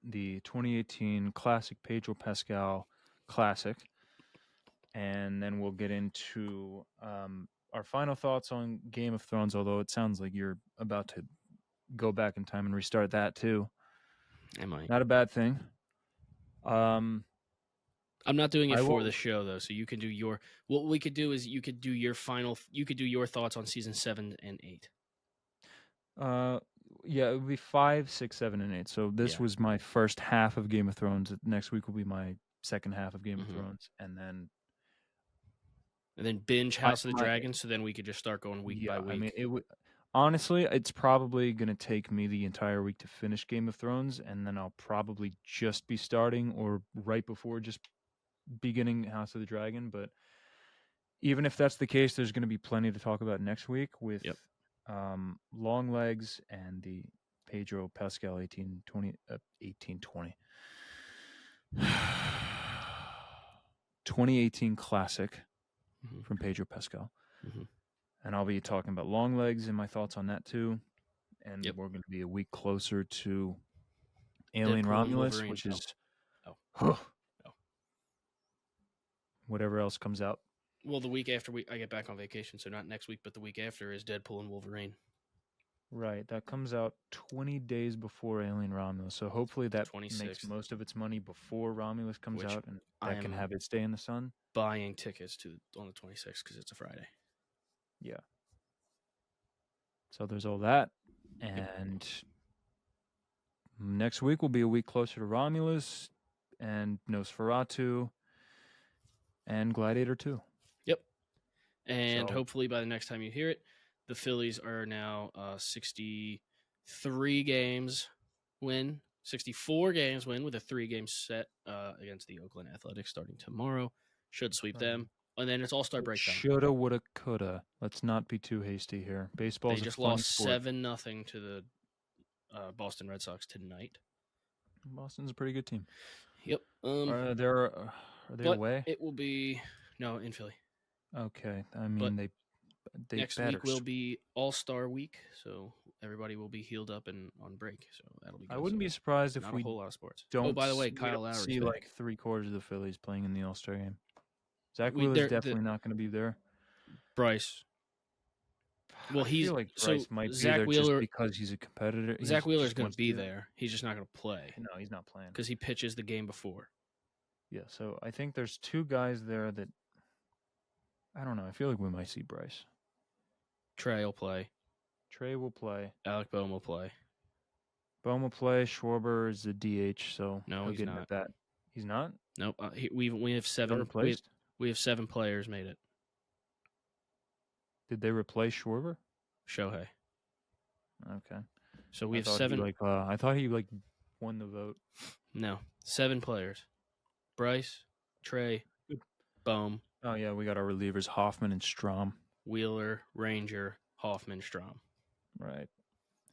the 2018 classic Pedro Pascal classic, and then we'll get into our final thoughts on Game of Thrones, although it sounds like you're about to go back in time and restart that too. I might. Not a bad thing. I'm not doing it for the show though, so you can do your. What we could do is you could do your final. You could do your thoughts on season 7 and 8. Yeah, it would be 5, 6, 7, and 8. So this was my first half of Game of Thrones. Next week will be my second half of Game of Thrones, and then binge House of the Dragon. So then we could just start going week by week. I mean, it would. Honestly, it's probably going to take me the entire week to finish Game of Thrones, and then I'll probably just be starting or right before just beginning House of the Dragon. But even if that's the case, there's going to be plenty to talk about next week with Long Legs and the Pedro Pascal 1820 2018 classic from Pedro Pascal. And I'll be talking about Long Legs and my thoughts on that too. And we're going to be a week closer to Alien Romulus, which is whatever else comes out. Well, the week after I get back on vacation, so not next week, but the week after is Deadpool and Wolverine. Right, that comes out 20 days before Alien Romulus, so hopefully that makes most of its money before Romulus comes out, and that can have its day in the sun. Buying tickets on the 26th because it's a Friday. Yeah. So there's all that, and next week will be a week closer to Romulus, and Nosferatu, and Gladiator 2. Yep. And hopefully by the next time you hear it, the Phillies are now 63 games win, 64 games win with a 3-game set against the Oakland Athletics starting tomorrow. Should sweep them. And then it's All-Star break time. Shoulda, woulda, coulda. Let's not be too hasty here. Baseball's They just a funny lost sport. 7-0 to the Boston Red Sox tonight. Boston's a pretty good team. Yep. Are they away? It will be in Philly. Okay. I mean, they next week will be All-Star week, so everybody will be healed up and on break. So that'll be good. I wouldn't be surprised if we a whole lot of sports. Don't. By the way, Kyle Lowry's see back. like 3/4 of the Phillies playing in the All-Star game. Zach Wheeler's definitely not going to be there. Bryce. Well, I feel like Bryce might be there just because he's a competitor. Zach Wheeler's going to be there. He's just not going to play. No, he's not playing because he pitches the game before. Yeah, so I think there's 2 guys there that I don't know. I feel like we might see Bryce. Trey will play. Trey will play. Alec Boehm will play. Boehm will play. Schwarber is a DH, so no, he's not. That. He's not? Nope. We have 7. We have 7 players made it. Did they replace Schwarber? Shohei. Okay. So we have 7. I thought he won the vote. No, 7 players. Bryce, Trey, Boehm. Oh yeah, we got our relievers Hoffman and Strom. Wheeler, Ranger, Hoffman, Strom. Right.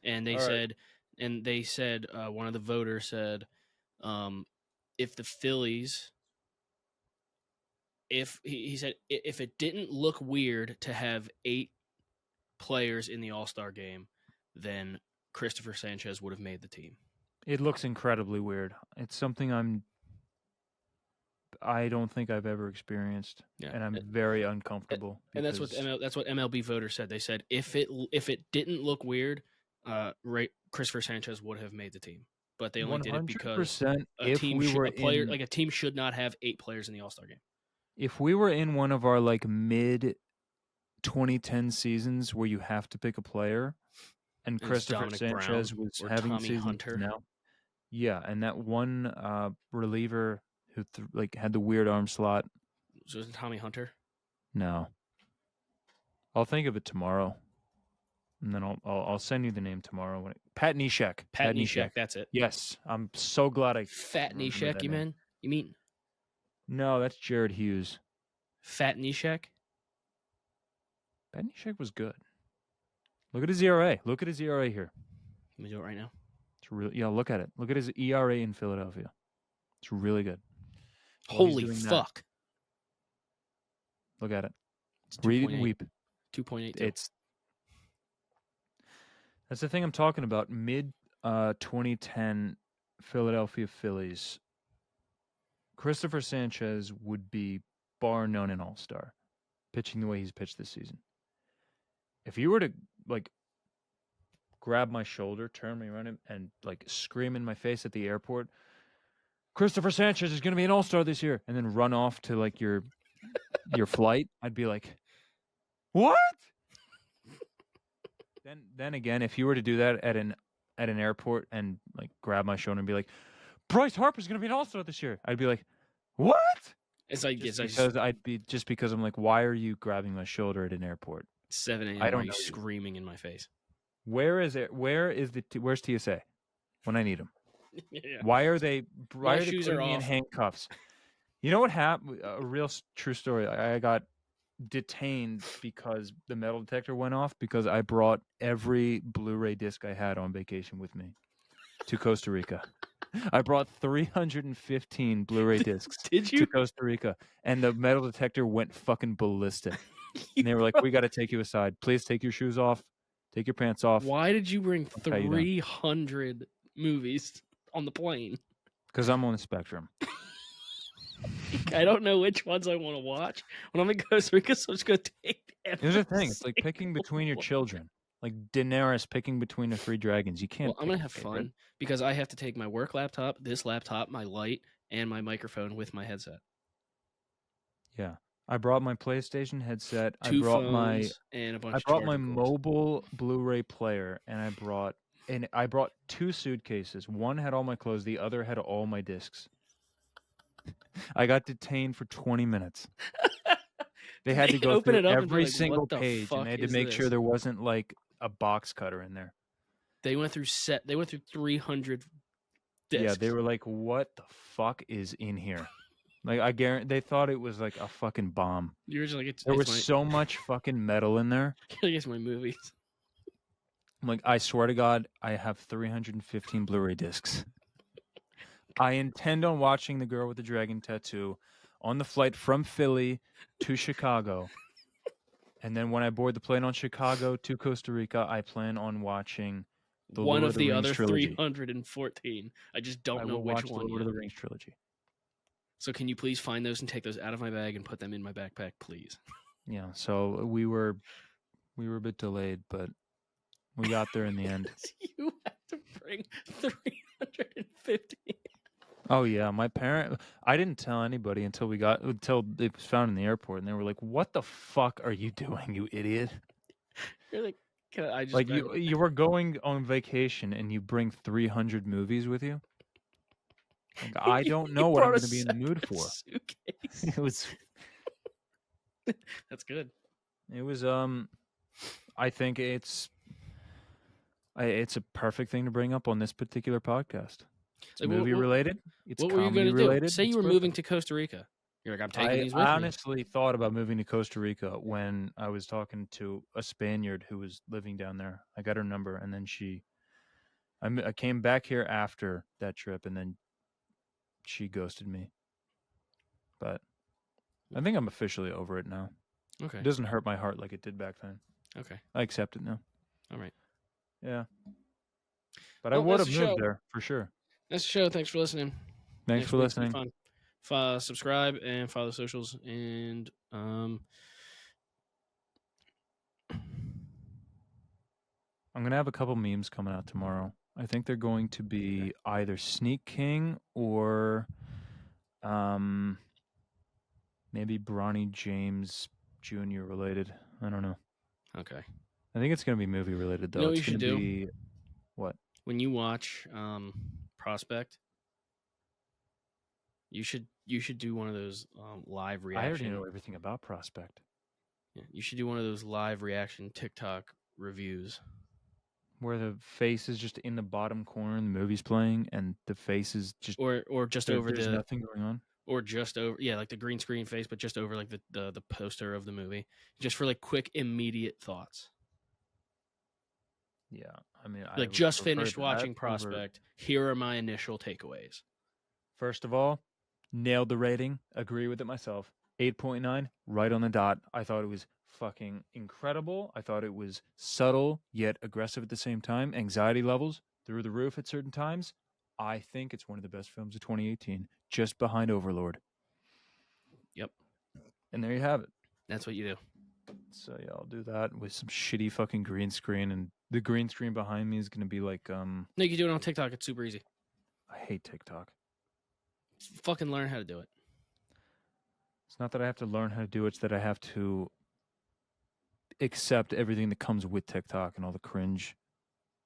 And they said, one of the voters said, if the Phillies, he said, if it didn't look weird to have 8 players in the All-Star game, then Christopher Sanchez would have made the team. It looks incredibly weird. It's something I don't think I've ever experienced, and I'm very uncomfortable. And that's what MLB voters said. They said if it didn't look weird, Christopher Sanchez would have made the team, but they only did it because a team should not have 8 players in the All-Star game. If we were in one of our mid 2010 seasons where you have to pick a player, and Christopher Sanchez was having seasons now, yeah, and that one reliever who had the weird arm slot. So is it Tommy Hunter? No. I'll think of it tomorrow, and then I'll send you the name tomorrow. Pat Neshek. Pat Neshek. That's it. Yes, I'm so glad I. Fat Neshek. You mean? No, that's Jared Hughes. Fat Neshek. Pat Neshek was good. Look at his ERA. Look at his ERA here. Let me do it right now. It's really look at it. Look at his ERA in Philadelphia. It's really good. Holy fuck! Look at it. It's Read it and weep. 2.82. That's the thing I'm talking about. Mid 2010 Philadelphia Phillies. Christopher Sanchez would be bar none an all-star, pitching the way he's pitched this season. If you were to grab my shoulder, turn me around, and scream in my face at the airport, Christopher Sanchez is going to be an all-star this year, and then run off to your flight, I'd be like, what? Then again, if you were to do that at an airport and grab my shoulder and be like, Bryce Harper's going to be an all-star this year, I'd be like, what? It's like because I'm like, why are you grabbing my shoulder at an airport? 7 a.m. I don't know know screaming in my face. Where's TSA when I need them? Yeah. Why are they My putting shoes are me in off. handcuffs? You know what happened? A real true story. I got detained because the metal detector went off because I brought every Blu-ray disc I had on vacation with me to Costa Rica. I brought 315 Blu-ray discs to Costa Rica, and the metal detector went fucking ballistic. And they were like, we got to take you aside. Please take your shoes off. Take your pants off. Why did you bring 300 movies on the plane? Because I'm on the spectrum. I don't know which ones I want to watch when I'm in Costa Rica, so I'm just going to take Here's the thing. It's like picking between your children. Like Daenerys picking between the 3 dragons. You can't. Well, I'm going to have fun because I have to take my work laptop, this laptop, my light, and my microphone with my headset. Yeah. I brought my PlayStation headset. Two phones and a bunch of I brought my mobile Blu-ray player, and I brought 2 suitcases. One had all my clothes. The other had all my discs. I got detained for 20 minutes. They had to go through every single page, and they had to make sure there wasn't a box cutter in there. They went through 300 discs. Yeah, they were like, "What the fuck is in here?" I guarantee they thought it was like a fucking bomb. You were just like, there was so much fucking metal in there. I guess my movies. I'm like, I swear to God, I have 315 Blu-ray discs. I intend on watching The Girl with the Dragon Tattoo on the flight from Philly to Chicago. And then when I board the plane on Chicago to Costa Rica, I plan on watching the one Lord of the other trilogy. 314. I just don't know which one. The Lord of the Rings trilogy. So can you please find those and take those out of my bag and put them in my backpack, please? Yeah. So we were a bit delayed, but we got there in the end. You have to bring 350. Oh yeah, I didn't tell anybody until it was found in the airport, and they were like, "What the fuck are you doing, you idiot?" You're like, you were going on vacation and you bring 300 movies with you? I don't know what I'm going to be in the mood for. Suitcase. It was. That's good. It was. I think it's a perfect thing to bring up on this particular podcast. It's movie related. It's what were you going to do? Say you were moving to Costa Rica. You're like, I'm taking these with me. I honestly thought about moving to Costa Rica when I was talking to a Spaniard who was living down there. I got her number, and then I came back here after that trip, and then she ghosted me. But I think I'm officially over it now. Okay. It doesn't hurt my heart like it did back then. Okay. I accept it now. All right. Yeah. But I would have moved there for sure. That's the show. Thanks for listening. Thanks for listening. Subscribe and follow the socials, and I'm gonna have a couple memes coming out tomorrow. I think they're going to be either Sneak King or maybe Bronny James Jr. related. I don't know. Okay. I think it's gonna be movie related though. You know what you should do? What? When you watch Prospect, you should do one of those live reaction. I already know everything about Prospect. Yeah, you should do one of those live reaction TikTok reviews where the face is just in the bottom corner and the movie's playing, and the face is just or just over there's nothing going on, or just over like the green screen face, but just over like the poster of the movie, just for like quick immediate thoughts. Yeah, I mean, I Like, would just prefer finished that watching over- Prospect. Here are my initial takeaways. First of all, nailed the rating. Agree with it myself. 8.9, right on the dot. I thought it was fucking incredible. I thought it was subtle yet aggressive at the same time. Anxiety levels through the roof at certain times. I think it's one of the best films of 2018, just behind Overlord. Yep. And there you have it. That's what you do. So yeah, I'll do that with some shitty fucking green screen, and the green screen behind me is gonna be like No, you can do it on TikTok. It's super easy. I hate TikTok. Fucking learn how to do it. It's not that I have to learn how to do it, it's that I have to accept everything that comes with TikTok and all the cringe.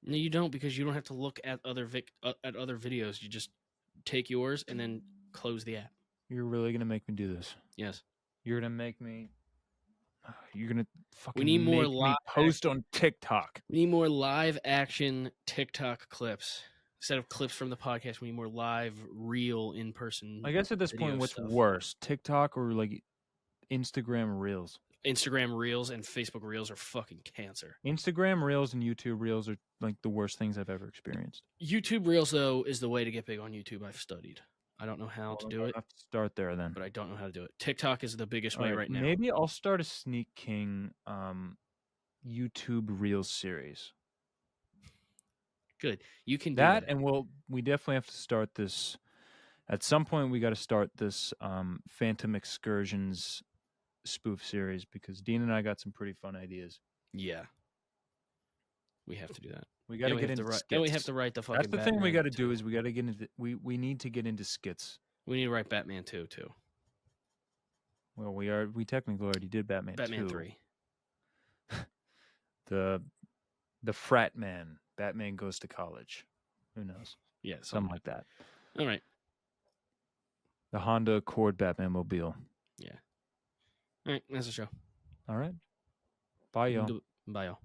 No, you don't, because you don't have to look at other videos. You just take yours and then close the app. You're really gonna make me do this? Yes. You're gonna make me. You're gonna fucking. We need more make me live post on TikTok. We need more live action TikTok clips. Instead of clips from the podcast, we need more live, real, in person. I guess at this point, what's stuff. worse, TikTok or like Instagram Reels? Instagram Reels and Facebook Reels are fucking cancer. Instagram Reels and YouTube Reels are like the worst things I've ever experienced. YouTube Reels, though, is the way to get big on YouTube. I've studied. I don't know how to do it. I have to start there then. But I don't know how to do it. TikTok is the biggest way right now. Maybe I'll start a Sneak King YouTube Reels series. Good. You can do that, and we definitely have to start this. At some point, we got to start this Phantom Excursions spoof series, because Dean and I got some pretty fun ideas. Yeah. We have to do that. We got to get into skits. Then we have to write the fucking That's the Batman thing we got to do is we got to get into we need to get into skits. We need to write Batman 2 too. Well, we technically already did Batman 2. 3. The frat man. Batman goes to college. Who knows? Yeah, something like that. All right. The Honda Accord Batman Mobile. Yeah. All right, that's the show. All right. Bye, y'all. Bye, y'all.